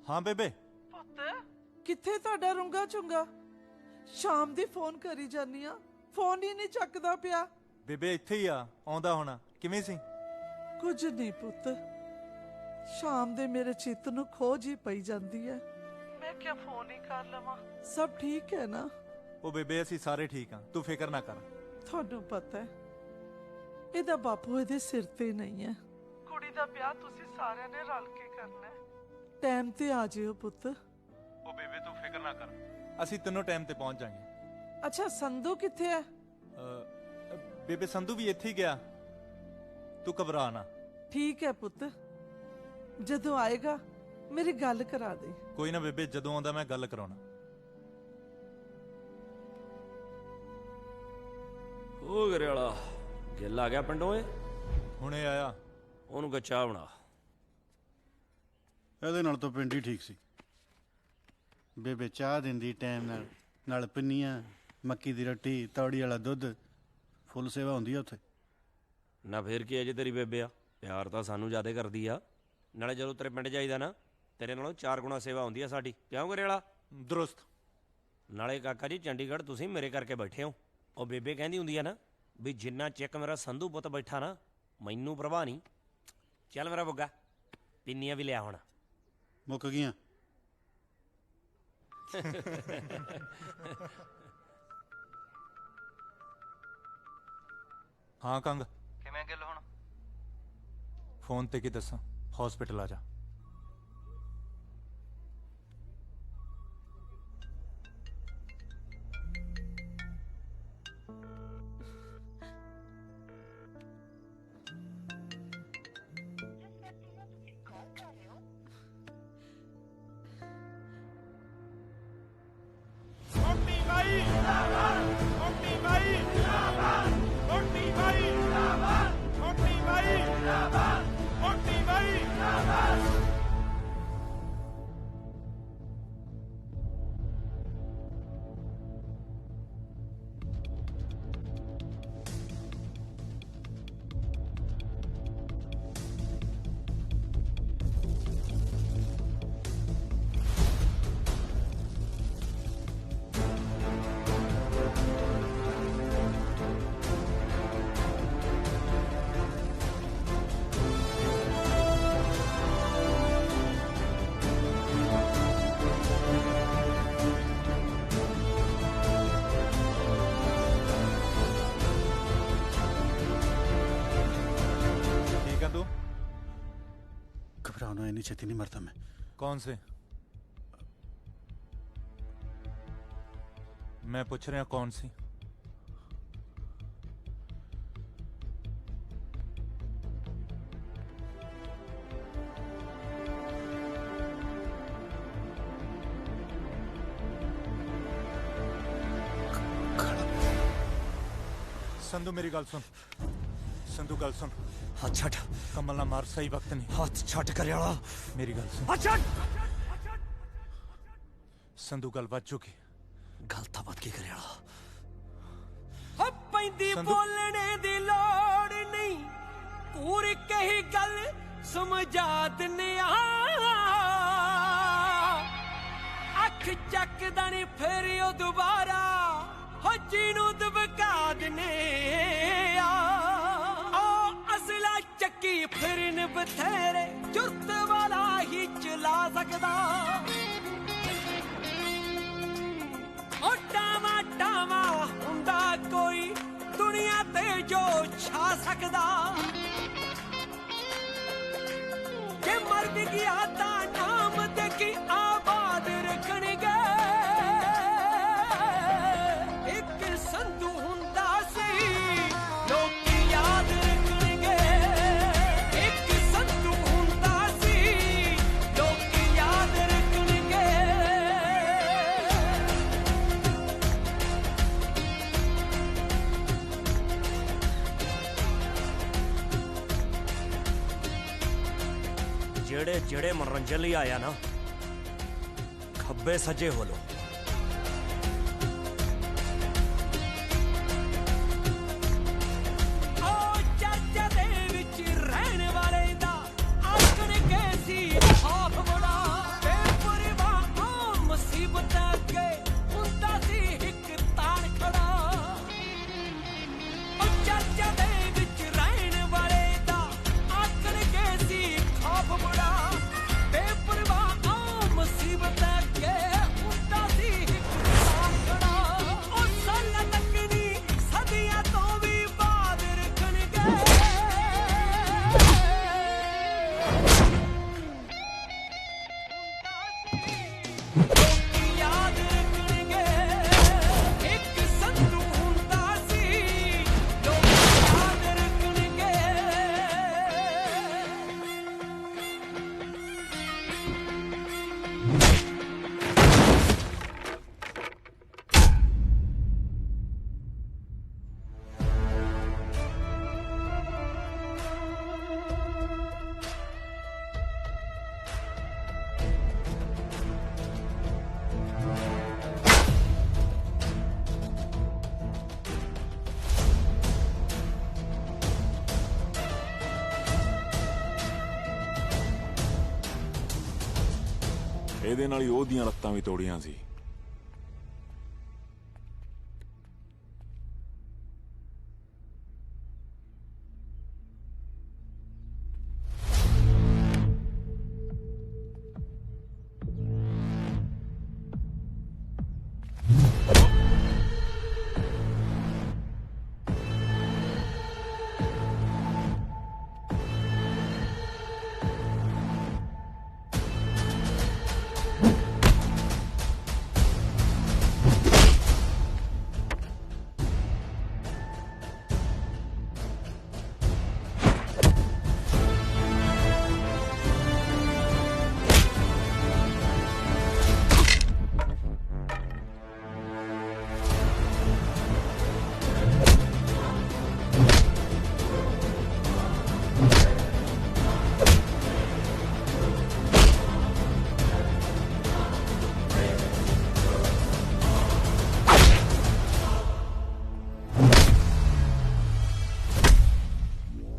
ਹਾਂ ਬੇਬੇ। ਪੁੱਤ ਕਿੱਥੇ ਤੁਹਾਡਾ ਰੁੰਗਾ ਚੁੰਗਾ? ਸ਼ਾਮ ਦੀ ਫੋਨ ਕਰੀ ਜਾਨੀ ਆ, ਫੋਨ ਹੀ ਨਹੀਂ ਚੱਕਦਾ ਪਿਆ। ਬੇਬੇ ਇੱਥੇ ਹੀ ਆ, ਆਉਂਦਾ ਹੋਣਾ। ਕਿਵੇਂ ਸੀ? ਕੁਝ ਨਹੀਂ ਪੁੱਤ, ਸ਼ਾਮ ਦੇ ਮੇਰੇ ਚਿੱਤ ਨੂੰ ਖੋਜ ਹੀ ਪਈ ਜਾਂਦੀ ਹੈ। ਮੈਂ ਕਿਹਾ ਫੋਨ ਹੀ ਕਰ ਲਵਾਂ। ਸਭ ਠੀਕ ਹੈ ਨਾ? ਉਹ ਬੇਬੇ ਅਸੀਂ ਸਾਰੇ ਠੀਕ ਹਾਂ, ਤੂੰ ਫਿਕਰ ਨਾ ਕਰ। ਤੁਹਾਨੂੰ ਪਤਾ ਹੈ ਇਹਦਾ ਬਾਪੂ ਇਹਦੇ ਸਿਰ ਤੇ ਨਹੀਂ ਹੈ। ਕੁੜੀ ਦਾ ਵਿਆਹ ਤੁਸੀਂ ਸਾਰਿਆਂ ਨੇ ਰਲ ਕੇ ਕਰਨਾ ਹੈ। ਟਾਈਮ ਤੇ ਆ ਜਿਓ ਪੁੱਤ। ਉਹ ਬੇਬੇ ਤੂੰ ਫਿਕਰ ਨਾ ਕਰ, ਅਸੀਂ ਤੈਨੂੰ ਟਾਈਮ ਤੇ ਪਹੁੰਚ ਜਾਾਂਗੇ। ਅੱਛਾ ਸੰਧੂ ਕਿੱਥੇ ਹੈ? ਬੇਬੇ ਸੰਧੂ ਵੀ ਇੱਥੇ ਹੀ ਗਿਆ, ਤੂੰ ਘਬਰਾ ਨਾ। ਠੀਕ ਹੈ ਪੁੱਤ, ਜਦੋਂ ਆਏਗਾ ਮੇਰੀ ਗੱਲ ਕਰਾ ਦੇ। ਕੋਈ ਨਾ ਬੇਬੇ, ਜਦੋਂ ਆਉਂਦਾ ਮੈਂ ਗੱਲ ਕਰਾਉਣਾ। ਉਹ ਘਰੇ ਵਾਲਾ ਗਿੱਲ ਆ ਗਿਆ ਪਿੰਡੋਂ ਏ? ਹੁਣੇ ਆਇਆ। ਉਹਨੂੰ ਗੱਚਾ ਬਣਾ। ਇਹਦੇ ਨਾਲ ਤਾਂ ਪਿੰਡ ਹੀ ਠੀਕ ਸੀ। ਬੇਬੇ ਚਾਹ ਦਿੰਦੀ ਟਾਈਮ ਨਾਲ, ਨਾਲ ਪਿੰਨੀਆਂ, ਮੱਕੀ ਦੀ ਰੋਟੀ, ਤੌੜੀ ਵਾਲਾ ਦੁੱਧ, ਫੁੱਲ ਸੇਵਾ ਹੁੰਦੀ ਆ ਉੱਥੇ। ਨਾ ਫੇਰ ਕੀ ਅਜੇ ਤੇਰੀ ਬੇਬੇ ਆ, ਪਿਆਰ ਤਾਂ ਸਾਨੂੰ ਜ਼ਿਆਦਾ ਕਰਦੀ ਆ। ਨਾਲੇ ਜਦੋਂ ਤੇਰੇ ਪਿੰਡ ਜਾਈਦਾ ਨਾ, ਤੇਰੇ ਨਾਲੋਂ 4 ਗੁਣਾ ਸੇਵਾ ਹੁੰਦੀ ਆ ਸਾਡੀ। ਕਿਉਂ ਘਰੇ ਵਾਲਾ? ਦਰੁਸਤ। ਨਾਲੇ ਕਾਕਾ ਜੀ ਚੰਡੀਗੜ੍ਹ ਤੁਸੀਂ ਮੇਰੇ ਕਰਕੇ ਬੈਠੇ ਹੋ। ਉਹ ਬੇਬੇ ਕਹਿੰਦੀ ਹੁੰਦੀ ਆ ਨਾ ਵੀ ਜਿੰਨਾ ਚਿਕ ਮੇਰਾ ਸੰਧੂ ਪੁੱਤ ਬੈਠਾ ਨਾ, ਮੈਨੂੰ ਪ੍ਰਵਾਹ ਨਹੀਂ। ਚੱਲ ਮੇਰਾ ਬੁੱਗਾ, ਪਿੰਨੀਆਂ ਵੀ ਲਿਆ ਹੁਣ। ਮੁੱਕ ਗਈਆਂ। ਹਾਂ ਕੰਗ, ਕਿਵੇਂ ਗੱਲ ਹੁਣ? ਫੋਨ ਤੇ ਕੀ ਦੱਸਾਂ, ਹਸਪੀਟਲ ਆ ਜਾ। इतनी छेती नहीं मरता मैं। कौन से? मैं पूछ रहा कौन सी? संधू मेरी गल सुन। संधू गल सुन। हाथ छट। कमल ना मार, सही वक्त नहीं। हाथ छट करियाला। मेरी गल सुन। हाथ छट। संधू गल बच चुकी। गल तो बच की करियाला। पैंदी बोलने दी लोड़ नहीं, पूरी कही गल समझा दने अख चकदा नहीं फिर ओ दोबारा हजी नू दबका दने असला चक्की फिरन बथेरे जुर्त वाला ही चला सकदा टावा टावा हुंदा कोई दुनिया ते जो छा सकदा जे मर भी गया ता नाम ते की आबाद रखणगे एक संधू हुंदा सी लोग याद रखणगे एक संधू हुंदा सी लोग याद रखणगे ਜਿਹੜੇ ਮਨੋਰੰਜਨ ਲਈ ਆਇਆ ਨਾ, ਖੱਬੇ ਸੱਜੇ ਹੋ ਲੋ। ਇਹਦੇ ਨਾਲ ਹੀ ਉਹਦੀਆਂ ਲੱਤਾਂ ਵੀ ਤੋੜੀਆਂ ਸੀ।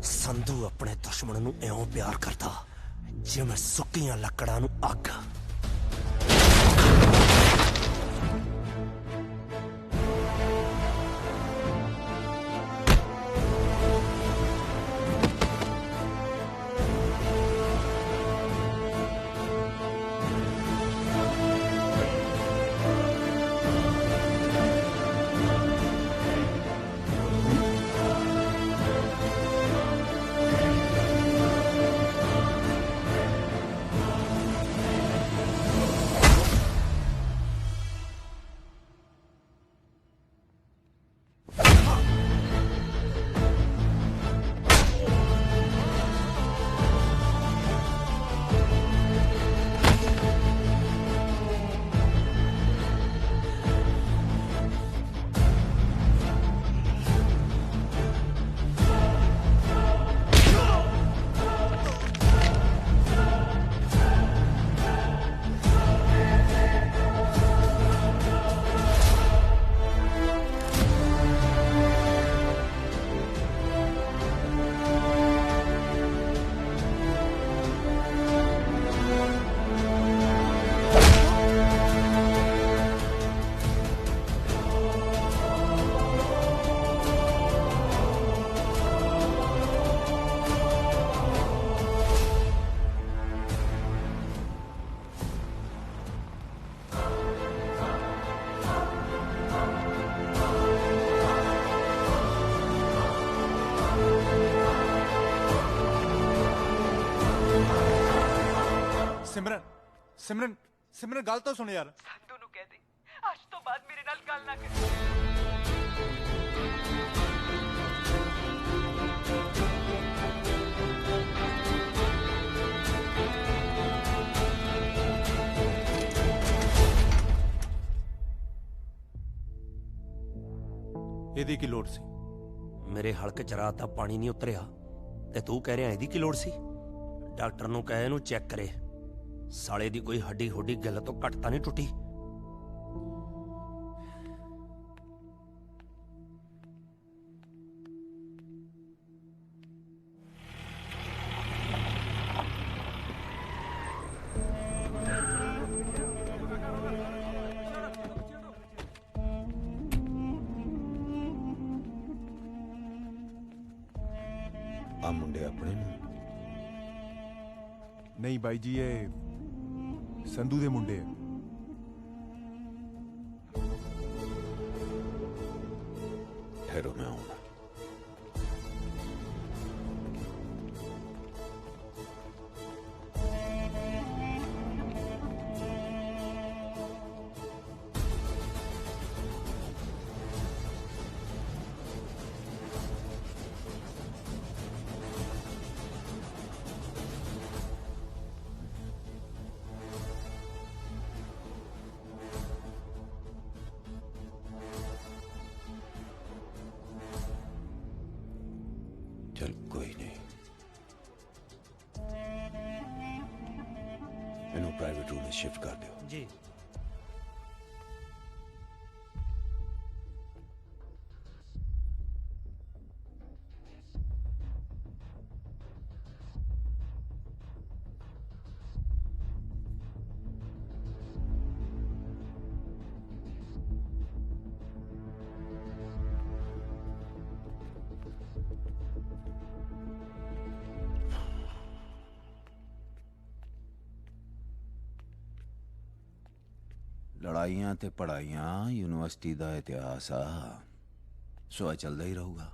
ਸੰਧੂ ਆਪਣੇ ਦੁਸ਼ਮਣ ਨੂੰ ਇਉਂ ਪਿਆਰ ਕਰਦਾ ਜਿਵੇਂ ਸੁੱਕੀਆਂ ਲੱਕੜਾਂ ਨੂੰ ਅੱਗ। ਸਿਮਰਨ ਸਿਮਰਨ ਗੱਲ ਤਾਂ ਸੁਣ ਯਾਰ। ਸੰਧੂ ਨੂੰ ਕਹਿ ਦੇ ਅੱਜ ਤੋਂ ਬਾਅਦ ਮੇਰੇ ਨਾਲ ਗੱਲ ਨਾ ਕਰੇ। ਇਹਦੀ ਕੀ ਲੋੜ ਸੀ? ਮੇਰੇ ਹਲਕ ਚ ਰਾਤ ਦਾ ਪਾਣੀ ਨਹੀਂ ਉਤਰਿਆ ਤੇ ਤੂੰ ਕਹਿ ਰਿਹਾ ਇਹਦੀ ਕੀ ਲੋੜ ਸੀ? ਡਾਕਟਰ ਨੂੰ ਕਹੇ ਇਹਨੂੰ ਚੈੱਕ ਕਰੇ, ਸਾਲੇ ਦੀ ਕੋਈ ਹੱਡੀ ਹੁੱਡੀ ਗੱਲ ਤੋਂ ਘੱਟ ਤਾਂ ਨਹੀਂ ਟੁੱਟੀ। ਆ ਮੁੰਡੇ ਆਪਣੇ ਨੂੰ ਨਹੀਂ ਬਾਈ ਜੀ, ਇਹ ਸੰਧੂ ਦੇ ਮੁੰਡੇ ਆ। ਠਹਿਰੋ, ਮੈਂ ਆਉਂਦਾ। चल कोई नहीं, इन्हों प्राइवेट रूम में शिफ्ट कर दो जी। लड़ाइयां ते पढ़ाइयां यूनिवर्सिटी का इतिहास आ, सो चलता ही रहूगा।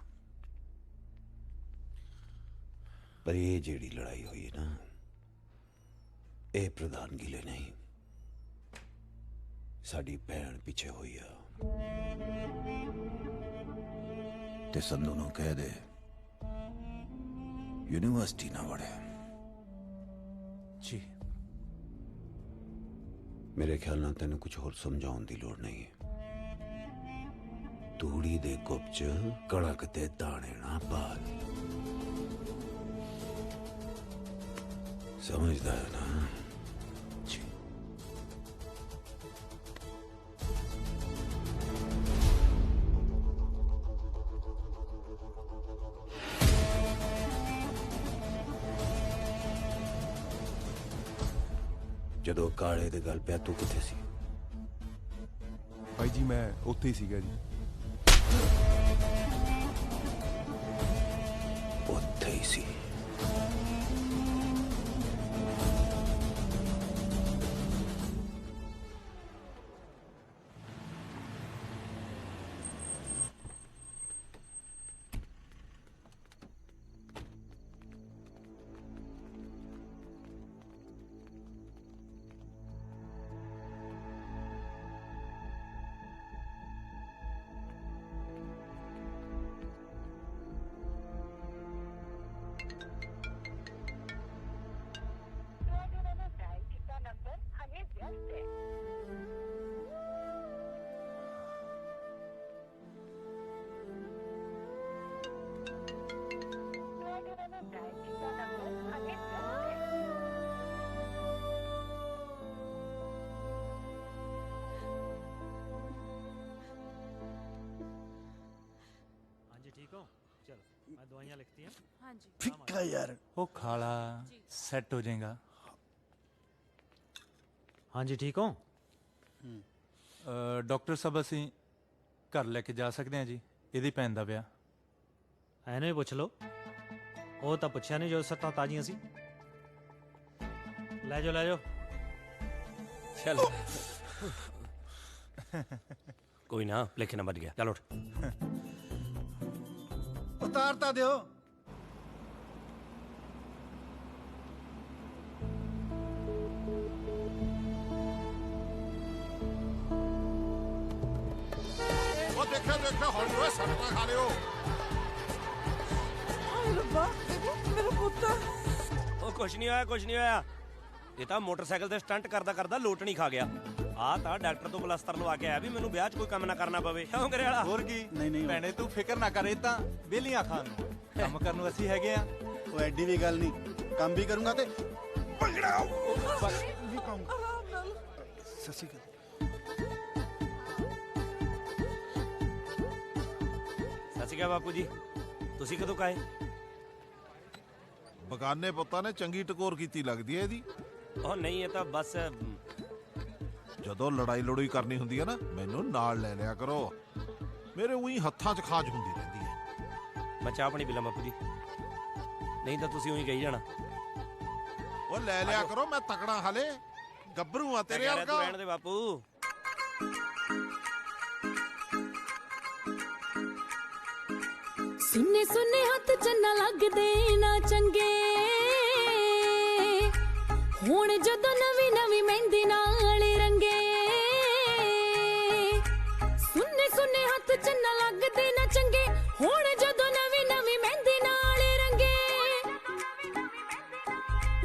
पर ये जेड़ी लड़ाई हुई है ना, ये प्रधानगी ले नहीं, साड़ी भैन पीछे हुई है। ते संधू नूं कह दे यूनिवर्सिटी ना वड़े। जी मेरे ख्याल ना तेन कुछ होर समझाउण दी लोड़ नहीं है। तूड़ी दे गुप च कड़क ते दाने ना पाल, समझदा है ना? जी। ਜਦੋਂ ਕਾਲੇ ਦੇ ਗੱਲ ਪਿਆ ਤੂੰ ਕਿੱਥੇ ਸੀ? ਬਾਈ ਜੀ ਮੈਂ ਉੱਥੇ ਹੀ ਸੀਗਾ ਜੀ। ਉੱਥੇ ਹੀ ਸੀ? ਫਿੱਕਾ ਯਾਰ, ਉਹ ਖਾਲਾ ਸੈੱਟ ਹੋ ਜਾਏਗਾ। ਹਾਂਜੀ ਠੀਕ ਹੋ? ਡਾਕਟਰ ਸਾਹਿਬ ਅਸੀਂ ਘਰ ਲੈ ਕੇ ਜਾ ਸਕਦੇ ਹਾਂ ਜੀ, ਇਹਦੀ ਭੈਣ ਦਾ ਵਿਆਹ। ਐਨੂੰ ਹੀ ਪੁੱਛ ਲਓ, ਉਹ ਤਾਂ ਪੁੱਛਿਆ ਨਹੀਂ ਜੋ ਸੱਟਾਂ ਤਾਜ਼ੀਆਂ ਸੀ। ਲੈ ਜਾਓ ਲੈ ਜਾਓ। चल कोई ना, लेकिन बच गया। चलो उतारता दियो। देखा देखा हौली होए सटका खा लियो। रब्बा मेरा पुत्तर। ਉਹ ਕੁਛ ਨਹੀਂ ਹੋਇਆ, ਕੁਛ ਨਹੀਂ ਹੋਇਆ। ਇਹ ਤਾਂ ਮੋਟਰਸਾਈਕਲ ਤੇ ਸਟੰਟ ਕਰਦਾ ਕਰਦਾ ਲੋਟਣੀ ਖਾ ਗਿਆ। ਆ ਤਾਂ ਡਾਕਟਰ ਤੋਂ ਪਲਸਤਰ ਲਵਾ ਕੇ ਆਇਆ ਵੀ ਮੈਨੂੰ ਵਿਆਹ 'ਚ ਕੋਈ ਕੰਮ ਨਾ ਕਰਨਾ ਪਵੇ। ਕਿਉਂ ਕਰੇ ਵਾਲਾ? ਹੋਰ ਕੀ? ਨਹੀਂ ਭੈਣੇ ਤੂੰ ਫਿਕਰ ਨਾ ਕਰ, ਇਹ ਤਾਂ ਵਿਹਲੀਆਂ ਖਾਣ ਨੂੰ ਕੰਮ ਕਰਨ ਨੂੰ ਅਸੀਂ ਹੈਗੇ ਆ। ਉਹ ਐਡੀ ਵੀ ਗੱਲ ਨਹੀਂ, ਕੰਮ ਵੀ ਕਰੂੰਗਾ ਤੇ ਭੰਗੜਾ ਵੀ ਪਾਉਂਗਾ। ਸਸੀ ਕਾ ਸਤਿ ਸ਼੍ਰੀ ਅਕਾਲ ਬਾਪੂ ਜੀ, ਤੁਸੀਂ ਕਦੋਂ ਕਾਏ? ਬਗਾਨੇ ਪੁੱਤਾਂ ਨੇ ਚੰਗੀ ਟਕੋਰ ਕੀਤੀ ਲੱਗਦੀ ਹੈ ਇਹਦੀ। ਉਹ ਨਹੀਂ, ਇਹ ਤਾਂ ਬਸ ਜਦੋਂ ਲੜਾਈ ਲੜੋਈ ਕਰਨੀ ਹੁੰਦੀ ਹੈ ਨਾ, ਮੈਨੂੰ ਨਾਲ ਲੈ ਲਿਆ ਕਰੋ। ਮੇਰੇ ਉਹੀ ਹੱਥਾਂ 'ਚ ਖਾਜ ਹੁੰਦੀ ਰਹਿੰਦੀ ਹੈ। ਮੈਂ ਚਾਹ ਪਾਣੀ ਪੀ ਲਾਂ ਬਾਪੂ ਜੀ, ਨਹੀਂ ਤਾਂ ਤੁਸੀਂ ਉਹੀ ਕਹੀ ਜਾਣਾ। ਉਹ ਲੈ ਲਿਆ ਕਰੋ, ਮੈਂ ਤਕੜਾ ਹਾਲੇ ਗੱਭਰੂ ਆ ਤੇਰੇ ਵਰਗਾ। ਰਹਿਣ ਦੇ ਬਾਪੂ। ਸੁੰਨੇ ਸੁੰਨੇ ਹੱਥ ਚੰਨਾ ਲੱਗਦੇ ਨਾ ਚੰਗੇ, ਹੁਣ ਜਦੋਂ ਨਵੀਂ ਨਵੀਂ ਮਹਿੰਦੀ ਨਾਲ ਰੰਗੇ। ਸੁੰਨੇ ਸੁੰਨੇ ਹੱਥ ਚੰਨਾ ਲੱਗਦੇ ਨਾ ਚੰਗੇ, ਹੁਣ ਜਦੋਂ ਨਵੀਂ ਨਵੀਂ ਮਹਿੰਦੀ ਨਾਲ ਰੰਗੇ।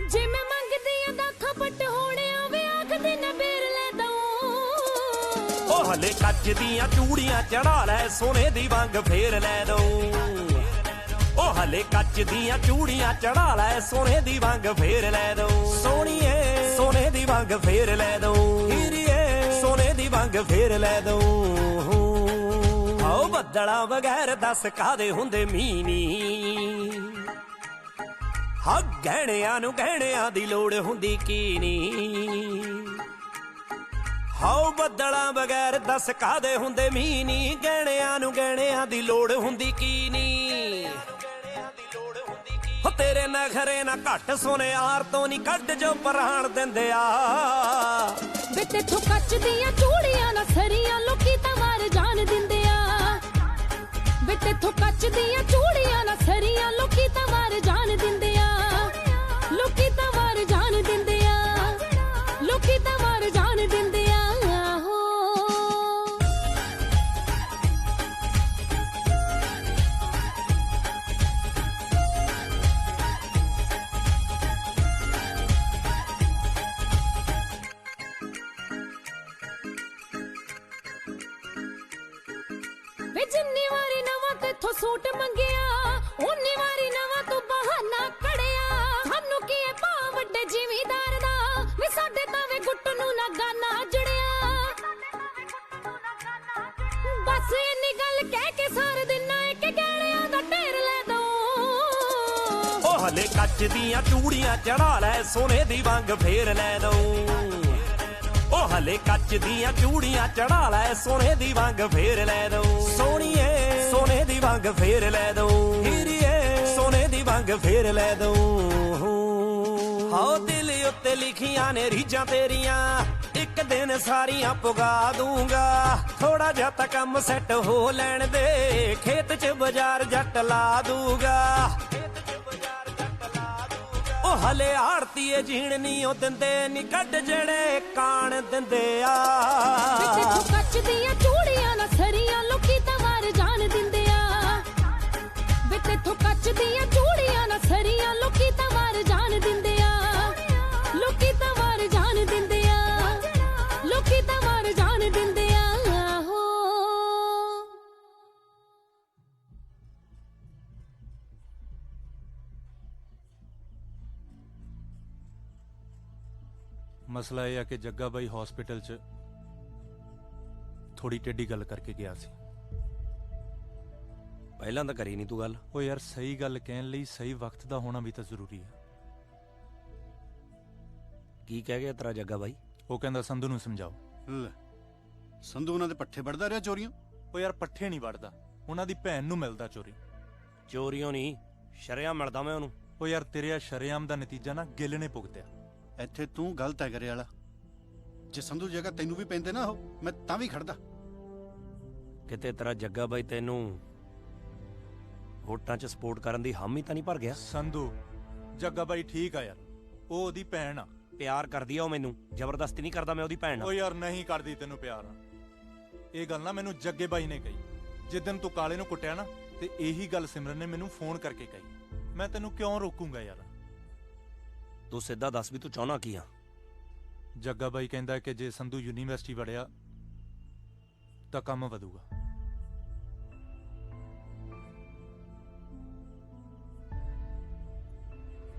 ਜੇ ਮੈਂ ਮੰਗਦੀ ਆ ਦਾਖਾ ਪੱਟ ਹੋਣੇ ਆਵੇ ਆਖਦੀ ਨਾ ਬੇਰ ਲੈ ਦਊਂ। ਉਹ ਹਲੇ ਕੱਚ ਦੀਆਂ ਚੂੜੀਆਂ ਚੜਾ ਲੈ, ਸੋਨੇ ਦੀ ਵੰਗ ਫੇਰ ਲੈ ਦਊਂ। ਉਹ ਹਲੇ ਕੱਚ ਦੀਆਂ ਚੂੜੀਆਂ ਚੜਾ ਲੈ, ਸੋਨੇ ਦੀ ਵੰਗ ਫੇਰ ਲੈ ਦਊਂ। ਸੋਹਣੀਏ ਸੋਨੇ ਦੀ ਵੰਗ ਫੇਰ ਲੈ ਦਊਂ। ਹੀਰੀਏ ਸੋਨੇ ਦੀ ਵੰਗ ਫੇਰ ਲੈ ਦਊਂ। ਆਓ ਬੱਦਲਾਂ ਬਗੈਰ ਦੱਸ ਕਾਦੇ ਹੁੰਦੇ ਮੀਨੀ, ਹਾਂ ਗਹਿਣਿਆਂ ਨੂੰ ਗਹਿਣਿਆਂ ਦੀ ਲੋੜ ਹੁੰਦੀ ਕੀ ਨੀ। ਹਾਓ ਬੱਦਲਾਂ ਬਗੈਰ ਦੱਸ ਕਾਦੇ ਹੁੰਦੇ ਮੀਨੀ, ਗਹਿਣਿਆਂ ਨੂੰ ਗਹਿਣਿਆਂ ਦੀ ਲੋੜ ਹੁੰਦੀ ਕੀ ਨੀ। ਹੋ ਤੇਰੇ ਨਖਰੇ ਨਾ ਘੱਟ ਸੁਨਿਆਰ ਤੋਂ ਨਹੀਂ ਕੱਢ ਜੋ ਪ੍ਰਾਣ ਦਿੰਦੇ ਆ। ਵੇ ਤੇਥੋਂ ਕੱਚ ਦੀਆਂ ਚੂੜੀਆਂ ਨਾ ਸਰੀਆਂ ਲੋਕੀ ਤਾਂ ਮਾਰ ਜਾਣ ਦਿੰਦੇ ਆ। ਵੇ ਤੇਥੋਂ ਕੱਚ ਦੀਆਂ ਚੂੜੀਆਂ ਨਾ ਸਰੀਆਂ ਲੋਕੀ ਤਾਂ ਮਾਰ ਜਾਣ ਦਿੰਦੇ ਆ। ਲੋਕੀ ਤਾਂ ਮਾਰ ਜਾਣ ਦਿੰਦੇ ਆ। ਲੋਕੀ ਤਾਂ ਮਾਰ ਜਾਣ ਦਿੰਦੇ ਆ। ਵੇ ਜਿੰਨੀ ਵਾਰੀ ਨਵਾਂ ਤੇਥੋਂ ਸੂਟ ਮੰਗਿਆ, ਉਨੀ ਵਾਰੀ ਨਵਾਂ ਤੂੰ ਬਹਾਨਾ ਕੜਿਆ। ਸਾਨੂੰ ਕੀ ਹੈ ਭਾ ਵੱਡੇ ਜ਼ਿਮੀਦਾਰ ਦਾ, ਵੇ ਸਾਡੇ ਤਾਂ ਵੇ ਗੁੱਟ ਨੂੰ ਨਾ ਗਾਨਾ ਜੜਿਆ। ਬਸ ਇੰਨੀ ਗੱਲ ਕਹਿ ਕੇ ਸਾਰ ਦਿਨਾ ਇੱਕ ਗਹਿਣਿਆਂ ਦਾ ਢੇਰ ਲੈ ਦਊਂ। ਉਹ ਹਲੇ ਕੱਚ ਦੀਆਂ ਚੂੜੀਆਂ ਚੜਾ ਲੈ, ਸੋਨੇ ਦੀ ਵੰਗ ਫੇਰ ਲੈ ਦਊਂ। ਉਹ ਹਲੇ ਕੱਚ ਦੀਆਂ ਚੂੜੀਆਂ ਚੜਾ ਲੈ, ਸੋਨੇ ਦੀ ਵੰਗ ਫੇਰ ਲੈ ਦਊਂ। ਸੋਹਣੀਏ ਸੋਨੇ ਦੀ ਵੰਗ ਫੇਰ ਲੈ ਦਊਂ। ਹੀਰੀਏ ਸੋਨੇ ਦੀ ਵੰਗ ਫੇਰ ਲੈ ਦਊਂ। ਹਾਓ ਦਿਲ ਉੱਤੇ ਲਿਖੀਆਂ ਨੇ ਰੀਝਾਂ ਤੇਰੀਆਂ, ਇੱਕ ਦਿਨ ਸਾਰੀਆਂ ਪੁਗਾ ਦੂੰਗਾ। ਥੋੜਾ ਜਿਹਾ ਤਾਂ ਕੰਮ ਸੈੱਟ ਹੋ ਲੈਣ ਦੇ, ਖੇਤ 'ਚ ਬਾਜ਼ਾਰ ਜੱਟ ਲਾ ਦੂੰਗਾ। ਉਹ ਹਲੇ ਆੜਤੀਏ ਜੀਣ ਨੀ ਉਹ ਦਿੰਦੇ ਨੀ ਕੱਢ ਜਿਹੜੇ ਕਾਣ ਦਿੰਦੇ ਆ। ਵੇ ਤੇਥੋਂ ਕੱਚ ਦੀਆਂ ਚੂੜੀਆਂ ਨਾ ਸਰੀਆਂ ਲੋਕੀ ਤਾਂ ਮਾਰ ਜਾਣ ਦਿੰਦੇ ਆ। ਵੇ ਤੇਥੋਂ ਕੱਚ ਦੀਆਂ ਚੂੜੀਆਂ ਨਾ ਸਰੀਆਂ ਲੋਕੀ ਤਾਂ ਮਾਰ ਜਾਣ ਦਿੰਦੇ ਆ। ਲੋਕੀ ਤਾਂ ਮਾਰ ਜਾਣ ਦਿੰਦੇ ਆ। ਲੋਕੀ ਤਾਂ ਮਾਰ ਜਾਣ ਦਿੰਦੇ ਆ। ਮਸਲਾ ਇਹ ਆ ਕਿ ਜੱਗਾ ਬਾਈ ਹਸਪੀਟਲ 'ਚ ਥੋੜੀ ਟੇਢੀ ਗੱਲ ਕਰਕੇ ਗਿਆ ਸੀ। ਪਹਿਲਾਂ ਤਾਂ ਕਰੀ ਨਹੀਂ ਤੂੰ ਗੱਲ। ਉਹ ਯਾਰ ਸਹੀ ਗੱਲ ਕਹਿਣ ਲਈ ਸਹੀ ਵਕਤ ਦਾ ਹੋਣਾ ਵੀ ਤਾਂ ਜ਼ਰੂਰੀ ਆ। ਕੀ ਕਹਿ ਗਿਆ ਤੇਰਾ ਜੱਗਾ ਬਾਈ? ਉਹ ਕਹਿੰਦਾ ਸੰਧੂ ਨੂੰ ਸਮਝਾਓ। ਲੈ, ਸੰਧੂ ਉਹਨਾਂ ਦੇ ਪੱਠੇ ਵੜਦਾ ਰਿਹਾ ਚੋਰੀਆਂ? ਉਹ ਯਾਰ ਪੱਠੇ ਨਹੀਂ ਵੜਦਾ, ਉਹਨਾਂ ਦੀ ਭੈਣ ਨੂੰ ਮਿਲਦਾ ਚੋਰੀ। ਚੋਰੀਆਂ ਨਹੀਂ, ਸ਼ਰਿਆਂ ਮਿਲਦਾ ਮੈਂ ਉਹਨੂੰ। ਉਹ ਯਾਰ ਤੇਰੇ ਆ ਸ਼ਰੇਆਮ ਦਾ ਨਤੀਜਾ ਨਾ ਗਿੱਲ ਨੇ ਭੁਗਤਿਆ। ਇੱਥੇ ਤੂੰ ਗਲਤ ਹੈ ਕਰੇ ਵਾਲਾ। ਜੇ ਸੰਧੂ ਜਗ੍ਹਾ ਤੈਨੂੰ ਵੀ ਪੈਂਦੇ ਨਾ ਉਹ, ਮੈਂ ਤਾਂ ਵੀ ਖੜਦਾ। ਕਿਤੇ ਤੇਰਾ ਜੱਗਾ ਬਾਈ ਤੈਨੂੰ ਵੋਟਾਂ 'ਚ ਸਪੋਰਟ ਕਰਨ ਦੀ ਹਾਮੀ ਤਾਂ ਨਹੀਂ ਭਰ ਗਿਆ? ਸੰਧੂ ਜੱਗਾ ਬਾਈ ਠੀਕ ਆ ਯਾਰ, ਉਹ ਉਹਦੀ ਭੈਣ ਆ। ਪਿਆਰ ਕਰਦੀ ਆ ਉਹ ਮੈਨੂੰ, ਜ਼ਬਰਦਸਤੀ ਨਹੀਂ ਕਰਦਾ ਮੈਂ ਉਹਦੀ ਭੈਣ ਨਾਲ। ਉਹ ਯਾਰ ਨਹੀਂ ਕਰਦੀ ਤੈਨੂੰ ਪਿਆਰ। ਇਹ ਗੱਲ ਨਾ ਮੈਨੂੰ ਜੱਗੇ ਬਾਈ ਨੇ ਕਹੀ ਜਿੱਦਣ ਤੂੰ ਕਾਲੇ ਨੂੰ ਕੁੱਟਿਆ ਨਾ, ਤੇ ਇਹੀ ਗੱਲ ਸਿਮਰਨ ਨੇ ਮੈਨੂੰ ਫੋਨ ਕਰਕੇ ਕਹੀ। ਮੈਂ ਤੈਨੂੰ ਕਿਉਂ ਰੋਕੂੰਗਾ ਯਾਰ? ਤੂੰ ਸਿੱਧਾ ਦੱਸ ਵੀ ਤੂੰ ਚਾਹਣਾ ਕੀ ਆ? ਜੱਗਾ ਬਾਈ ਕਹਿੰਦਾ ਕਿ ਜੇ ਸੰਧੂ ਯੂਨੀਵਰਸਿਟੀ ਵੜਿਆ ਤਾਂ ਕੰਮ ਵਧੂਗਾ।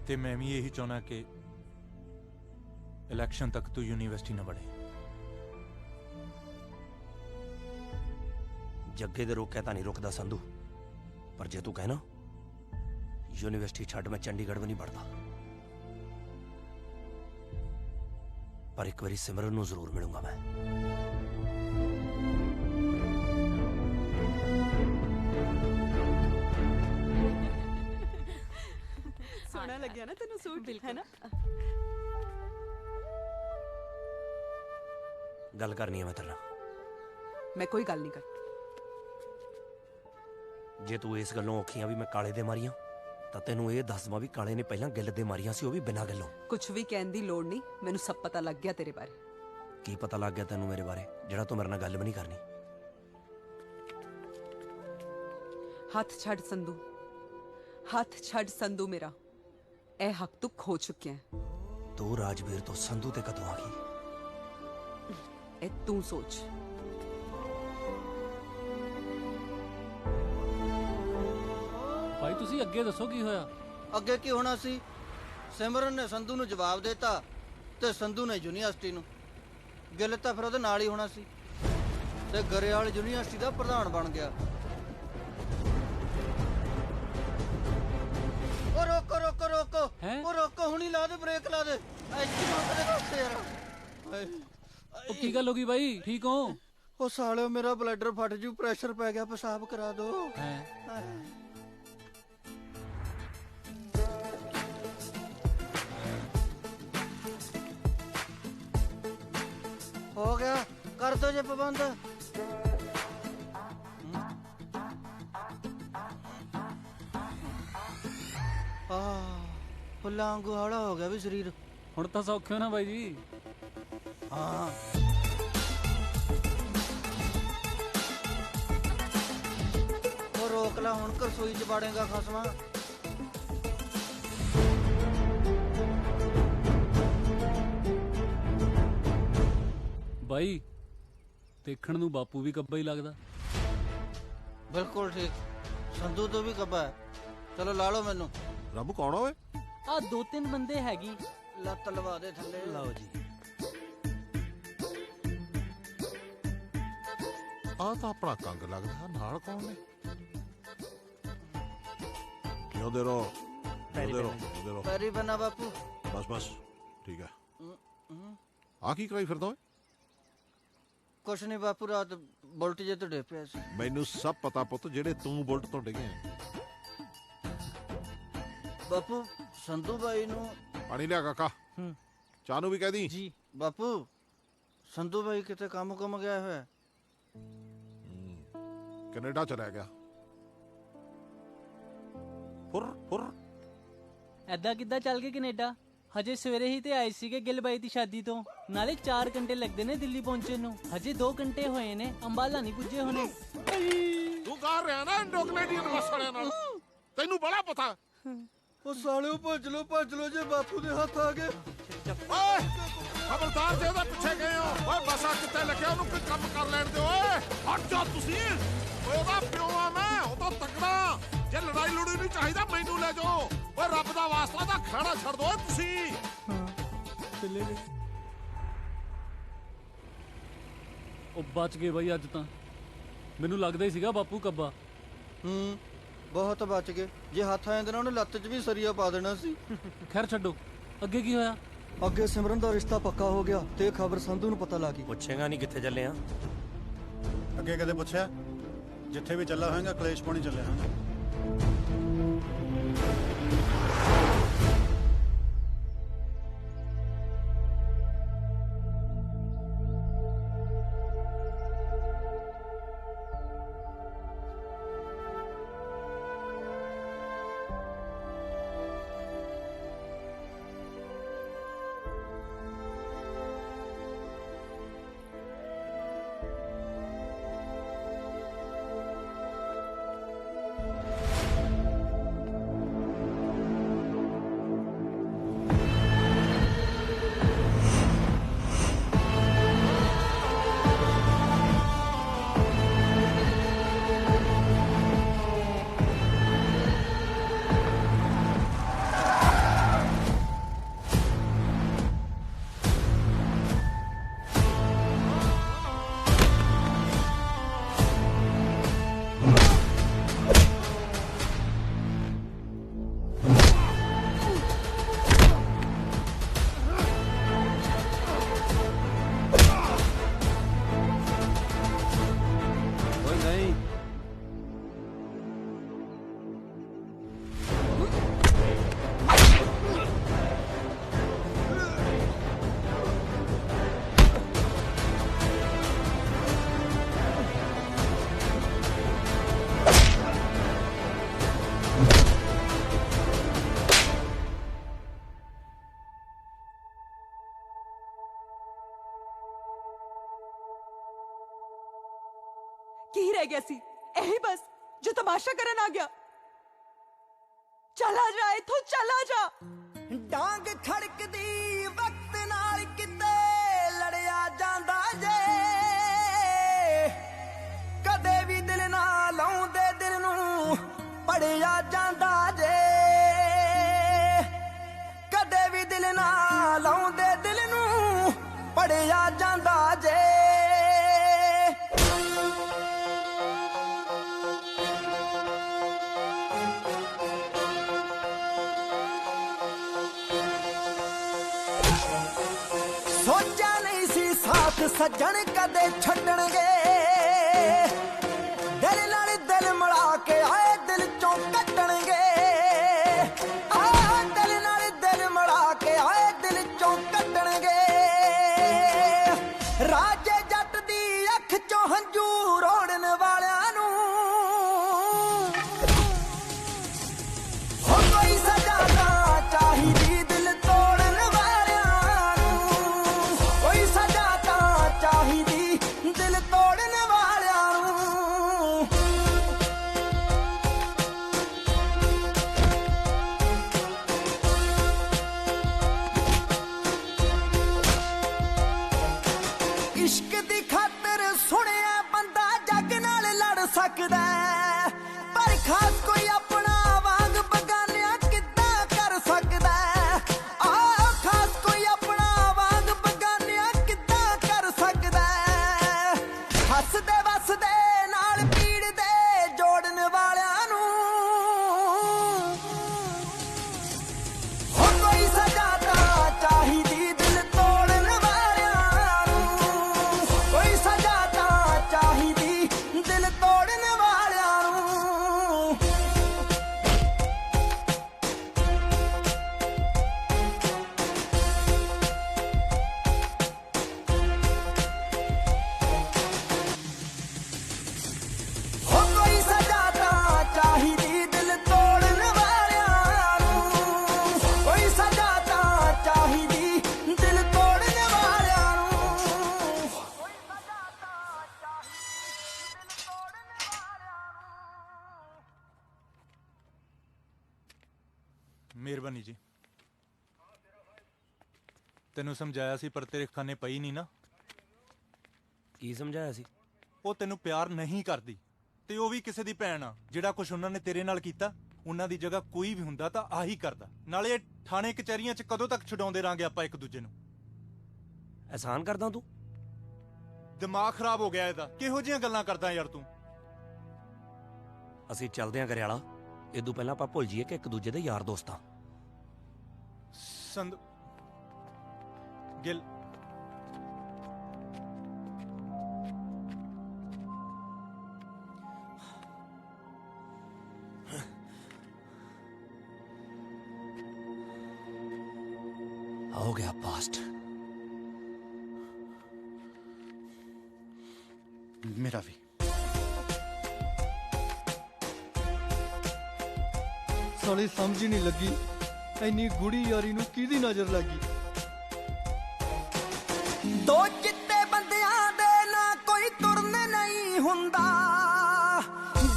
ਤੇ ਮੈਂ ਵੀ ਇਹੀ ਚਾਹੁੰਦਾ ਕਿ ਇਲੈਕਸ਼ਨ ਤੱਕ ਤੂੰ ਯੂਨੀਵਰਸਿਟੀ ਨਾ ਵੜੇ। ਜੱਗੇ ਦੇ ਰੋਕਿਆ ਤਾਂ ਨਹੀਂ ਰੁਕਦਾ ਸੰਧੂ, ਪਰ ਜੇ ਤੂੰ ਕਹਿਣਾ ਯੂਨੀਵਰਸਿਟੀ ਛੱਡ ਮੈਂ ਚੰਡੀਗੜ੍ਹ ਵੀ ਨਹੀਂ ਵੜਦਾ। ਪਰ ਇੱਕ ਵਾਰੀ ਸਿਮਰਨ ਨੂੰ ਜ਼ਰੂਰ ਮਿਲੂੰਗਾ ਮੈਂ। ਸੋਹਣਾ ਲੱਗਿਆ ਨਾ ਤੈਨੂੰ ਸੂਟ, ਹੈ ਨਾ? ਗੱਲ ਕਰਨੀ ਹੈ ਮੈਂ ਤੇਰੇ ਨਾਲ। ਮੈਂ ਕੋਈ ਗੱਲ ਨਹੀਂ ਕਰ। ਜੇ ਤੂੰ ਇਸ ਗੱਲੋਂ ਔਖੀਆਂ ਵੀ ਮੈਂ ਕਾਲੇ ਦੇ ਮਾਰੀਆਂ, ਤਾਂ ਤੈਨੂੰ ਇਹ ਦੱਸ ਦਵਾਂ ਵੀ ਕਾਲੇ ਨੇ ਪਹਿਲਾਂ ਗਿੱਲ ਦੇ ਮਾਰੀਆਂ ਸੀ, ਉਹ ਵੀ ਬਿਨਾਂ ਗੱਲੋਂ। ਕੁਝ ਵੀ ਕਹਿਣ ਦੀ ਲੋੜ ਨਹੀਂ, ਮੈਨੂੰ ਸਭ ਪਤਾ ਲੱਗ ਗਿਆ ਤੇਰੇ ਬਾਰੇ। ਕੀ ਪਤਾ ਲੱਗ ਗਿਆ ਤੈਨੂੰ ਮੇਰੇ ਬਾਰੇ, ਜਿਹੜਾ ਤੂੰ ਮੇਰੇ ਨਾਲ ਗੱਲ ਵੀ ਨਹੀਂ ਕਰਨੀ? ਹੱਥ ਛੱਡ ਸੰਧੂ, ਹੱਥ ਛੱਡ ਸੰਧੂ ਮੇਰਾ। ਇਹ ਹੱਕ ਤੂੰ ਖੋ ਚੁੱਕਿਆ ਹੈ। ਤੂੰ ਰਾਜਵੀਰ ਤੋਂ ਸੰਧੂ ਤੇ ਕਦੋਂ ਆ ਗਈ? ਇਹ ਤੂੰ ਸੋਚ। ਭਾਈ ਤੁਸੀਂ ਅੱਗੇ ਦੱਸੋ ਕੀ ਹੋਇਆ? ਅੱਗੇ ਕੀ ਹੋਣਾ ਸੀ? ਸਿਮਰਨ ਨੇ ਸੰਧੂ ਨੂੰ ਜਵਾਬ ਦਿੱਤਾ ਤੇ ਸੰਧੂ ਨੇ ਯੂਨੀਵਰਸਿਟੀ ਨੂੰ। ਗਿੱਲ ਤਾਂ ਫਿਰ ਉਹਦੇ ਨਾਲ ਹੀ ਹੋਣਾ ਸੀ ਤੇ ਗਰੇਵਾਲ ਯੂਨੀਵਰਸਿਟੀ ਦਾ ਪ੍ਰਧਾਨ ਬਣ ਗਿਆ। ਉਹ ਰੋਕੋ ਰੋਕੋ ਰੋਕੋ, ਉਹ ਰੋਕੋ, ਹੁਣੀ ਲਾ ਦੇ, ਬ੍ਰੇਕ ਲਾ ਦੇ। ਐਸੀ ਮੋਟਰ ਦੇ ਦੱਸ ਯਾਰ। ਉਹ ਕੀ ਗੱਲ ਹੋ ਗਈ ਬਾਈ, ਠੀਕ ਹੋ? ਉਹ ਸਾਲਿਓ ਮੇਰਾ ਬਲੱਡਰ ਫਟ ਜੂ, ਪ੍ਰੈਸ਼ਰ ਪੈ ਗਿਆ, ਪਿਸ਼ਾਬ ਕਰਾ ਦੋ। ਹੋ ਗਿਆ, ਕਰ ਦੋ ਜੇ ਪਾਬੰਦ। ਫੁੱਲਾਂ ਵਾਂਗੂ ਹੌਲਾ ਹੋ ਗਿਆ ਵੀ ਸਰੀਰ। ਹੁਣ ਤਾਂ ਸੌਖੇ ਹੋ ਨਾ ਬਾਈ ਜੀ? ਹਾਂ। ਉਹ ਰੋਕ ਲਾ, ਹੁਣ ਰਸੋਈ ਚ ਵੜੇਗਾ ਖਸਮਾ। ਬਾਈ ਦੇਖਣ ਨੂੰ ਬਾਪੂ ਵੀ ਕੱਬਾ ਹੀ ਲੱਗਦਾ। ਬਿਲਕੁਲ ਠੀਕ, ਸੰਧੂ ਤੋਂ ਵੀ ਕੱਬਾ ਹੈ। ਚਲੋ ਲਾ ਲਓ ਮੈਨੂੰ। ਰੱਬ ਕੌਣ ਓਏ? ਆ 2-3 ਬੰਦੇ ਹੈਗੀ। ਲੱਤ ਲਵਾ ਦੇ ਥੱਲੇ। ਲਓ ਜੀ। ਆ ਤਾਂ ਆਪਣਾ ਕੰਗ ਲੱਗਦਾ, ਨਾਲ ਕੌਣ ਨੇ? ਜਿਉਂਦੇ ਰਹੋ, ਜਿਉਂਦੇ ਰਹੋ, ਜਿਉਂਦੇ ਰਹੋ। ਪੈਰੀ ਬੰਨਾ ਬਾਪੂ। ਬਸ ਬਸ ਠੀਕ ਹੈ। ਆ ਕੀ ਕਰਾਈ ਫਿਰਦਾ ਓਏ? ਕੁਛ ਨਹੀਂ ਬਾਪੂ, ਰਾਤ ਬੁਲਟ ਜੇ ਤੋਂ ਡੇ ਪਿਆ ਸੀ। ਮੈਨੂੰ ਸਭ ਪਤਾ ਪੁੱਤ, ਜਿਹੜੇ ਤੂੰ ਬੁਲਟ ਤੋਂ ਡਿੱਗੇ। ਬਾਪੂ ਸੰਧੂ ਬਾਈ ਨੂੰ ਪਾਣੀ ਲਿਆ ਕਾਕਾ। ਚਾਹ ਨੂੰ ਵੀ ਕਹਿ ਦੀ। ਜੀ ਬਾਪੂ, ਸੰਧੂ ਬਾਈ ਕਿਤੇ ਕੰਮ ਕੁਮ ਗਿਆ ਹੋਇਆ। ਕੈਨੇਡਾ ਚਲਾ ਗਿਆ। ਫੁਰ ਫੁਰ। ਐਦਾਂ ਕਿੱਦਾਂ ਚੱਲ ਗਏ ਕੈਨੇਡਾ? ਹਜੇ ਸਵੇਰੇ ਹੀ ਤੇ ਆਏ ਸੀਗੇ ਗਿੱਲ ਬਾਈ ਦੀ ਸ਼ਾਦੀ ਤੋਂ। ਨਾਲੇ 4 ਘੰਟੇ ਲੱਗਦੇ ਨੇ ਦਿੱਲੀ ਪਹੁੰਚਣ ਨੂੰ, ਹਜੇ 2 ਘੰਟੇ ਹੋਏ ਨੇ, ਅੰਬਾਲਾ ਨਹੀਂ ਪੁੱਜੇ ਹੋਣੇ। ਤੂੰ ਕਰ ਰਿਹਾ ਨਾ ਇੰਡੋ ਕੈਨੇਡੀਅਨ ਬੱਸ ਵਾਲਿਆਂ ਨਾਲ, ਤੈਨੂੰ ਬੜਾ ਪਤਾ। ਉਹ ਸਾਲਿਓ ਭੱਜ ਲੋ ਜੇ ਬਾਪੂ ਦੇ ਹੱਥ ਆ ਗਏ। ਓਏ ਖਬਰਦਾਰ ਜੇ ਉਹਦੇ ਪਿੱਛੇ ਗਏ ਹੋ। ਓਏ ਬਸਾ ਕਿੱਥੇ ਲੱਗਿਆ, ਉਹਨੂੰ ਕੋਈ ਕੰਮ ਕਰ ਲੈਣ ਦਿਓ। ਓਏ ਹਟ ਜਾ ਤੁਸੀਂ। ਓਏ ਉਹਦਾ ਪਿਓ ਆ ਮੈਂ, ਉਹ ਤਾਂ ਤਕੜਾ। ਜੇ ਲੜਾਈ ਲੜੀ ਨਹੀਂ ਚਾਹੀਦਾ ਮੈਨੂੰ ਲੈ ਜਾਓ। ਓਏ ਰੱਬ ਦਾ ਵਾਸਤਾ ਤਾਂ ਖਾਣਾ ਛੱਡ ਦੋ ਤੁਸੀਂ। ਚੱਲੇ ਗਏ। ਉਹ ਬਚ ਗਏ ਬਾਈ ਅੱਜ ਤਾਂ। ਮੈਨੂੰ ਲੱਗਦਾ ਹੀ ਸੀਗਾ ਬਾਪੂ ਕੱਬਾ। ਬਹੁਤ ਬਚ ਗਏ। ਜੇ ਹੱਥ ਆਏ ਨਾ ਉਹਨੇ ਲੱਤ 'ਚ ਵੀ ਸਰੀਆ ਪਾ ਦੇਣਾ ਸੀ। ਖੈਰ ਛੱਡੋ, ਅੱਗੇ ਕੀ ਹੋਇਆ? ਅੱਗੇ ਸਿਮਰਨ ਦਾ ਰਿਸ਼ਤਾ ਪੱਕਾ ਹੋ ਗਿਆ ਤੇ ਖਬਰ ਸੰਧੂ ਨੂੰ ਪਤਾ ਲੱਗ ਗਈ। ਪੁੱਛੇਗਾ ਨਹੀਂ ਕਿੱਥੇ ਚੱਲੇ ਆ? ਅੱਗੇ ਕਦੇ ਪੁੱਛਿਆ? ਜਿੱਥੇ ਵੀ ਚੱਲਾ ਹੋਏਗਾ ਕਲੇਸ਼ ਪਾਣੀ ਚੱਲਿਆ ਹੋਏਗਾ। ਕੀ ਰਹਿ ਗਿਆ ਸੀ? ਇਹੀ ਬਸ ਜੋ ਤਮਾਸ਼ਾ ਕਰਨ ਆ ਗਿਆ। ਚਲਾ ਜਾ ਇੱਥੋਂ, ਚਲਾ ਜਾ। ਡਾਂਗ ਖੜਕਦੀ ਵਕਤ ਨਾਲ ਕਿਤੇ ਲੜਿਆ ਜਾਂਦਾ ਜੇ, ਕਦੇ ਵੀ ਦਿਲ ਨਾ ਲਾਉਂਦੇ ਦਿਲ ਨੂੰ ਪੜਿਆ ਜਾਂਦਾ ਜੇ, ਕਦੇ ਵੀ ਦਿਲ ਨਾ ਲਾਉਂਦੇ ਦਿਲ ਨੂੰ ਪੜਿਆ ਜਾਂਦਾ ਜੇ। ਸੋਚਿਆ ਨਹੀਂ ਸੀ ਸਾਥ ਸੱਜਣ ਕਦੇ ਛੱਡਣਗੇ, ਦਿਲ ਨਾਲ ਦਿਲ ਮਿਲਾ ਕੇ ਆਏ ਦਿਲ ਚੋਂ ਕੱਢਣਗੇ, ਦਿਲ ਨਾਲ ਦਿਲ ਮਿਲਾ ਕੇ ਆਏ ਦਿਲ ਚੋਂ ਕੱਢਣਗੇ। ਰਾਜੇ ਜੱਟ ਦੀ ਅੱਖ ਚੋਂ ਹੰਝੂ ਰੋੜਨ ਵਾਲਿਆਂ ਨੂੰ ਹੋ ਕੋਈ ਸਜ਼ਾ ਤਾਂ ਚਾਹੀਦੀ ਦਿਲ ਤੋੜਨ ਵਾਲਿਆਂ ਨੂੰ, ਕੋਈ ਸਜ਼ਾ ਤਾਂ ਚਾਹੀਦੀ ਦਿਲ ਤੋੜਨ ਵਾਲਿਆਂ ਨੂੰ। ਇਸ਼ਕ ਦੀ ਖਾਤਰ ਸੁਣਿਆ ਬੰਦਾ ਜੱਗ ਨਾਲ ਲੜ ਸਕਦਾ ਹੈ, ਪਰ ਖਾਸ ਕੋਈ ਆਪਣਾ ਵਾਂਗ ਬਗਾਨਿਆਂ ਕਿੱਦਾਂ ਕਰ ਸਕਦਾ ਹੈ। ਖਾਸ ਕੋਈ ਆਪਣਾ ਵਾਂਗ ਬਗਾਨਿਆਂ ਕਿੱਦਾਂ ਕਰ ਸਕਦਾ ਹੈ। ਹੱਸਦੇ ਵਸਦੇ ਨਾਲ ਪੀੜ ਦੇ ਜੋੜਨ ਵਾਲਿਆਂ ਨੂੰ ਹੋ ਕੋਈ ਸਜ਼ਾ ਤਾਂ ਚਾਹੀਦੀ ਦਿਲ ਤੋੜਨ ਵਾਲਿਆਂ ਨੂੰ, ਕੋਈ ਸਜ਼ਾ ਤਾਂ ਚਾਹੀਦੀ ਦਿਲ ਤੋੜਨ ਵਾਲਿਆਂ ਨੂੰ। ਹੋ ਕੋਈ ਸਜ਼ਾ ਤਾਂ ਚਾਹੀਦੀ ਦਿਲ ਤੋੜਨ ਵਾਲਿਆਂ ਨੂੰ, ਕੋਈ ਸਜ਼ਾ ਤਾਂ ਚਾਹੀਦੀ ਦਿਲ ਤੋੜਨ ਵਾਲਿਆਂ ਨੂੰ। ਮਿਹਰਬਾਨੀ ਜੀ। ਤੈਨੂੰ ਸਮਝਾਇਆ ਸੀ ਪਰ ਤੇਰੇ ਖਾਨੇ ਪਈ ਨਹੀਂ ਨਾ। ਕੀ ਸਮਝਾਇਆ ਸੀ? ਉਹ ਤੈਨੂੰ ਪਿਆਰ ਨਹੀਂ ਕਰਦੀ ਤੇ ਉਹ ਵੀ ਕਿਸੇ ਦੀ ਭੈਣ ਆ। ਜਿਹੜਾ ਕੁਝ ਉਹਨਾਂ ਨੇ ਤੇਰੇ ਨਾਲ ਕੀਤਾ, ਉਹਨਾਂ ਦੀ ਜਗ੍ਹਾ ਕੋਈ ਵੀ ਹੁੰਦਾ ਤਾਂ ਆਹੀ ਕਰਦਾ। ਨਾਲੇ ਇਹ ਥਾਣੇ ਕਚਹਿਰੀਆਂ 'ਚ ਕਦੋਂ ਤੱਕ ਛਡਾਉਂਦੇ ਰਾਂਗੇ ਆਪਾਂ ਇੱਕ ਦੂਜੇ ਨੂੰ। ਐਹਸਾਨ ਕਰਦਾ ਤੂੰ? ਦਿਮਾਗ ਖਰਾਬ ਹੋ ਗਿਆ ਇਹਦਾ। ਕਿਹੋ ਜਿਹੀਆਂ ਗੱਲਾਂ ਕਰਦਾ ਯਾਰ ਤੂੰ? ਅਸੀਂ ਚੱਲਦੇ ਆਂ ਗਰੇਵਾਲਾ। ਇਦੋਂ ਪਹਿਲਾਂ ਆਪਾਂ ਭੁੱਲ ਜਾਈਏ ਕਿ ਇੱਕ ਦੂਜੇ ਦੇ ਯਾਰ ਦੋਸਤ ਆਂ। ਸੰਧ ਗਿਲ हो गया पास्ट। मेरा भी। ਸਾਲੀ ਸਮਝ ਹੀ ਨਹੀਂ ਲੱਗੀ ਇੰਨੀ ਗੂੜੀ ਯਾਰੀ ਨੂੰ ਕਿਹਦੀ ਨਜ਼ਰ ਲੱਗੀ। ਦੋ ਚਿੱਟੇ ਬੰਦਿਆਂ ਦੇ ਨਾ ਕੋਈ ਤੁਰਨ ਨਹੀਂ ਹੁੰਦਾ,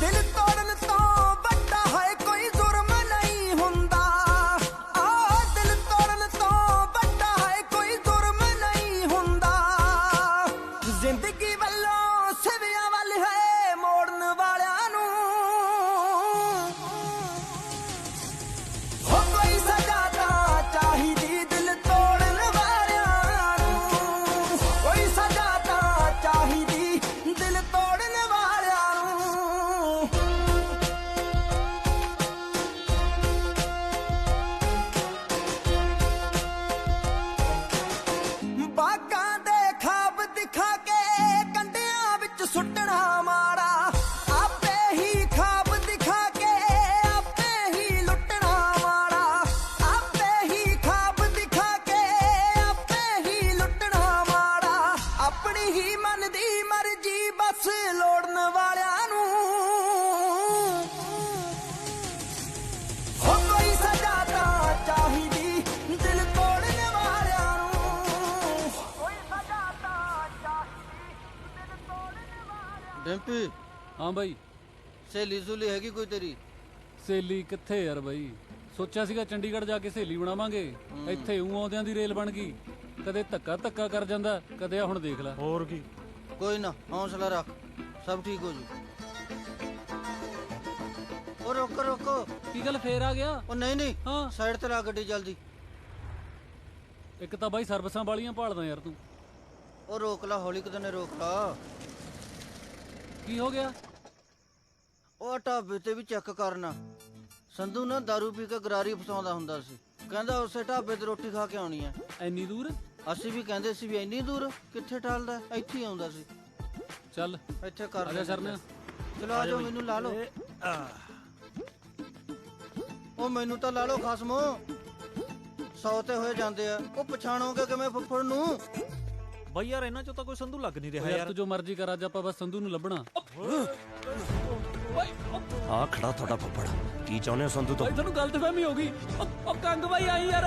ਦਿਲ ਤੋੜਨ ਤੋਂ ਵੱਡਾ ਹੈ ਕੋਈ ਜ਼ੁਰਮ ਨਹੀਂ ਹੁੰਦਾ। ਦਿਲ ਤੋੜਨ ਤੋਂ ਵੱਡਾ ਹੈ ਕੋਈ ਜ਼ੁਰਮ ਨਹੀਂ ਹੁੰਦਾ। ਜ਼ਿੰਦਗੀ ਵੱਲੋਂ ਸਿਵਿਆਂ ਵੱਲ ਹੈ ਮੋੜਨ ਵਾਲਿਆਂ ਨੂੰ ਹੋ ਕੋਈ ਸਜ਼ਾ ਤਾਂ ਚਾਹੀਦੀ ਦਿਲ ਤੋੜਨ ਵਾਲਿਆਂ ਨੂੰ, ਕੋਈ ਸਜ਼ਾ ਤਾਂ ਚਾਹੀਦੀ ਦਿਲ ਤੋੜਨ ਵਾਲਿਆਂ ਨੂੰ। ਬਾਗਾਂ ਦੇ ਖਾਬ ਦਿਖਾ ਕੇ ਕੰਡਿਆਂ ਵਿੱਚ ਸੁੱਟਣਾ ਮਾਰਾ, ਆਪੇ ਹੀ ਖਾਬ ਦਿਖਾ ਕੇ ਆਪੇ ਹੀ ਲੁੱਟਣਾ ਮਾਰਾ, ਆਪੇ ਹੀ ਖਾਬ ਦਿਖਾ ਕੇ ਆਪੇ ਹੀ ਲੁੱਟਣਾ ਮਾਰਾ। ਆਪਣੀ ਹੀ ਮਨ ਦੀ ਮਰਜ਼ੀ ਬਸ ਲੋੜਨ ਵਾਲਿਆਂ ਨੂੰ ਹੋ ਕੋਈ ਸਜ਼ਾ ਤਾਂ ਚਾਹੀਦੀ ਦਿਲ ਤੋੜਨ ਵਾਲਿਆਂ ਨੂੰ, ਕੋਈ ਸਜ਼ਾ ਤਾਂ ਚਾਹੀਦੀ ਦਿਲ ਤੋੜਨ ਵਾਲਿਆਂ ਨੂੰ। ਡੈਂਪੀ ਹਾਂ ਬਾਈ। ਸਹੇਲੀ ਸੁਲੀ ਹੈਗੀ ਕੋਈ ਤੇਰੀ? ਸਹੇਲੀ ਕਿੱਥੇ ਯਾਰ ਬਾਈ, ਸੋਚਿਆ ਸੀਗਾ ਚੰਡੀਗੜ੍ਹ ਜਾ ਕੇ ਸਹੇਲੀ ਬਣਾਵਾਂਗੇ, ਇੱਥੇ ਊਂ ਆਉਂਦਿਆਂ ਦੀ ਰੇਲ ਬਣ ਗਈ। ਕਦੇ ਧੱਕਾ ਕਰ ਜਾਂਦਾ, ਕਦੇ ਆ ਹੁਣ ਦੇਖ ਲੈ। ਹੋਰ ਕੀ, ਕੋਈ ਨਾ ਹੌਸਲਾ ਰੱਖ, ਸਭ ਠੀਕ ਹੋ ਜੂ। ਉਹ ਰੋਕੋ। ਕੀ ਗੱਲ ਫੇਰ ਆ ਗਿਆ? ਉਹ ਨਹੀਂ ਹਾਂ, ਸਾਈਡ ਤੇ ਲਾ ਗੱਡੀ ਜਲਦੀ। ਇੱਕ ਤਾਂ ਬਾਈ ਸਰਵਿਸਾਂ ਵਾਲੀਆਂ ਭਾਲਦਾ ਯਾਰ ਤੂੰ। ਉਹ ਰੋਕ ਲਾ, ਹੌਲੀ ਕਿਤੇ ਨੇ ਰੋਕ ਲਾ। ਕੀ ਹੋ ਗਿਆ? ਉਹ ਢਾਬੇ ਤੇ ਵੀ ਚੈੱਕ ਕਰਨਾ। ਸੰਧੂ ਨਾ ਦਾਰੂ ਪੀ ਕੇ ਗਰਾਰੀ ਫਸਾਉਂਦਾ ਹੁੰਦਾ ਸੀ, ਕਹਿੰਦਾ ਉਸੇ ਢਾਬੇ ਤੇ ਰੋਟੀ ਖਾ ਕੇ ਆਉਣੀ ਐ। ਐਨੀ ਦੂਰ? ਅਸੀਂ ਵੀ ਕਹਿੰਦੇ ਸੀ ਵੀ ਇੰਨੀ ਦੂਰ ਕਿੱਥੇ ਟਾਲਦਾ, ਇੱਥੇ ਹੀ ਆਉਂਦਾ ਸੀ। ਚੱਲ ਇੱਥੇ ਕਰ ਲੈ ਸਰਨੇ। ਚਲੋ ਆ ਜਾਓ, ਮੈਨੂੰ ਲਾ ਲਓ। ਉਹ ਮੈਨੂੰ ਤਾਂ ਲਾ ਲਓ ਖਸਮੋ, 100 ਤੇ ਹੋਏ ਜਾਂਦੇ ਆ। ਉਹ ਪਛਾਣੋਗੇ ਕਿਵੇਂ ਫੁੱਫੜ ਨੂੰ? ਬਈ ਯਾਰ ਇਹਨਾਂ ਚੋਂ ਤਾਂ ਕੋਈ ਸੰਧੂ ਲੱਗ ਨਹੀਂ ਰਿਹਾ ਯਾਰ। ਤੂੰ ਜੋ ਮਰਜ਼ੀ ਕਰ, ਅੱਜ ਆਪਾਂ ਬਸ ਸੰਧੂ ਨੂੰ ਲੱਭਣਾ। ਆ ਖੜਾ ਤੁਹਾਡਾ ਫੁੱਫੜ, ਕੀ ਚਾਹੁੰਦੇ ਹੋ ਸੰਧੂ ਤੋਂ? ਬਾਈ ਤੁਹਾਨੂੰ ਗਲਤਫਹਿਮੀ ਹੋ ਗਈ। ਉਹ ਕੰਗ ਬਾਈ ਆਈ ਯਾਰ।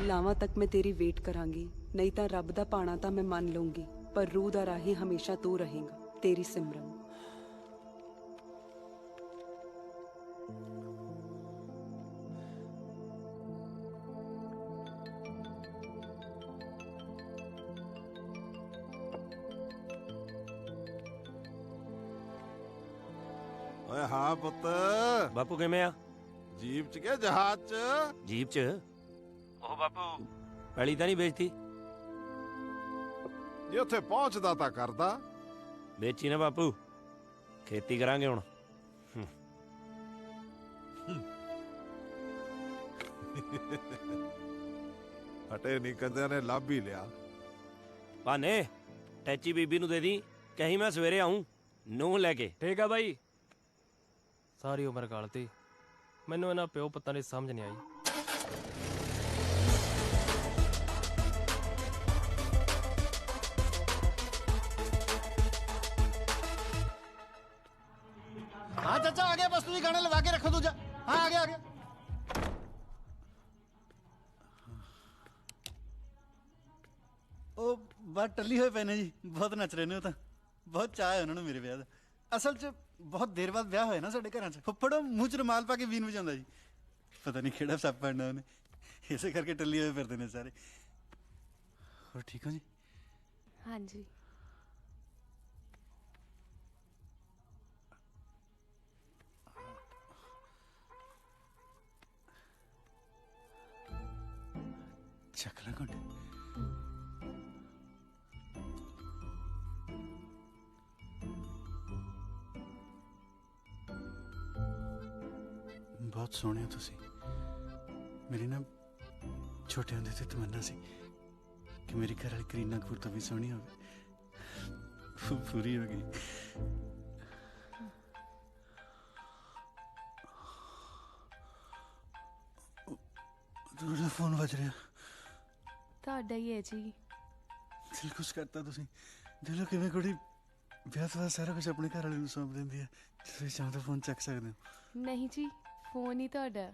ਲਾਵਾਂ ਤੱਕ ਮੈਂ ਤੇਰੀ ਵੇਟ ਕਰਾਂਗੀ, ਨਹੀਂ ਤਾਂ ਰੱਬ ਦਾ ਪਾਣਾ ਤਾਂ ਮੈਂ ਮੰਨ ਲਊਂਗੀ, ਪਰ ਰੂਹ ਦਾ ਰਾਹੀ ਹਮੇਸ਼ਾ ਤੂੰ ਰਹੇਗਾ। ਤੇਰੀ ਸਿਮਰਨ। ਓਏ ਹਾਂ ਪੁੱਤ। ਬਾਪੂ ਕਿਵੇਂ ਆ? ਜੀਪ ਚ ਗਿਆ ਜਹਾਜ਼ ਚ? ਜੀਪ ਚ। ਉਹ ਬਾਪੂ ਪੈਲੀ ਤਾਂ ਨਹੀਂ ਵੇਚਤੀ? ਜੇ ਉੱਥੇ ਪਹੁੰਚਦਾ ਤਾਂ ਕਰਦਾ। ਵੇਚੀ ਨਾ ਬਾਪੂ, ਖੇਤੀ ਕਰਾਂਗੇ ਹੁਣ। ਹਟੇ ਨਹੀਂ ਕੰਦਿਆਂ ਨੇ ਲੱਭ ਹੀ ਲਿਆ। ਭਾਨੇ ਟੈਚੀ ਬੀਬੀ ਨੂੰ ਦੇ ਦੀ, ਕਹੀਂ ਮੈਂ ਸਵੇਰੇ ਆਉਂ ਨੂੰ ਲੈ ਕੇ। ਠੀਕ ਆ ਬਾਈ। ਸਾਰੀ ਉਮਰ ਗਾਲਤੀ, ਮੈਨੂੰ ਇਹਨਾਂ ਪਿਓ ਪੁੱਤਾਂ ਦੀ ਸਮਝ ਨਹੀਂ ਆਈ। हाँ चाचा आ गया, बस तुझे गाना लगा के रखो दूजा। हाँ आ गया। ਉਹ ਬਾਹਰ ਟੱਲੀ ਹੋਏ ਪਏ ਨੇ ਜੀ, ਬਹੁਤ ਨੱਚ ਰਹੇ ਨੇ। ਉਹ ਤਾਂ ਬਹੁਤ ਚਾਅ ਹੈ ਉਹਨਾਂ ਨੂੰ ਮੇਰੇ ਵਿਆਹ ਦਾ। ਅਸਲ 'ਚ ਬਹੁਤ ਦੇਰ ਬਾਅਦ ਵਿਆਹ ਹੋਇਆ ਨਾ ਸਾਡੇ ਘਰਾਂ 'ਚ। ਫੁੱਫੜੋ ਮੂੰਹ 'ਚ ਰੁਮਾਲ ਪਾ ਕੇ ਵੀਨ ਵਜਾਉਂਦਾ ਜੀ, ਪਤਾ ਨਹੀਂ ਕਿਹੜਾ ਸੱਪ ਪੜਨਾ ਉਹਨੇ, ਇਸੇ ਕਰਕੇ ਟੱਲੀ ਹੋਏ ਫਿਰਦੇ ਨੇ ਸਾਰੇ। ਹੋਰ ਠੀਕ ਹੋ ਜੀ? ਹਾਂਜੀ। ਚੱਕ ਲੈ ਘੰਟੇ। ਬਹੁਤ ਸੋਹਣੇ ਹੋ ਤੁਸੀਂ। ਮੇਰੀ ਨਾ ਛੋਟੇ ਹੁੰਦੇ ਤੇ ਤਮੰਨਾ ਸੀ ਕਿ ਮੇਰੀ ਘਰ ਵਾਲੀ ਕਰੀਨਾ ਕਪੂਰ ਤੋਂ ਵੀ ਸੋਹਣੀ ਹੋਵੇ। ਪੂਰੀ ਹੋ ਗਈ। ਤੁਹਾਡਾ ਫੋਨ ਵੱਜ ਰਿਹਾ। ਤੁਹਾਡਾ ਹੀ ਹੈ ਜੀ। ਦਿਲ ਕੁਛ ਕਰਤਾ ਤੁਸੀਂ। ਦਿਲੋਂ ਕਿਵੇਂ ਕੁੜੀ ਵਿਆਹ ਤੋਂ ਬਾਅਦ ਸਾਰਾ ਕੁਝ ਆਪਣੇ ਘਰ ਵਾਲੇ ਨੂੰ ਸੌਂਪ ਦਿੰਦੀ ਹੈ। ਤੁਸੀਂ ਚਾਹੋ ਤਾਂ ਫੋਨ ਚੱਕ ਸਕਦੇ ਹੋ। ਨਹੀਂ ਜੀ, ਫੋਨ ਹੀ ਤੁਹਾਡਾ।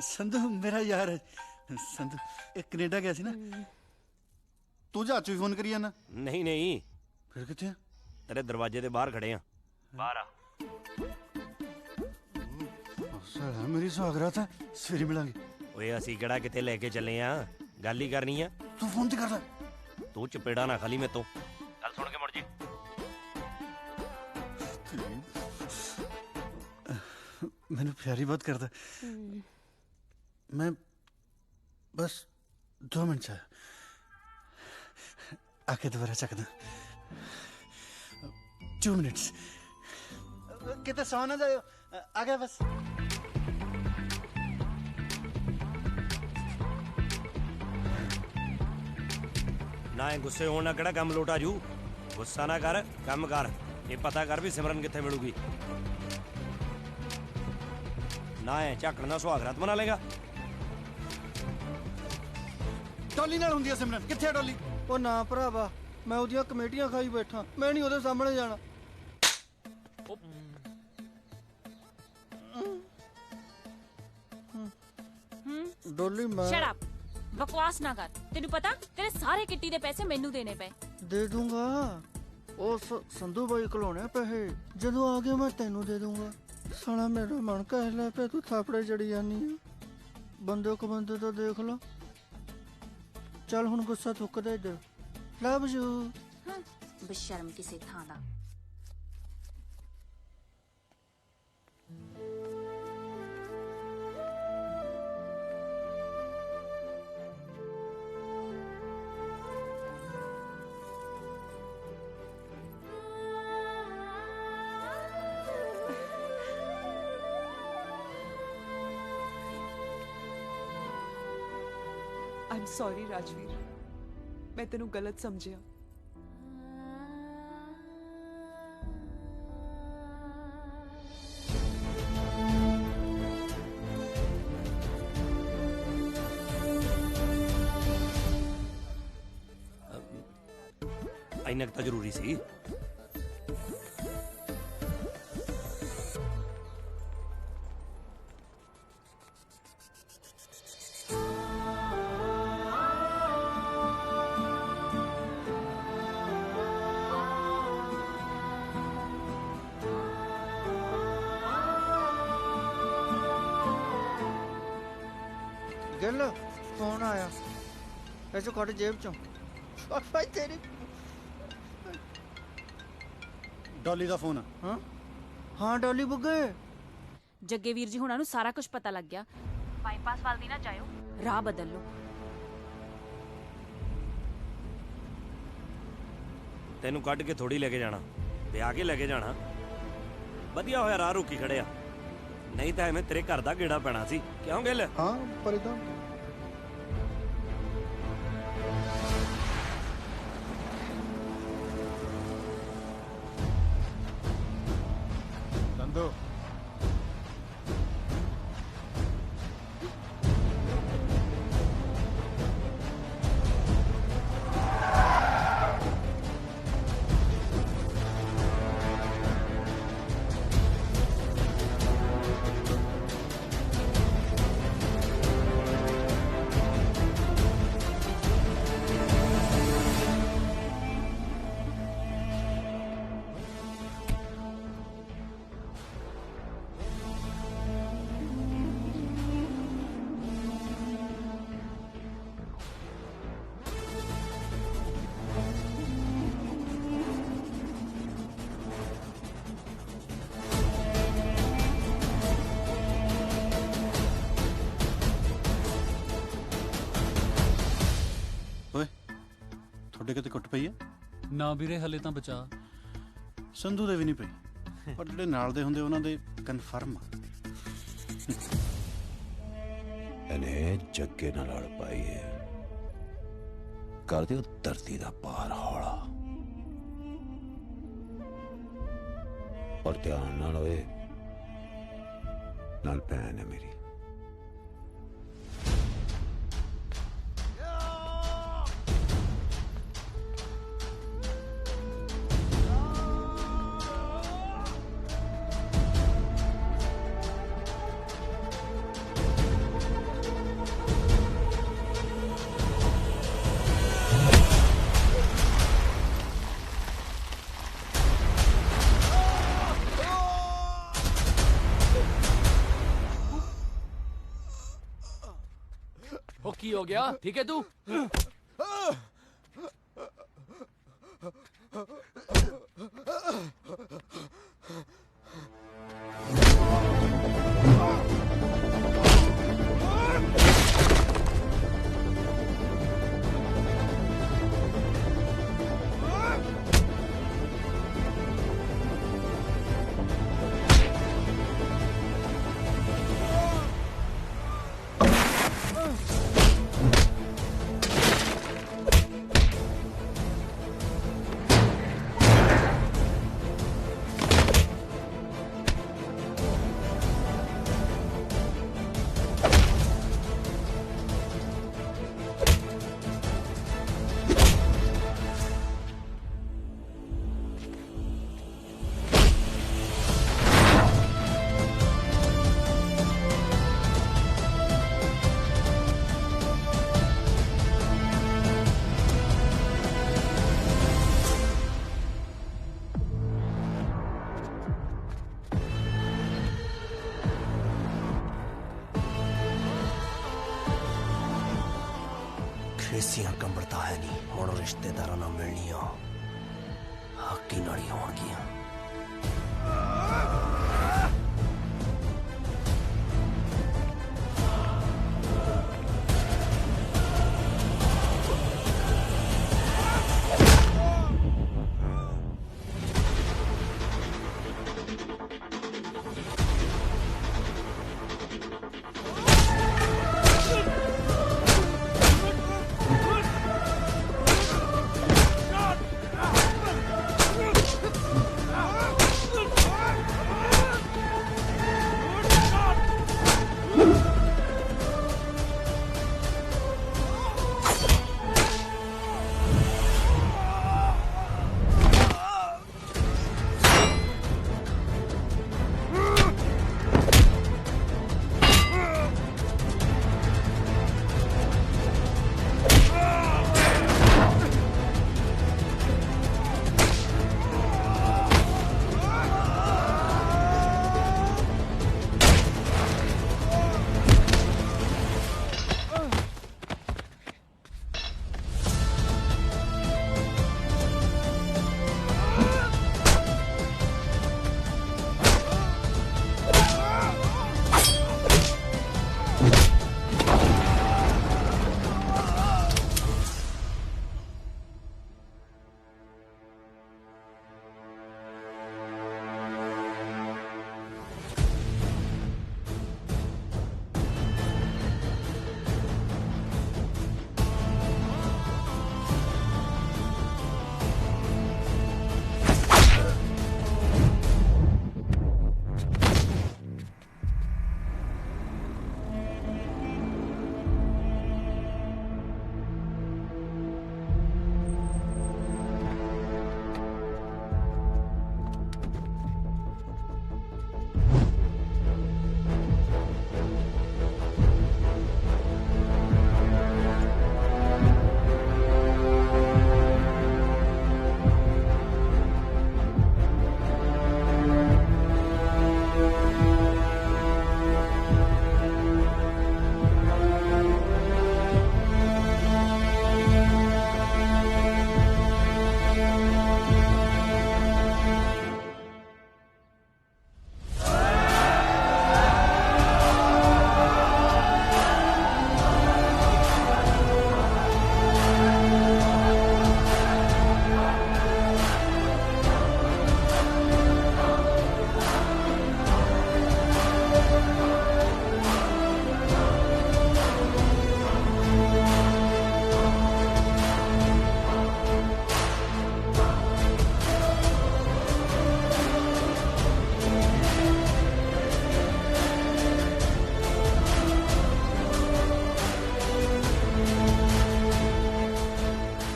ਸੰਧੂ ਮੇਰਾ ਯਾਰ ਹੈ। ਸੰਧੂ ਇਹ ਕੈਨੇਡਾ ਗਿਆ ਸੀ ਨਾ। ਤੂੰ ਜਹਾਜ਼ 'ਚ ਵੀ ਫੋਨ ਕਰੀ ਜਾਣਾ? ਨਹੀਂ। ਫਿਰ ਕਿੱਥੇ ਆ? ਤੇਰੇ ਦਰਵਾਜ਼ੇ ਦੇ ਬਾਹਰ ਖੜੇ ਆ। ਬਾਹਰ ਆ। ਸਾਲਾ ਮੇਰੀ ਸੁਹਾਗਰਾਤ ਹੈ, ਸਵੇਰੇ ਮਿਲਾਂਗੇ। ਓਏ ਅਸੀਂ ਕਿਹੜਾ ਕਿਤੇ ਲੈ ਕੇ ਚੱਲੇ ਆ, ਗੱਲ ਹੀ ਕਰਨੀ ਆ। ਤੂੰ ਫੋਨ ਤੇ ਕਰ ਲੈ। ਤੂੰ ਚਪੇੜਾ ਨਾ ਖਾਲੀ ਮੇਤੋਂ, ਗੱਲ ਸੁਣ ਕੇ ਮੁੜ ਜੀ। ਮੈਨੂੰ ਪਿਆਰੀ ਬਹੁਤ ਕਰਦਾ। ਮੈਂ ਬਸ 2 ਮਿੰਟ ਚ ਆਕੇ ਦੁਬਾਰਾ ਚੱਕਦਾ। 2 ਮਿੰਟਸ। ਕਿਤੇ ਸੌ ਨਾ ਜਾਇਓ, ਆ ਗਿਆ ਬਸ। ਨਾ ਇਹ ਗੁੱਸੇ ਹੋਣ ਨਾਲ ਕਿਹੜਾ ਕੰਮ ਲੋਟ ਆ ਜੂ। ਗੁੱਸਾ ਨਾ ਕਰ, ਕੰਮ ਕਰ। ਇਹ ਪਤਾ ਕਰ ਵੀ ਸਿਮਰਨ ਕਿੱਥੇ ਮਿਲੂਗੀ। ਨਾ ਇਹ ਝਾਕਣ ਦਾ ਸੁਹਾਗਰਾਤ ਬਣਾ ਲੇਗਾ। ਡੋਲੀ ਨਾਲ ਹੁੰਦੀ ਆ ਸਿਮਰਨ। ਕਿੱਥੇ ਆ ਡੋਲੀ? ਉਹ ਨਾ ਭਰਾਵਾ, ਮੈਂ ਉਹਦੀਆਂ ਕਮੇਟੀਆਂ ਖਾਈ ਬੈਠਾ, ਮੈਂ ਨਹੀਂ ਉਹਦੇ ਸਾਹਮਣੇ ਜਾਣਾ। ਡੋਲੀ ਮੈਂ Shut up. ਬਕਵਾਸ ਨਾ ਕਰ। ਤੈਨੂੰ ਪਤਾ ਤੇਰੇ ਸਾਰੇ ਕਿੱਟੀ ਦੇ ਪੈਸੇ ਮੈਨੂੰ ਦੇਣੇ ਪਏ। ਦੇ ਦੂੰਗਾ ਉਹ ਸੰਧੂ ਬਾਈ ਕੋਲੋਂ ਪੈਸੇ ਜਦੋਂ ਆ ਗਏ ਮੈਂ ਤੈਨੂੰ ਦੇ ਦੂੰਗਾ। ਸਾਲਾ ਮੇਰਾ ਮਨ ਕਹਿ ਲੈ ਪਿਆ ਤੂੰ ਥਾਪੜੇ ਜੜੀ ਜਾਨੀ ਆ। ਬੰਦੇ ਕੋ ਬੰਦੇ ਤਾਂ ਦੇਖ ਲਾ। ਚੱਲ ਹੁਣ ਗੁੱਸਾ ਥੁੱਕ ਦੇ ਇੱਧਰ। Love you. ਬੇਸ਼ਰਮ ਕਿਸੇ ਥਾਂ ਦਾ। I'm sorry ਰਾਜਵੀਰ, ਮੈਂ ਤੈਨੂੰ ਗਲਤ ਸਮਝਿਆ। ਇੰਨਾ ਕੁ ਤਾਂ ਜ਼ਰੂਰੀ ਸੀ। ਗਿੱਲ ਫੋਨ ਆਇਆ, ਪੈਸੇ ਕੱਢ ਜੇਬ ਚੋਂ। ਭਾਈ ਤੇਰੀ ਡੋਲੀ ਦਾ ਫੋਨ। ਹਾਂ ਹਾਂ ਡੋਲੀ ਬੁੱਗੇ। ਜੱਗੇ ਵੀਰ ਜੀ ਹੁਣਾਂ ਨੂੰ ਸਾਰਾ ਕੁਝ ਪਤਾ ਲੱਗ ਗਿਆ। ਬਾਈਪਾਸ ਵੱਲ ਦੀ ਨਾ ਜਾਇਓ, ਰਾਹ ਬਦਲ ਲਓ। ਤੈਨੂੰ ਕੱਢ ਕੇ ਥੋੜੀ ਲੈ ਕੇ ਜਾਣਾ, ਵਿਆਹ ਕੇ ਲੈ ਕੇ ਜਾਣਾ। ਵਧੀਆ ਹੋਇਆ ਰਾਹ ਰੋਕੀ ਖੜਿਆ, ਨਹੀਂ ਤਾਂ ਐਵੇਂ ਤੇਰੇ ਘਰ ਦਾ ਗੇੜਾ ਪੈਣਾ ਸੀ। ਕਿਉਂ ਗਿੱਲ? ਹਾਂ ਪਰ ਇਦਾਂ ਸੰਧੂ ਤੁਹਾਡੇ ਕਿਤੇ ਕੁੱਟ ਪਈ ਆ? ਨਾ ਵੀਰੇ ਹਲੇ ਤਾਂ ਬਚਾ। ਸੰਧੂ ਦੇ ਵੀ ਨਹੀਂ ਪਈ, ਪਰ ਜਿਹੜੇ ਨਾਲ ਦੇ ਹੁੰਦੇ ਉਹਨਾਂ ਦੇ ਕਨਫਰਮ ਆ। ਇਹਨੇ ਜੱਗੇ ਨਾਲ ਲੜ ਪਾਈ ਹੈ। ਕਰ ਦਿਓ ਧਰਤੀ ਦਾ ਪਾਰ ਹੌਲਾ। ਔਰ ਧਿਆਨ ਨਾਲ ਹੋਏ, ਨਾਲ ਭੈਣ ਹੈ ਮੇਰੀ। की हो गया? ठीक है तू? रेसियां कंबड़ता है नहीं हुण रिश्तेदारां नाल मिलनियां हक्की नाल ही होणगियां।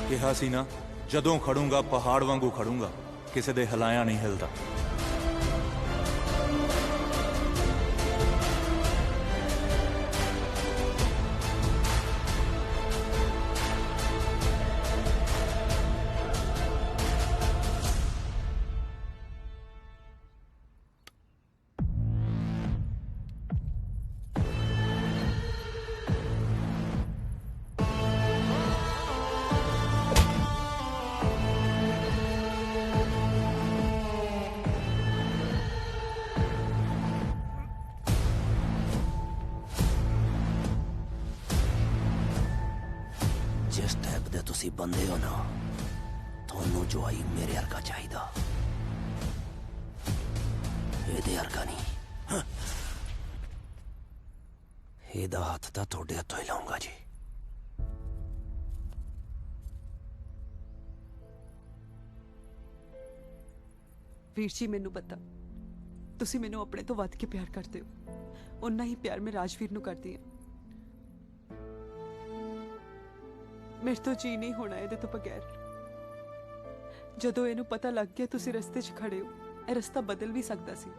ਕਿਹਾ ਸੀ ਨਾ ਜਦੋਂ ਖੜੂੰਗਾ ਪਹਾੜ ਵਾਂਗੂ ਖੜੂੰਗਾ ਕਿਸੇ ਦੇ ਹਿਲਾਇਆ ਨਹੀਂ ਹਿਲਦਾ। जिस टाइप दे तुसी बंदे हो ना थोनू जो आई मेरे अर्का चाहिदा ਇਹਦੇ अर्का नहीं ਇਹਦਾ ਹੱਥ ਤਾਂ ਤੁਹਾਡੇ ਹੱਥੋਂ ਹੀ ਲਾਉਂਗਾ ਜੀ। ਵੀਰ ਜੀ ਮੈਨੂੰ ਪਤਾ ਤੁਸੀਂ ਮੈਨੂੰ ਆਪਣੇ ਤੋਂ ਵੱਧ ਕੇ ਪਿਆਰ ਕਰਦੇ ਹੋ ਉਨਾ ਹੀ ਪਿਆਰ ਮੈਂ ਰਾਜਵੀਰ ਨੂੰ ਕਰਦੀ ਹਾਂ। ਮੇਰੇ ਤੋਂ ਜੀ ਨਹੀਂ ਹੋਣਾ ਇਹਦੇ ਤੋਂ ਬਗੈਰ। ਜਦੋਂ ਇਹਨੂੰ ਪਤਾ ਲੱਗ ਗਿਆ ਤੁਸੀਂ ਰਸਤੇ 'ਚ ਖੜੇ ਹੋ ਇਹ ਰਸਤਾ ਬਦਲ ਵੀ ਸਕਦਾ ਸੀ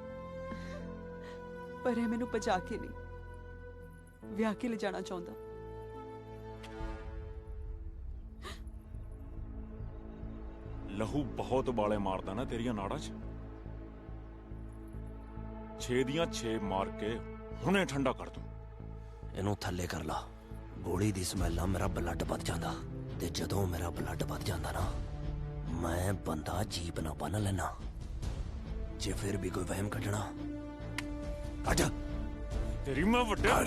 ਪਰ ਇਹ ਮੈਨੂੰ ਭਜਾ ਕੇ ਨਹੀਂ ਵਿਆਹ ਕੇ ਲੈ ਜਾਣਾ ਚਾਹੁੰਦਾ। ਲਹੂ ਬਹੁਤ ਉਬਾਲੇ ਮਾਰਦਾ ਨਾ ਤੇਰੀਆਂ ਨਾੜਾਂ 'ਚ। 6 ਦੀਆਂ 6 ਮਾਰ ਕੇ ਹੁਣੇ ਠੰਡਾ ਕਰ ਦੂੰ। ਇਹਨੂੰ ਥੱਲੇ ਕਰ ਲਾ ਗੋਲੀ ਦੀ ਸਮੈਲ ਨਾਲ ਮੇਰਾ ਬਲੱਡ ਵੱਧ ਜਾਂਦਾ ਤੇ ਜਦੋਂ ਮੇਰਾ ਬਲੱਡ ਵੱਧ ਜਾਂਦਾ ਨਾ ਮੈਂ ਬੰਦਾ ਜੀਪ ਨਾ ਬੰਨ ਲੈਣਾ ਜੇ ਫਿਰ ਵੀ ਕੋਈ ਵਹਿਮ ਕੱਢਣਾ ਕੱਢ ਤੇਰੀ ਮਾਂ ਵੱਡਾ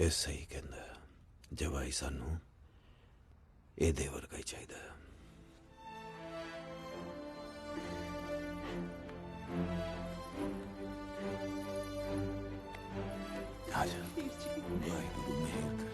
ਇਹ ਸਹੀ ਕਹਿੰਦਾ ਜਵਾਈ ਸਾਨੂੰ ਇਹਦੇ ਵਰਗਾ ਹੀ ਚਾਹੀਦਾ ਆ ਜਾ ਵਾਹਿਗੁਰੂ ਮਿਹਰ